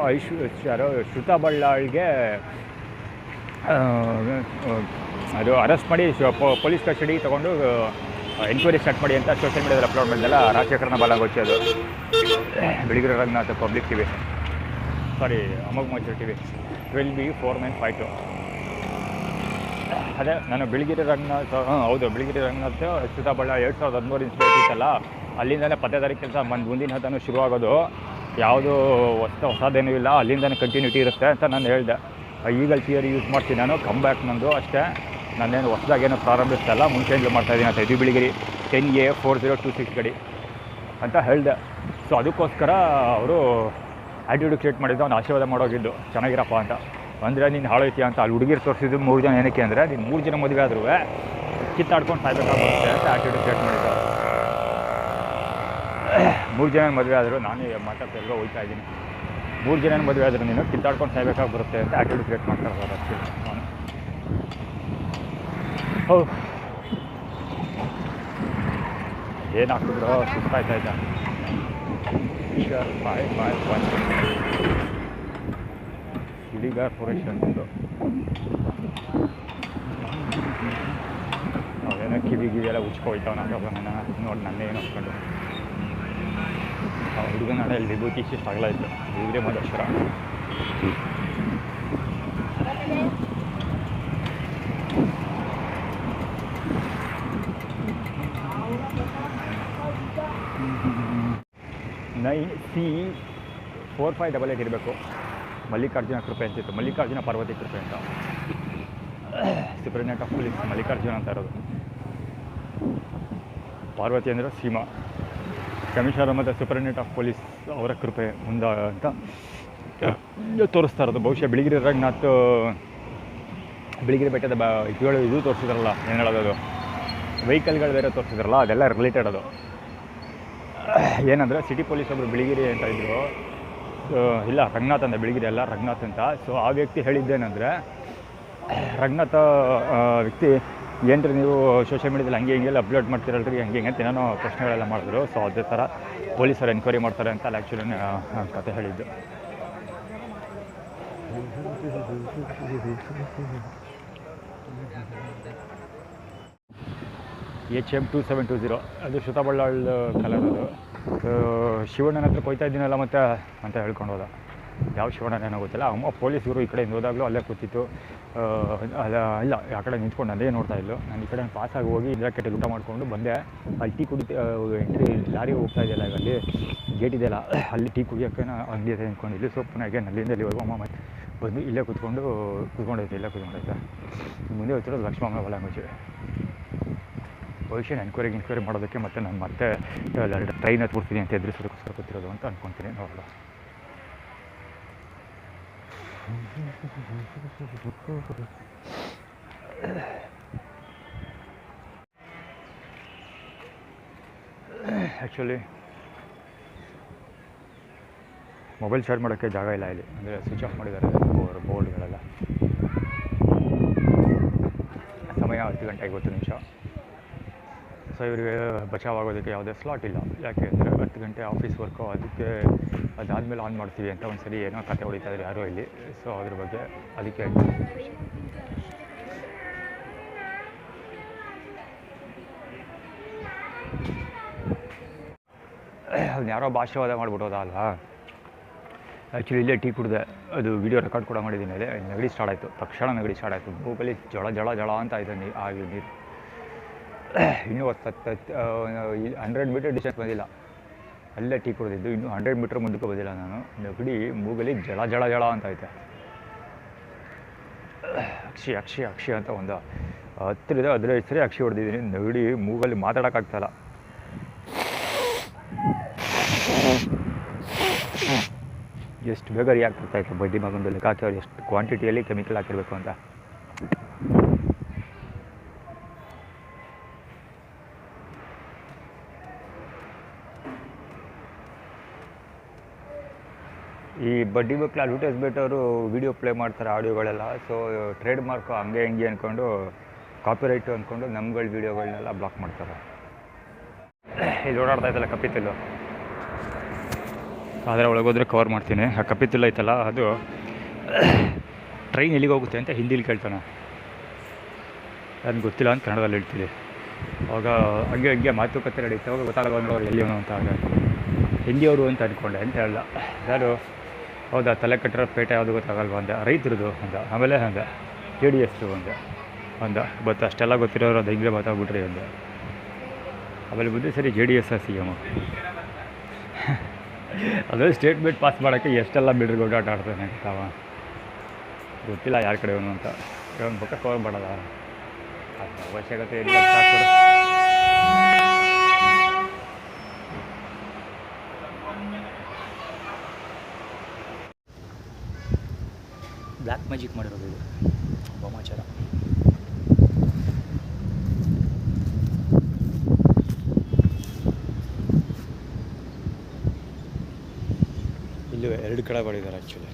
ಶ್ರುತಾ ಬಳ್ಳಾಳ್ಗೆ ಅದು ಅರೆಸ್ಟ್ ಮಾಡಿ ಪೊಲೀಸ್ ಕಸ್ಟಡಿಗೆ ತೊಗೊಂಡು ಎನ್ಕ್ವೈರಿ ಸ್ಟಾರ್ಟ್ ಮಾಡಿ ಅಂತ ಸೋಷಿಯಲ್ ಮೀಡಿಯಾದಲ್ಲಿ ಅಪ್ಲೋಡ್ ಮಾಡಿದ್ದೆಲ್ಲ ರಾಜಶೇಖರನ ಬಾಲಗೋಚಿ. ಅದು ಬೆಳಗಿರಿ ರಂಗನಾಥ್ ಪಬ್ಲಿಕ್ TV, ಸಾರಿ ಅಮೋಘ್ ಮೋಚರ್ TV 12B4952. ಅದೇ ನಾನು ಬೆಳಗಿರಿ ರಂಗನಾಥ್, ಹೌದು ಬೆಳಗಿರಿ ರಂಗನಾಥ್ ಶ್ರುತಾ ಬಳ್ಳಾಳ್ 2013 ಇನ್ಸಿಡೆಂಟ್ ಇತ್ತಲ್ಲ, ಅಲ್ಲಿಂದಲೇ ಪತ್ತೇದಾರಿ ಕೆಲಸ ಮುಂದಿನ ಹತ್ತನೂ ಶುರುವಾಗೋದು. ಯಾವುದು ಹೊಸದೇನೂ ಇಲ್ಲ, ಅಲ್ಲಿಂದನೇ ಕಂಟಿನ್ಯೂಟಿ ಇರುತ್ತೆ ಅಂತ ನಾನು ಹೇಳಿದೆ. ಈಗಲ್ ಥಿಯರಿ ಯೂಸ್ ಮಾಡ್ತೀನಿ ನಾನು. ಕಮ್ ಬ್ಯಾಕ್ ನಂದು ಅಷ್ಟೇ. ನಾನೇನು ಹೊಸದಾಗೇನು ಪ್ರಾರಂಭಿಸ್ತಲ್ಲ, ಮುಂಚೆಯಿಂದಲೂ ಮಾಡ್ತಾಯಿದ್ದೀನಿ ಅಂತ. ಇದು ಬೆಳಗಿರಿ 10A4026 ಗಾಡಿ ಅಂತ ಹೇಳಿದೆ. ಸೊ ಅದಕ್ಕೋಸ್ಕರ ಅವರು ಆ್ಯಟಿಟ್ಯೂಡ್ ಕ್ರಿಯೇಟ್ ಮಾಡಿದ್ದು, ಅವ್ನು ಆಶೀರ್ವಾದ ಮಾಡೋಗಿದ್ದು ಚೆನ್ನಾಗಿರಪ್ಪ ಅಂತ. ಅಂದರೆ ನೀನು ಹಾಳೈತೀಯ ಅಂತ ಅಲ್ಲಿ ಹುಡುಗಿರು ತೋರಿಸಿದ್ದು 3 ಜನ. ಏನಕ್ಕೆ ಅಂದರೆ, ನೀನು 3 ಜನ ಮದುವೆ ಆದ್ರೂ ಕಿತ್ತಾಡ್ಕೊಂಡು ಸಾಯ್ಬೇಕಾಗುತ್ತೆ ಅಂತ ಆ್ಯಟಿಟ್ಯೂಡ್ ಕ್ರಿಯೇಟ್ ಮಾಡಿದ್ದು. 3 ಜನ ಮದುವೆ ಆದರೂ, ನಾನೇ ಮಾತಾಡ್ತಾ ಎಲ್ಲೋ ಹೋಗ್ತಾ ಇದ್ದೀನಿ. 3 ಜನ ಮದುವೆ ಆದರೂ ನೀನು ಕಿತ್ತಾಡ್ಕೊಂಡು ಸಾಯ್ಬೇಕಾಗಿ ಬರುತ್ತೆ ಅಂತ ಆ್ಯಟಿಟ್ಯೂಡ್ ಕ್ರಿಯೇಟ್ ಮಾಡ್ತಾ ಇರೋದು ಅಷ್ಟೇ ಅವನು. ಹೌದು, ಏನು ಹಾಕಿದ್ರು ಸುಸ್ತಾಯ್ತಾ ಇದ್ದ. ಹುಡುಗಾರ್ ಪುರೇಶ್ ಅಂತಂದು ಅವೇನೋ ಕಿವಿಗಿವೆಲ್ಲ ಉಚ್ಕೋಯ್ತಾವ. ನಾನು ನೋಡಿ ನನ್ನೇ ಏನು ಹಾಕ್ಕೊಂಡು ಆ ಹುಡುಗನ ಹಣೆಯಲ್ಲಿ ವಿಭೂತಿ ಇಷ್ಟು ಅಗಲ ಇತ್ತು. ಇದ್ರೆ ಮದಕ್ಷರ. C4588 ಇರಬೇಕು. ಮಲ್ಲಿಕಾರ್ಜುನ ಕೃಪೆ ಅಂತಿತ್ತು. ಮಲ್ಲಿಕಾರ್ಜುನ ಪಾರ್ವತಿ ಕೃಪೆ ಅಂತ. ಸೂಪರಿಂಟೆಂಡೆಂಟ್ ಆಫ್ ಪೊಲೀಸ್ ಮಲ್ಲಿಕಾರ್ಜುನ ಅಂತ ಇರೋದು. ಪಾರ್ವತಿ ಅಂದರೆ ಸೀಮಾ. ಕಮಿಷನರ್ ಮತ್ತು ಸೂಪರಿಂಟೆಂಡೆಂಟ್ ಆಫ್ ಪೊಲೀಸ್ ಅವರ ಕೃಪೆ ಮುಂದೆ ಅಂತ ತೋರಿಸ್ತಾ ಇರೋದು. ಬಹುಶಃ ಬೆಳಗಿರಿ ರಂಗನಾಥ್ ಬಿಳಿಗಿರಿ ಬೆಟ್ಟದ ಇದು ತೋರಿಸಿದ್ರಲ್ಲ, ಏನು ಹೇಳೋದು, ವೆಹಿಕಲ್ಗಳು ಬೇರೆ ತೋರಿಸಿದ್ರಲ್ಲ, ಅದೆಲ್ಲ ರಿಲೇಟೆಡ್ ಅದು. ಏನಂದರೆ ಸಿಟಿ ಪೊಲೀಸ್ ಒಬ್ಬರು ಬಿಳಿಗಿರಿ ಅಂತ ಇದ್ದರು, ಇಲ್ಲ ರಂಗನಾಥ್ ಅಂತ, ಬಿಳಿಗಿರಿ ಅಲ್ಲ ರಂಗನಾಥ್ ಅಂತ. ಸೊ ಆ ವ್ಯಕ್ತಿ ಹೇಳಿದ್ದೇನೆಂದರೆ, ರಂಗನಾಥ ವ್ಯಕ್ತಿ ಏನ್ರಿ ನೀವು ಸೋಷಿಯಲ್ ಮೀಡಿಯಾದಲ್ಲಿ ಹಂಗೆ ಹಿಂಗೆಲ್ಲ ಅಪ್ಲೋಡ್ ಮಾಡ್ತಿರಲ್ರಿ, ಹಂಗೆ ಹಿಂಗೆ ಅಂತ ಏನೋ ಪ್ರಶ್ನೆಗಳೆಲ್ಲ ಮಾಡಿದ್ರು. ಸೊ ಅದೇ ಥರ ಪೊಲೀಸರು ಎನ್ಕ್ವೈರಿ ಮಾಡ್ತಾರೆ ಅಂತ ಅಲ್ಲಿ ಆ್ಯಕ್ಚುಲಿ ಕತೆ ಹೇಳಿದ್ದು. HM2720 ಅದು ಶ್ರುತಬಳ್ಳಾಳ್ ಕಲರ್ ಅದು. ಶಿವಣ್ಣನ ಹತ್ರ ಕೊಯ್ತಾ ಇದ್ದೀನಲ್ಲ ಮತ್ತೆ ಅಂತ ಹೇಳ್ಕೊಂಡು ಹೋದ. ಯಾವ ಶಿವಣ್ಣನೇನೋ ಗೊತ್ತಿಲ್ಲ. ಅಮ್ಮ ಪೊಲೀಸರು ಈ ಕಡೆಯಿಂದ ಹೋದಾಗಲೂ ಅಲ್ಲೇ ಕೂತಿತ್ತು. ಇಲ್ಲ ಆ ಕಡೆ ನಿಂತ್ಕೊಂಡು ಅದೇ ನೋಡ್ತಾ ಇದ್ಲು. ನಾನು ಈ ಕಡೆ ಪಾಸಾಗಿ ಹೋಗಿ ಜಾಕೆಟಲ್ಲಿ ಊಟ ಮಾಡಿಕೊಂಡು ಬಂದೆ. ಅಲ್ಲಿ ಟೀ ಎಂಟ್ರಿ ಲಾರಿ ಹೋಗ್ತಾ ಇದೆಯಲ್ಲ, ಈಗ ಅಲ್ಲಿ ಗೇಟ್ ಇದೆಯಲ್ಲ, ಅಲ್ಲಿ ಟೀ ಕುಡಿಯೋಕ್ಕೆ ಅಂಗಡಿ ಹತ್ರ ನಿಂತ್ಕೊಂಡಿದ್ವಿ. ಸೊ ಪುನಃ ಅಲ್ಲಿಂದ ಇಲ್ಲಿವರೆಗೂ ಅಮ್ಮ ಮತ್ತೆ ಬಂದು ಇಲ್ಲೇ ಕೂತ್ಕೊಂಡೈತೆ. ಮುಂದೆ ಹೋಗ್ತಿರೋದು ಲಕ್ಷ್ಮಮ್ಮ ಲ್ಯಾಂಗ್ವೇಜ್. ಭವಿಷ್ಯ ಎನ್ಕ್ವೈರಿ ಮಾಡೋದಕ್ಕೆ ಮತ್ತು ನಾನು ಮತ್ತೆ ಟ್ರೈನ್ ಹತ್ಬಿಡ್ತೀನಿ ಅಂತ ಎದುರಿಸೋದಕ್ಕೋಸ್ಕರ ಗೊತ್ತಿರೋದು ಅಂತ ಅಂದ್ಕೊತೀನಿ. ನೋಡೋಣ. ಆ್ಯಕ್ಚುಲಿ ಮೊಬೈಲ್ ಚಾರ್ಜ್ ಮಾಡೋಕ್ಕೆ ಜಾಗ ಇಲ್ಲ ಇಲ್ಲಿ, ಅಂದರೆ ಸ್ವಿಚ್ ಆಫ್ ಮಾಡಿದ್ದಾರೆ ಬೋರ್ಡ್ಗಳೆಲ್ಲ. ಸಮಯ 10 ಗಂಟೆ 50 ನಿಮಿಷ. ಸೊ ಇವರಿಗೆ ಬಚಾವಾಗೋದಕ್ಕೆ ಯಾವುದೇ ಸ್ಲಾಟ್ ಇಲ್ಲ. ಯಾಕೆ ಅಂದರೆ 10 ಗಂಟೆ ಆಫೀಸ್ ವರ್ಕು, ಅದಕ್ಕೆ ಅದಾದಮೇಲೆ ಆನ್ ಮಾಡ್ತೀವಿ ಅಂತ ಒಂದು ಸರಿ ಏನೋ ಕತೆ ಹೊಡಿತಾ ಇದ್ದಾರೆ ಯಾರೋ ಇಲ್ಲಿ. ಸೊ ಅದ್ರ ಬಗ್ಗೆ ಅದಕ್ಕೆ ಅದನ್ನ ಯಾರೋ ಭಾಷೆವಾದ ಮಾಡಿಬಿಟ್ಟೋದ ಅಲ್ವಾ. ಆ್ಯಕ್ಚುಲಿ ಇಲ್ಲೇ ಟೀ ಕುಡಿದೆ, ಅದು ವೀಡಿಯೋ ರೆಕಾರ್ಡ್ ಕೂಡ ಮಾಡಿದ್ದೀನಿ. ಅದೇ ನೆಗಡಿ ಸ್ಟಾರ್ಟ್ ಆಯಿತು, ತಕ್ಷಣ ನೆಗಡಿ ಸ್ಟಾರ್ಟ್ ಆಯಿತು. ಮೂಗಲ್ಲಿ ಜಳ ಅಂತ ಆಯಿತು ನೀರು. ಇನ್ನೂ 100 ಮೀಟರ್ ಡಿಸ್ಟೆನ್ಸ್ ಬಂದಿಲ್ಲ, ಅಲ್ಲೇ ಟೀ ಕುಡಿದಿದ್ದು. ಇನ್ನೂ 100 ಮೀಟ್ರ್ ಮುಂದಕ್ಕೆ ಬಂದಿಲ್ಲ ನಾನು. ನೆಗಡಿ ಮೂಗಲ್ಲಿ ಜಳ ಅಂತ ಐತೆ. ಅಕ್ಷಿ ಅಂತ ಒಂದು 10-15 ಸರಿ ಅಕ್ಷಿ ಹೊಡೆದಿದ್ದೀನಿ. ನೆಗಡಿ ಮೂಗಲ್ಲಿ ಮಾತಾಡೋಕ್ಕಾಗ್ತಾಯಿಲ್ಲ. ಎಷ್ಟು ಬೇಗ ರಿಯಾಕ್ಟ್ ಆಗ್ತಾಯಿತ್ತು ಬಡ್ಡಿ ಮಗಂದು ಲೆಕ್ಕ ಹಾಕಿ ಅವ್ರು ಎಷ್ಟು ಕ್ವಾಂಟಿಟಿಯಲ್ಲಿ ಕೆಮಿಕಲ್ ಹಾಕಿರಬೇಕು ಅಂತ. ಈ ಬಡ್ಡಿ ಮಕ್ಕಳು ಅಡ್ವರ್ಟೈಸ್ಮೆಂಟ್ ಅವರು ವೀಡಿಯೋ ಪ್ಲೇ ಮಾಡ್ತಾರೆ, ಆಡಿಯೋಗಳೆಲ್ಲ. ಸೊ ಟ್ರೇಡ್ ಮಾರ್ಕು ಹಂಗೆ ಹಿಂಗೆ ಅಂದ್ಕೊಂಡು, ಕಾಪಿರೈಟು ಅಂದ್ಕೊಂಡು ನಮ್ಗಳ ವೀಡಿಯೋಗಳನ್ನೆಲ್ಲ ಬ್ಲಾಕ್ ಮಾಡ್ತಾರೆ. ಇಲ್ಲಿ ಓಡಾಡ್ತಾ ಇದ್ದಲ್ಲ ಕಪಿತಿಲ್ಲು, ಆದರೆ ಒಳಗೋದ್ರೆ ಕವರ್ ಮಾಡ್ತೀನಿ. ಆ ಕಪಿತಿಲ್ಲ ಐತಲ್ಲ, ಅದು ಟ್ರೈನ್ ಎಲ್ಲಿಗೆ ಹೋಗುತ್ತೆ ಅಂತ ಹಿಂದಿಲಿ ಕೇಳ್ತಾನೆ. ನನಗೆ ಗೊತ್ತಿಲ್ಲ ಅಂತ ಕನ್ನಡದಲ್ಲಿ ಹೇಳ್ತೀವಿ. ಅವಾಗ ಹಂಗೆ ಮಾತುಕತೆ ನಡೀತೆ. ಅವಾಗ ಗೊತ್ತಾಗಲ್ಲ ಎಲ್ಲಿಯವನು ಅಂತ. ಆಗ ಹಿಂದಿಯವರು ಅಂತ ಅಂದ್ಕೊಂಡೆ ಅಂತ ಹೇಳಲ್ಲ. ಯಾರು ಹೌದಾ ತಲೆ ಕಟ್ಟಿರೋ ಪೇಟೆ ಯಾವುದು ಗೊತ್ತಾಗಲ್ವ ಅಂದೆ. ರೈತರದು ಅಂದ. ಆಮೇಲೆ ಅಂದೆ JDS ಅಂದ. ಬಟ್ ಅಷ್ಟೆಲ್ಲ ಗೊತ್ತಿರೋರು ಅದು ಹಿಂಗೆ ಮಾತಾಡ್ಬಿಟ್ರಿ ಅಂದೆ. ಆಮೇಲೆ ಬುದ್ಧಿ ಸರಿ JDS CM. ಅದು ಸ್ಟೇಟ್ಮೆಂಟ್ ಪಾಸ್ ಮಾಡೋಕ್ಕೆ ಎಷ್ಟೆಲ್ಲ ಬಿಡ್ರಿ ಓಡಾಟ ಆಡ್ತಾನೆ ತಾವ. ಗೊತ್ತಿಲ್ಲ ಯಾರ ಕಡೆ ಅವನು ಅಂತ. ಇವನು ಪಕ್ಕ ಕವರ್ ಮಾಡೋದ ಅವಶ್ಯಕತೆ ಇಲ್ಲ. ಬ್ಲ್ಯಾಕ್ ಮ್ಯಾಜಿಕ್ ಮಾಡಿರೋದು ಇದು ವಾಮಾಚಾರ. ಇಲ್ಲಿ 2 ಕಡೆ ಮಾಡಿದ್ದಾರೆ ಆ್ಯಕ್ಚುಲಿ.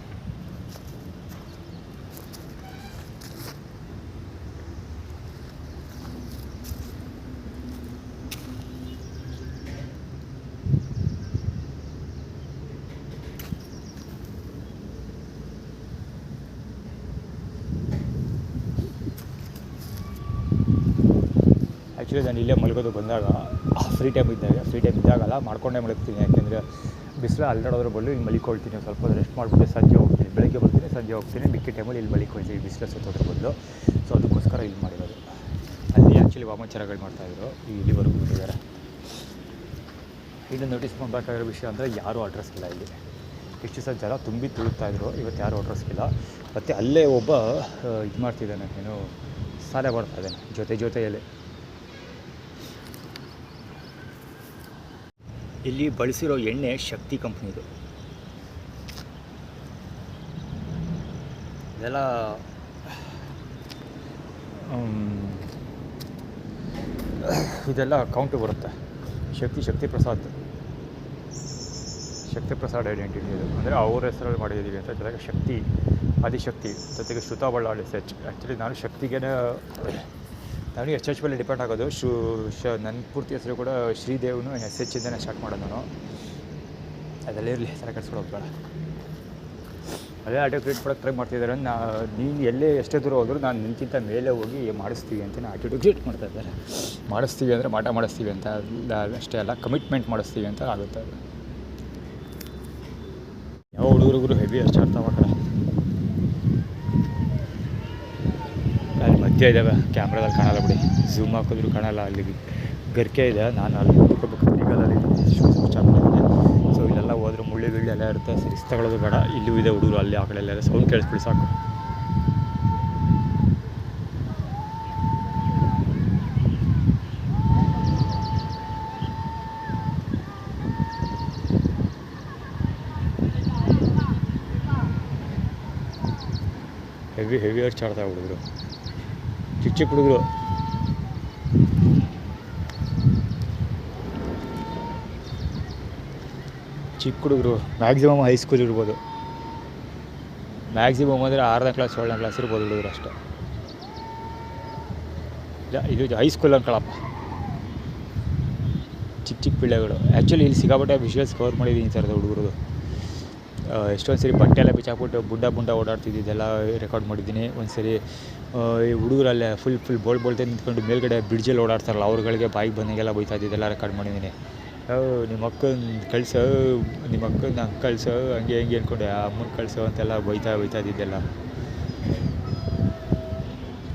ಆ್ಯಕ್ಚುಲಿ ನಾನು ಇಲ್ಲೇ ಮಲಗೋದು ಬಂದಾಗ ಫ್ರೀ ಟೈಮ್ ಇದ್ದಾಗಲ್ಲ ಮಾಡ್ಕೊಂಡೇ ಮಲಗ್ತೀನಿ. ಯಾಕೆಂದರೆ ಬಿಸಿಲು ಅಲ್ಲಾಡೋದ್ರ ಬದಲು ಇಲ್ಲಿ ಮಲಿಕೊಳ್ತೀನಿ. ಸ್ವಲ್ಪ ರೆಸ್ಟ್ ಮಾಡಿಬಿಟ್ಟು ಸಂಜೆ ಹೋಗ್ತೀನಿ. ಬೆಳಗ್ಗೆ ಬರ್ತೀನಿ, ಸಂಜೆ ಹೋಗ್ತೀನಿ. ಮಿಕ್ಕಿ ಟೈಮಲ್ಲಿ ಇಲ್ಲಿ ಮಲಿಕೊಳ್ತೀನಿ ಬಿಸಿಲು ಸುತ್ತೋದ್ರ ಬದಲು. ಸೊ ಅದಕ್ಕೋಸ್ಕರ ಇಲ್ಲಿ ಮಾಡಿರೋದು. ಅಲ್ಲಿ ಆ್ಯಕ್ಚುಲಿ ವಾಮಾಚಾರಗಳು ಮಾಡ್ತಾಯಿದ್ರು, ಇಲ್ಲಿವರೆಗೂ ಬಿಟ್ಟಿದ್ದಾರೆ. ಇನ್ನು ನೋಟಿಸ್ ಮಾಡಬೇಕಾಗಿರೋ ವಿಷಯ ಅಂದರೆ ಯಾರೂ ಅಡ್ರೆಸ್ ಇಲ್ಲ ಇಲ್ಲಿ. ಎಷ್ಟು ಸಹ ಜನ ತುಂಬಿ ತುಳುಕ್ತಾಯಿದ್ರು, ಇವತ್ತು ಯಾರೂ ಅಡ್ರೆಸ್ ಇಲ್ಲ. ಮತ್ತು ಅಲ್ಲೇ ಒಬ್ಬ ಇದು ಮಾಡ್ತಿದ್ದಾನೆ, ಏನು ಸಾಲೆ ಬರ್ತಾಯಿದ್ದಾನೆ ಜೊತೆಯಲ್ಲಿ. ಇಲ್ಲಿ ಬಳಸಿರೋ ಎಣ್ಣೆ ಶಕ್ತಿ ಕಂಪ್ನಿದು. ಇದೆಲ್ಲ ಇದೆಲ್ಲ ಕೌಂಟು ಬರುತ್ತೆ. ಶಕ್ತಿ ಪ್ರಸಾದ್ ಐಡೆಂಟಿಟಿ ಇದು, ಅಂದರೆ ಅವ್ರ ಹೆಸರಲ್ಲಿ ಮಾಡಿದ್ದೀವಿ ಅಂತ. ಜೊತೆಗೆ ಶಕ್ತಿ, ಆದಿಶಕ್ತಿ, ಜೊತೆಗೆ ಶ್ರುತಾ ಬಳ್ಳಾಳಿ SH. ಆ್ಯಕ್ಚುಲಿ ನಾನು ಶಕ್ತಿಗೆ ನಾನು SH ಮೇಲೆ ಡಿಪೆಂಡ್ ಆಗೋದು. ನನ್ನ ಪೂರ್ತಿ ಹೆಸರು ಕೂಡ ಶ್ರೀದೇವ್ನು SH ಇಂದನೇ ಸ್ಟಾರ್ಟ್ ಮಾಡೋದು ನಾನು. ಅದೆಲ್ಲ ಇರಲಿ, ತಲೆ ಕೆಡಿಸ್ಕೊಳ್ಳೋದು ಬೇಡ. ಅದೇ ಆಟೋ ಕ್ರಿಯೇಟ್ ಮಾಡೋಕ್ಕೆ ಟ್ರೈ ಮಾಡ್ತಿದ್ದಾರೆ. ನೀನು ಎಲ್ಲೇ ಎಷ್ಟೇ ದೂರ ಹೋದರೂ ನಾನು ನಿನ್ಗಿಂತ ಮೇಲೆ ಹೋಗಿ ಮಾಡಿಸ್ತೀವಿ ಅಂತ ಆಟಿಟ್ಯೂಡ್ ಕ್ರಿಯೇಟ್ ಮಾಡ್ತಾಯಿದ್ದಾರೆ. ಮಾಡಿಸ್ತೀವಿ ಅಂದರೆ ಮಾಟ ಮಾಡಿಸ್ತೀವಿ ಅಂತ ಅಷ್ಟೇ ಅಲ್ಲ, ಕಮಿಟ್ಮೆಂಟ್ ಮಾಡಿಸ್ತೀವಿ ಅಂತ ಆಗುತ್ತೆ. ಅದು ಯಾವ ಹುಡುಗರಿಗೂ ಹೆವಿ ಅಷ್ಟು ಅರ್ಥ ಮಾಡ್ತಾರೆ. ಅಲ್ಲಿ ಮಧ್ಯ ಇದ್ದಾವೆ, ಕ್ಯಾಮ್ರಾದಲ್ಲಿ ಕಾಣಲ್ಲ ಬಿಡಿ, ಝೂಮ್ ಹಾಕಿದ್ರು ಕಾಣಲ್ಲ. ಅಲ್ಲಿ ಗರ್ಕೆ ಇದೆ, ನಾನು ಅಲ್ಲಿ ನೋಡ್ಕೋಬೇಕು. ಬರಿಗಾಲಲ್ಲಿ ಸ್ಟಾರ್ಟ್ ಮಾಡಿದ್ದೆ. ಸೊ ಇಲ್ಲೆಲ್ಲ ಹೋದ್ರೆ ಮುಳ್ಳಿ ಎಲ್ಲ ಇರುತ್ತೆ, ರಿಸ್ಕ್ ತಗೊಳ್ಳೋದು ಬೇಡ. ಇಲ್ಲೂ ಇದೆ ಹುಡುಗರು, ಅಲ್ಲಿ ಆ ಕಡೆ ಎಲ್ಲ ಸೌಂಡ್ ಕೇಳಿಸ್ಬಿಡಿ ಸಾಕು. ಹೆವಿ ಅರ್ಚ್ ಆಡ್ತಾವೆ ಹುಡುಗರು, ಚಿಕ್ಕ ಹುಡುಗರು. ಚಿಕ್ಕ ಹುಡುಗರು ಮ್ಯಾಕ್ಸಿಮಮ್ ಹೈಸ್ಕೂಲ್ ಇರ್ಬೋದು. ಮ್ಯಾಕ್ಸಿಮಮ್ ಅಂದರೆ 6ನೇ ಕ್ಲಾಸ್ 7ನೇ ಕ್ಲಾಸ್ ಇರ್ಬೋದು ಹುಡುಗರು ಅಷ್ಟೇ. ಇಲ್ಲ, ಇದು ಹೈಸ್ಕೂಲ್ ಅಂದ್ಕೊಳಪ್ಪ. ಚಿಕ್ಕ ಪಿಳ್ಳೆಗಳು. ಆ್ಯಕ್ಚುಲಿ ಇಲ್ಲಿ ಸಿಕ್ಕಾಪಟ್ಟೆ ವಿಷುವಲ್ಸ್ ಕವರ್ ಮಾಡಿದ್ದೀನಿ ಈ ಥರದ ಹುಡುಗರು. ಎಷ್ಟೊಂದು ಸರಿ ಬಟ್ಟೆ ಎಲ್ಲ ಬಿಚ್ಚಾಕ್ಬಿಟ್ಟು ಬುಡ್ಡ ಓಡಾಡ್ತಿದ್ದೆಲ್ಲ ರೆಕಾರ್ಡ್ ಮಾಡಿದ್ದೀನಿ. ಒಂದು ಸರಿ ಈ ಹುಡುಗರಲ್ಲೇ ಫುಲ್ ಬೋಲ್ತೆ ನಿಂತ್ಕೊಂಡು ಮೇಲ್ಗಡೆ ಬ್ರಿಡ್ಜಲ್ಲಿ ಓಡಾಡ್ತಾರಲ್ಲ, ಅವ್ರುಗಳಿಗೆ ಬಾಯಿಗೆ ಬಂದಂಗೆಲ್ಲ ಬೈತಾ ಇದ್ದಿದ್ದೆಲ್ಲ ರೆಕಾರ್ಡ್ ಮಾಡಿದ್ದೀನಿ. ನಿಮ್ಮ ಅಕ್ಕನ ಕಳಿಸೋ, ನಿಮ್ಮ ಅಕ್ಕನ ನಂಗೆ ಕಳಿಸೋ, ಹಂಗೆ ಅಂದ್ಕೊಂಡು ಅಮ್ಮನ ಕಳಿಸೋ ಅಂತೆಲ್ಲ ಬೈತಾ ಇದ್ದಿದ್ದೆಲ್ಲ.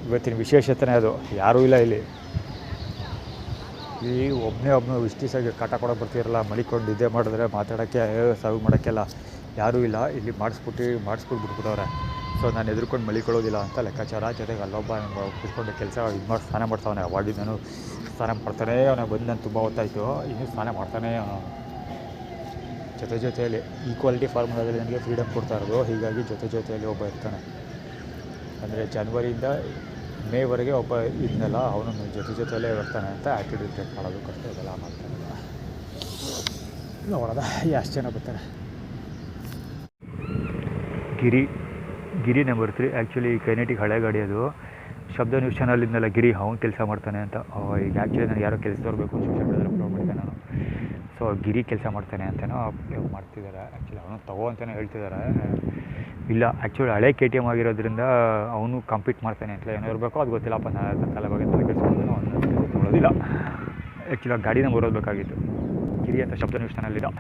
ಇವತ್ತಿನ ವಿಶೇಷತೆನೇ ಅದು. ಯಾರೂ ಇಲ್ಲ ಇಲ್ಲಿ. ಒಬ್ಬನೇ ಇಷ್ಟು ದಿವಸ ಕಾಟ ಕೊಡೋಕೆ ಬರ್ತಿರಲ್ಲ, ಮಲಿಕೊಂಡು ನಿದ್ದೆ ಮಾಡಿದ್ರೆ ಮಾತಾಡೋಕ್ಕೆ ಸರ್ವ್ ಮಾಡೋಕ್ಕೆಲ್ಲ ಯಾರೂ ಇಲ್ಲ. ಇಲ್ಲಿ ಮಾಡಿಸ್ಬಿಟ್ಟು ಬಿಟ್ಬಿಟ್ಟವ್ರೆ. ಸೊ ನಾನು ಎದುರ್ಕೊಂಡು ಮಲಿಕೊಳ್ಳೋದಿಲ್ಲ ಅಂತ ಲೆಕ್ಕಾಚಾರ. ಜೊತೆಗೆ ಅಲ್ಲೊಬ್ಬ ಕೂತ್ಕೊಂಡು ಕೆಲಸ ಇದು ಮಾಡಿ ಸ್ನಾನ ಮಾಡ್ತಾವನೆ. ಅವಾಗಿಂದ ನಾನು ಸ್ನಾನ ಮಾಡ್ತಾನೆ ಅವನೇ. ಬಂದು ನಾನು ತುಂಬ ಹೊತ್ತಾಯಿತು, ಇನ್ನೂ ಸ್ನಾನ ಮಾಡ್ತಾನೆ. ಜೊತೆಯಲ್ಲಿ ಈಕ್ವಾಲಿಟಿ ಫಾರ್ಮುಲಾದಲ್ಲಿ ನನಗೆ ಫ್ರೀಡಮ್ ಕೊಡ್ತಾ ಇರೋದು. ಹೀಗಾಗಿ ಜೊತೆಯಲ್ಲಿ ಒಬ್ಬ ಇರ್ತಾನೆ. ಅಂದರೆ ಜನವರಿಯಿಂದ ಮೇವರೆಗೆ ಒಬ್ಬ ಇದನ್ನೆಲ್ಲ ಅವನು ಜೊತೆಯಲ್ಲೇ ಬರ್ತಾನೆ ಅಂತ ಆ್ಯಟಿಟ್ಯೂಡ್ ಬ್ರೇಕ್ ಮಾಡೋದು ಕಷ್ಟ. ಇದೆಲ್ಲ ಮಾಡ್ತಾನೆ. ನೋಡೋದ ಎಷ್ಟು ಜನ ಬರ್ತಾರೆ. ಗಿರಿ ನಂಬರ್ 3 ಆ್ಯಕ್ಚುಲಿ ಕೈನೆಟಿಕ್ ಹಳೆ ಗಾಡಿ ಅದು. ಶಬ್ದ ನ್ಯೂಸ್ ಚಾನಲಿಂದೆಲ್ಲ ಗಿರಿ ಅವ್ನು ಕೆಲಸ ಮಾಡ್ತಾನೆ ಅಂತ. ಈಗ ಆ್ಯಕ್ಚುಲಿ ನಾನು ಯಾರೋ ಕೆಲಸ ತೋರಬೇಕು ಸೋಷಿಯಲ್ ಮೀಡಿಯಾದಲ್ಲಿ ಅಪ್ಲೋಡ್ ಮಾಡಿದ್ದೆ ನಾನು. ಸೊ ಗಿರಿ ಕೆಲಸ ಮಾಡ್ತಾನೆ ಅಂತಲೋ ಮಾಡ್ತಿದ್ದಾರೆ. ಆ್ಯಕ್ಚುಲಿ ಅವನು ತಗೋ ಅಂತಲೇ ಹೇಳ್ತಿದ್ದಾರೆ. ಇಲ್ಲ, ಆ್ಯಕ್ಚುಲಿ ಹಳೆ KTM ಆಗಿರೋದ್ರಿಂದ ಅವನು ಕಂಪೀಟ್ ಮಾಡ್ತಾನೆ ಅಂತ ಏನೋ ಇರಬೇಕು, ಅದು ಗೊತ್ತಿಲ್ಲಪ್ಪ. ನಾನು ತಲೆ ಬಗ್ಗೆ ತಲೆ ಕೆಡಿಸ್ಕೊಂಡು ಅವನು ತೊಗೊಳೋದಿಲ್ಲ. ಆ್ಯಕ್ಚುಲಿ ಆ ಗಾಡಿನ ಬರೋದಬೇಕಾಗಿತ್ತು. ಗಿರಿ ಅಂತ ಶಬ್ದ ನ್ಯೂಸ್ ಚಾನಲಿಲ್ಲ.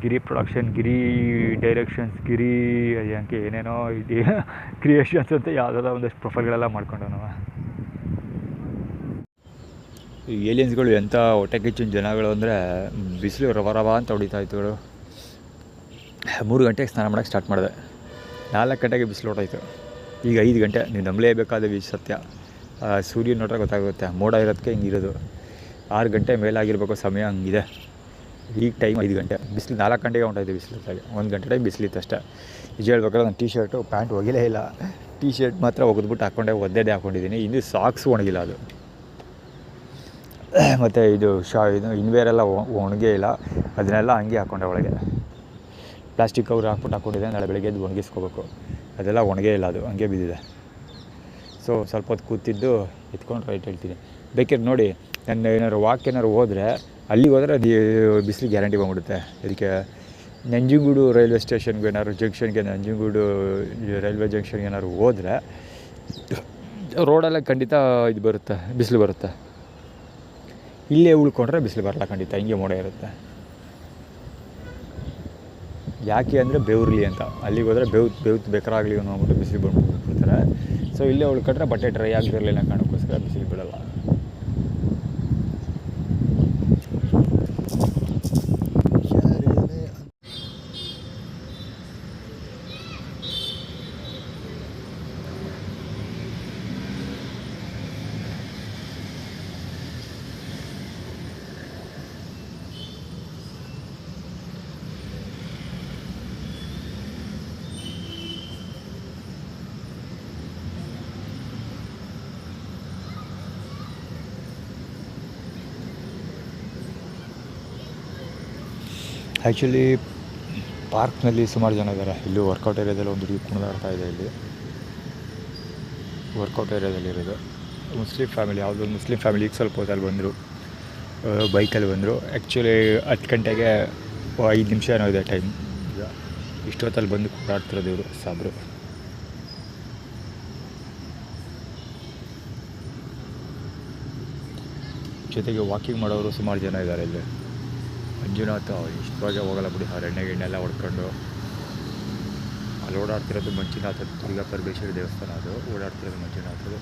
ಗಿರಿ ಪ್ರೊಡಕ್ಷನ್, ಗಿರಿ ಡೈರೆಕ್ಷನ್ಸ್, ಗಿರಿ ಅಂಕೆ ಏನೇನೋ ಇದೆ ಕ್ರಿಯೇಷನ್ಸ್ ಅಂತ ಯಾವುದಾದ ಒಂದಷ್ಟು ಪ್ರೊಫೈಲ್ಗಳೆಲ್ಲ ಮಾಡ್ಕೊಂಡವನು. ಏಲಿಯನ್ಸ್ಗಳು ಎಂಥ ಹೊಟ್ಟೆ ಕಿಚ್ಚಿನ ಜನಗಳು ಅಂದರೆ, ಬಿಸಿಲು ರವ ಅಂತ ಹೊಡಿತಾಯಿತ್ತು. 3 ಗಂಟೆಗೆ ಸ್ನಾನ ಮಾಡೋಕ್ಕೆ ಸ್ಟಾರ್ಟ್ ಮಾಡಿದೆ. 4 ಗಂಟೆಗೆ ಬಿಸಿಲು ಹೊಟ್ಟೋಯ್ತು. ಈಗ 5 ಗಂಟೆ. ನೀವು ನಂಬಲೇಬೇಕಾದ ಸತ್ಯ. ಸೂರ್ಯನ ನೋಡ್ರೆ ಗೊತ್ತಾಗುತ್ತೆ. ಮೋಡ ಇರೋದಕ್ಕೆ ಹಿಂಗಿರೋದು. 6 ಗಂಟೆ ಮೇಲಾಗಿರ್ಬೇಕು ಸಮಯ, ಹಂಗಿದೆ. ಈಗ ಟೈಮ್ 5 ಗಂಟೆ. ಬಿಸಿಲು 4 ಗಂಟೆಗೆ ಹೊಂಟೋಯ್ತು ಬಿಸಿಲಿದ್ದಾಗೆ. 1 ಗಂಟೆ ಟೈಮ್ ಬಿಸಿಲಿತ್ತು ಅಷ್ಟೇ. ನಿಜ ಹೇಳ್ಬೇಕಾದ್ರೆ ನಾನು ಟೀ-ಶರ್ಟು ಪ್ಯಾಂಟ್ ಒಗಿಲೇ ಇಲ್ಲ. ಟೀ-ಶರ್ಟ್ ಮಾತ್ರ ಒಗೆದ್ಬಿಟ್ಟು ಒದ್ದೆದೇ ಹಾಕ್ಕೊಂಡಿದ್ದೀನಿ. ಇನ್ನೂ ಸಾಕ್ಸ್ ಒಣಗಿಲ್ಲ ಅದು. ಮತ್ತು ಇದು ಇನ್ವೇರೆಲ್ಲ ಒಣಗೇ ಇಲ್ಲ. ಅದನ್ನೆಲ್ಲ ಹಂಗೆ ಹಾಕ್ಕೊಂಡೆ ಒಳಗೆ. ಪ್ಲಾಸ್ಟಿಕ್ ಕವರ್ ಹಾಕ್ಕೊಂಡಿದ್ದೆ. ನಾಳೆ ಬೆಳಗ್ಗೆ ಎದ್ದು ಒಣಗಿಸ್ಕೋಬೇಕು. ಅದೆಲ್ಲ ಒಣಗೇ ಇಲ್ಲ, ಅದು ಹಂಗೆ ಬಿದ್ದಿದೆ. ಸೊ ಸ್ವಲ್ಪ ಹೊತ್ತು ಕೂತಿದ್ದು ಎತ್ಕೊಂಡು ರೈಟ್ ಹೇಳ್ತೀನಿ. ಬೇಕಿದ್ರೆ ನೋಡಿ, ನನ್ನ ಏನಾದ್ರು ಹೋದರೆ ಅಲ್ಲಿಗೆ ಹೋದರೆ ಅದು ಬಿಸಿಲು ಗ್ಯಾರಂಟಿ ಬಂದ್ಬಿಡುತ್ತೆ. ಅದಕ್ಕೆ ನಂಜನಗೂಡು ರೈಲ್ವೆ ಸ್ಟೇಷನ್ಗೆ ಜಂಕ್ಷನ್ಗೆ, ನಂಜನಗೂಡು ರೈಲ್ವೆ ಜಂಕ್ಷನ್ಗೆ ಏನಾದ್ರು ಹೋದರೆ ರೋಡಲ್ಲೇ ಖಂಡಿತ ಇದು ಬರುತ್ತೆ, ಬಿಸಿಲು ಬರುತ್ತೆ. ಇಲ್ಲೇ ಉಳ್ಕೊಂಡ್ರೆ ಬಿಸಿಲು ಬರಲ್ಲ ಖಂಡಿತ. ಹಿಂಗೆ ಮೋಡ ಇರುತ್ತೆ. ಯಾಕೆ ಅಂದರೆ ಬೆವರ್ಲಿ ಅಂತ. ಅಲ್ಲಿಗೆ ಹೋದರೆ ಬೆವ್ತು ಬೇಕಾರಾಗಲಿ ಅಂದ್ಬಿಟ್ಟು ಬಿಸಿಲು ಬಂದುಬಿಡ್ತಾರೆ. ಸೊ ಇಲ್ಲೇ ಉಳ್ಕೊಂಡ್ರೆ ಬಟ್ಟೆ ಡ್ರೈ ಆಗದಿರಲಿಲ್ಲ ಕಾರಣಕ್ಕೋಸ್ಕರ ಬಿಸಿಲು ಬೀಳಲ್ಲ. ಆ್ಯಕ್ಚುಲಿ ಪಾರ್ಕ್ನಲ್ಲಿ ಸುಮಾರು ಜನ ಇದ್ದಾರೆ. ಇಲ್ಲಿ ವರ್ಕೌಟ್ ಏರಿಯಾದಲ್ಲಿ ಒಂದು ಹುಡುಗಿ ಕುಣಿದಾಡ್ತಾ ಇದೆ. ಇಲ್ಲಿ ವರ್ಕೌಟ್ ಏರಿಯಾದಲ್ಲಿರೋದು ಮುಸ್ಲಿಂ ಫ್ಯಾಮಿಲಿ, ಯಾವುದೋ ಮುಸ್ಲಿಂ ಫ್ಯಾಮಿಲಿ. ಈಗ ಸ್ವಲ್ಪ ಹೊತ್ತಲ್ಲಿ ಬಂದರು, ಬೈಕಲ್ಲಿ ಬಂದರು. ಆ್ಯಕ್ಚುಲಿ 10 ಗಂಟೆಗೆ 5 ನಿಮಿಷ ಏನೋ ಇದೆ ಟೈಮ್. ಈಗ ಇಷ್ಟೊತ್ತಲ್ಲಿ ಬಂದು ಕುಣಿದಾಡ್ತಿರೋದು ಇವರು ಸಾಬ್ರು. ಜೊತೆಗೆ ವಾಕಿಂಗ್ ಮಾಡೋರು ಸುಮಾರು ಜನ ಇದ್ದಾರೆ ಇಲ್ಲಿ. ಮಂಜುನಾಥ ಇಷ್ಟವಾಗಿ ಹೋಗಲ್ಲ ಬಿಡಿ, ಅವ್ರು ಎಣ್ಣೆ ಗಿಣ್ಣೆಲ್ಲ ಹೊಡ್ಕೊಂಡು ಅಲ್ಲಿ ಓಡಾಡ್ತಿರೋದು ಮಂಜುನಾಥ. ದುರ್ಗಾ ಪರಮೇಶ್ವರಿ ದೇವಸ್ಥಾನ ಅದು, ಓಡಾಡ್ತಿರೋದು ಮಂಜುನಾಥದು.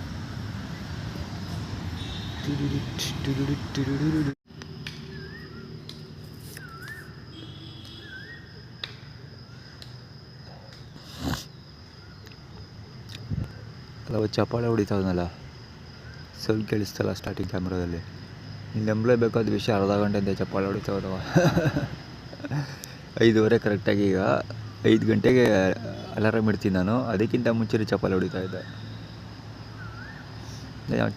ಅಲ್ಲ ಚಪ್ಪಾಳೆ ಹೊಡಿತಾ ಇದ್ನಲ್ಲ, ಸ್ವಲ್ಪ ಕೇಳಿಸ್ತಲ್ಲ ಸ್ಟಾರ್ಟಿಂಗ್ ಕ್ಯಾಮ್ರಾದಲ್ಲಿ. ನೀನು ನಂಬಲೇಬೇಕಾದ ವಿಷಯ, ಅರ್ಧ ಗಂಟೆಯಿಂದ ಚಪ್ಪಾಳೆ ಹೊಡಿತಾ ಹೋದವ. 5:15 ಕರೆಕ್ಟಾಗಿ. ಈಗ 5 ಗಂಟೆಗೆ ಅಲಾರಾಮ್ ಇಡ್ತೀನಿ ನಾನು, ಅದಕ್ಕಿಂತ ಮುಂಚೆ ಚಪ್ಪಾಳೆ ಹೊಡಿತಾ ಇದ್ದೆ.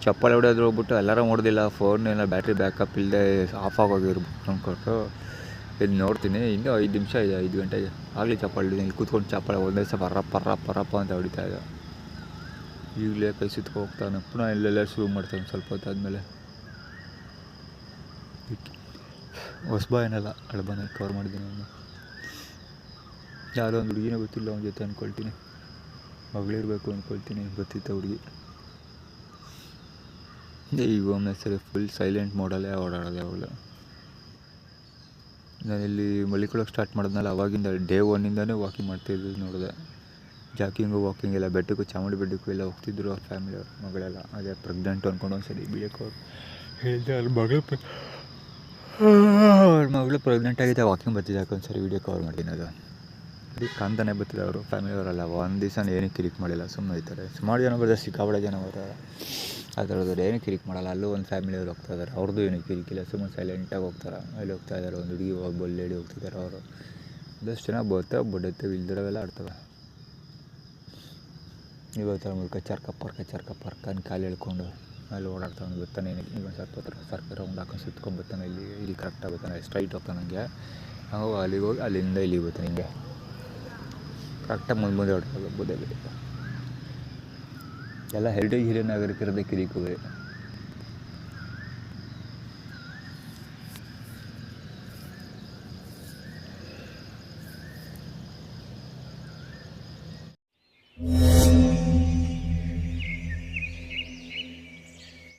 ಚಪ್ಪಾಳೆ ಹೊಡೆಯೋದು ಹೋಗ್ಬಿಟ್ಟು ಅಲಾರಾಮ್ ಹೊಡೆದಿಲ್ಲ, ಫೋನ್ ಏನೋ ಬ್ಯಾಟ್ರಿ ಬ್ಯಾಕಪ್ ಇಲ್ಲದೆ ಆಫ್ ಆಗೋಗಿರ್ಬೇಕು ಅಂದ್ಕೊಟ್ಟು ಇದು ನೋಡ್ತೀನಿ. ಇನ್ನೂ 5 ನಿಮಿಷ ಇದೆ 5 ಗಂಟೆಗೆ. ಆಗಲಿ ಚಪ್ಪಾಳೆ ಹೊಡಿದ್ದೀನಿ. ಇಲ್ಲಿ ಕೂತ್ಕೊಂಡು ಚಪ್ಪಾಳೆ ಒಂದೇ ಸಹ ಪರಪ್ಪ ಅಂತ ಹೊಡಿತಾ ಇದೆ. ಈಗಲೇ ಕೈ ಸುತ್ಕೊ ಹೋಗ್ತಾನೆ, ಪುನಃ ಇಲ್ಲೆಲ್ಲ ಶುರು ಮಾಡ್ತಾನೆ ಸ್ವಲ್ಪ ಹೊತ್ತಾದಮೇಲೆ. ಹೊಸಬ ಏನಲ್ಲ, ಹಳಬನೇ ಕವರ್ ಮಾಡಿದ್ದೀನಿ ಅವನು. ಯಾರೋ ಒಂದು ಹುಡುಗಿನೇ ಗೊತ್ತಿಲ್ಲ ಅವನ ಜೊತೆ ಅಂದ್ಕೊಳ್ತೀನಿ, ಮಗಳಿರಬೇಕು ಅಂದ್ಕೊಳ್ತೀನಿ. ಗೊತ್ತಿತ್ತು ಹುಡುಗಿ. ಈಗ ಒಮ್ಮೆ ಸರಿ ಫುಲ್ ಸೈಲೆಂಟ್ ಮೋಡಲ್ಲೇ ಓಡಾಡೋದೆ ಅವಳು. ನಾನಿಲ್ಲಿ ಮಲಿಕೊಳ್ಳೋಕೆ ಸ್ಟಾರ್ಟ್ ಮಾಡಿದ್ನಲ್ಲ, ಅವಾಗಿಂದ ಡೇ 1ಇಂದನೇ ವಾಕಿಂಗ್ ಮಾಡ್ತಾಯಿದ್ದು ನೋಡಿದೆ. ಜಾಕಿಂಗು ವಾಕಿಂಗ್ ಎಲ್ಲ, ಬೆಟ್ಟಕ್ಕೂ ಚಾಮುಂಡಿ ಬೆಟ್ಟಕ್ಕೂ ಎಲ್ಲ ಹೋಗ್ತಿದ್ರು ಅವ್ರ ಫ್ಯಾಮಿಲಿ ಅವ್ರ ಮಗಳೆಲ್ಲ. ಅದೇ ಪ್ರೆಗ್ನೆಂಟು ಅಂದ್ಕೊಂಡು ಒಂದ್ಸರಿ ಬಿಡಕ್ಕೆ ಅವ್ರು ಹೇಳಿದೆ. ಅವ್ರ ಮಗಳು ಪ್ರೆಗ್ನೆಂಟ್ ಆಗಿದೆ, ವಾಕಿಂಗ್ ಬರ್ತಿದ್ದೆ. ಒಂದ್ಸರಿ ವೀಡಿಯೋ ಕವರ್ ಮಾಡ್ತೀನಿ. ಅದು ಅದಕ್ಕೆ ಕಾಣ್ತಾನೆ ಬರ್ತಿದೆ. ಅವರು ಫ್ಯಾಮಿಲಿ ಅವರೆಲ್ಲ ಒಂದು ದಿವಸ ಏನೂ ಕಿರಿಕ್ ಮಾಡಿಲ್ಲ, ಸುಮ್ಮನೆ ಹೋಗ್ತಾರೆ. ಸುಮಾರು ಜನ ಬರ್ತಾರೆ, ಸಿಕ್ಕಾಬಡೆ ಜನ ಬರ್ತಾರೆ. ಆ ಥರದವ್ರು ಏನೂ ಕಿರಿಕ್ ಮಾಡಲ್ಲ. ಅಲ್ಲೂ ಒಂದು ಫ್ಯಾಮಿಲಿಯವ್ರು ಹೋಗ್ತಾ ಇದ್ದಾರೆ, ಅವ್ರದ್ದು ಏನೂ ಕಿರಿಕಿಲ್ಲ, ಸುಮ್ಮನೆ ಸೈಲೆಂಟಾಗಿ ಹೋಗ್ತಾರೆ. ಅಲ್ಲಿ ಹೋಗ್ತಾ ಇದ್ದಾರೆ, ಒಂದು ಹುಡುಗಿ ಒಬ್ಬ ಲೇಡಿ ಹೋಗ್ತಿದ್ದಾರೆ. ಅವರು ಒಂದಷ್ಟು ಜನ ಬರ್ತಾವೆ, ಬಡ್ಡತ್ತವೆ, ಇಲ್ದಿರೋವೆಲ್ಲ ಆಡ್ತವೆ. ಇವತ್ತರ ಮೂಲಕ ಚರ್ಕ ಅಂತ ಕಾಲು ಎಳ್ಕೊಂಡು ಅಲ್ಲಿ ಓಡಾಡ್ತಾನೆ ಬರ್ತಾನೆ. ಈಗ ಒಂದು ಸ್ವಲ್ಪ ರೌಂಡ್ ಹಾಕೊಂಡು ಸುತ್ಕೊಂಡು ಬರ್ತಾನೆ. ಇಲ್ಲಿ ಕರೆಕ್ಟಾಗಿ ಬರ್ತಾನೆ, ಸ್ಟ್ರೈಟ್ ಹೋಗ್ತಾನೆ. ಹಂಗೆ ಹಂಗೆ ಅಲ್ಲಿಗೆ ಹೋಗಿ ಅಲ್ಲಿಂದ ಇಲ್ಲಿಗೆ ಬರ್ತಾನೆ. ಹಿಂಗೆ ಕರೆಕ್ಟಾಗಿ ಮುಂದೆ ಹೊಡ್ತಾರೆ ಬುದ್ಧಲ್ಲಿ. ಎಲ್ಲ ಹೆರಿಟೇಜ್ ಹಿರಿಯ ನಾಗರಿಕರದೇ ಕಿರಿಕುವೆ.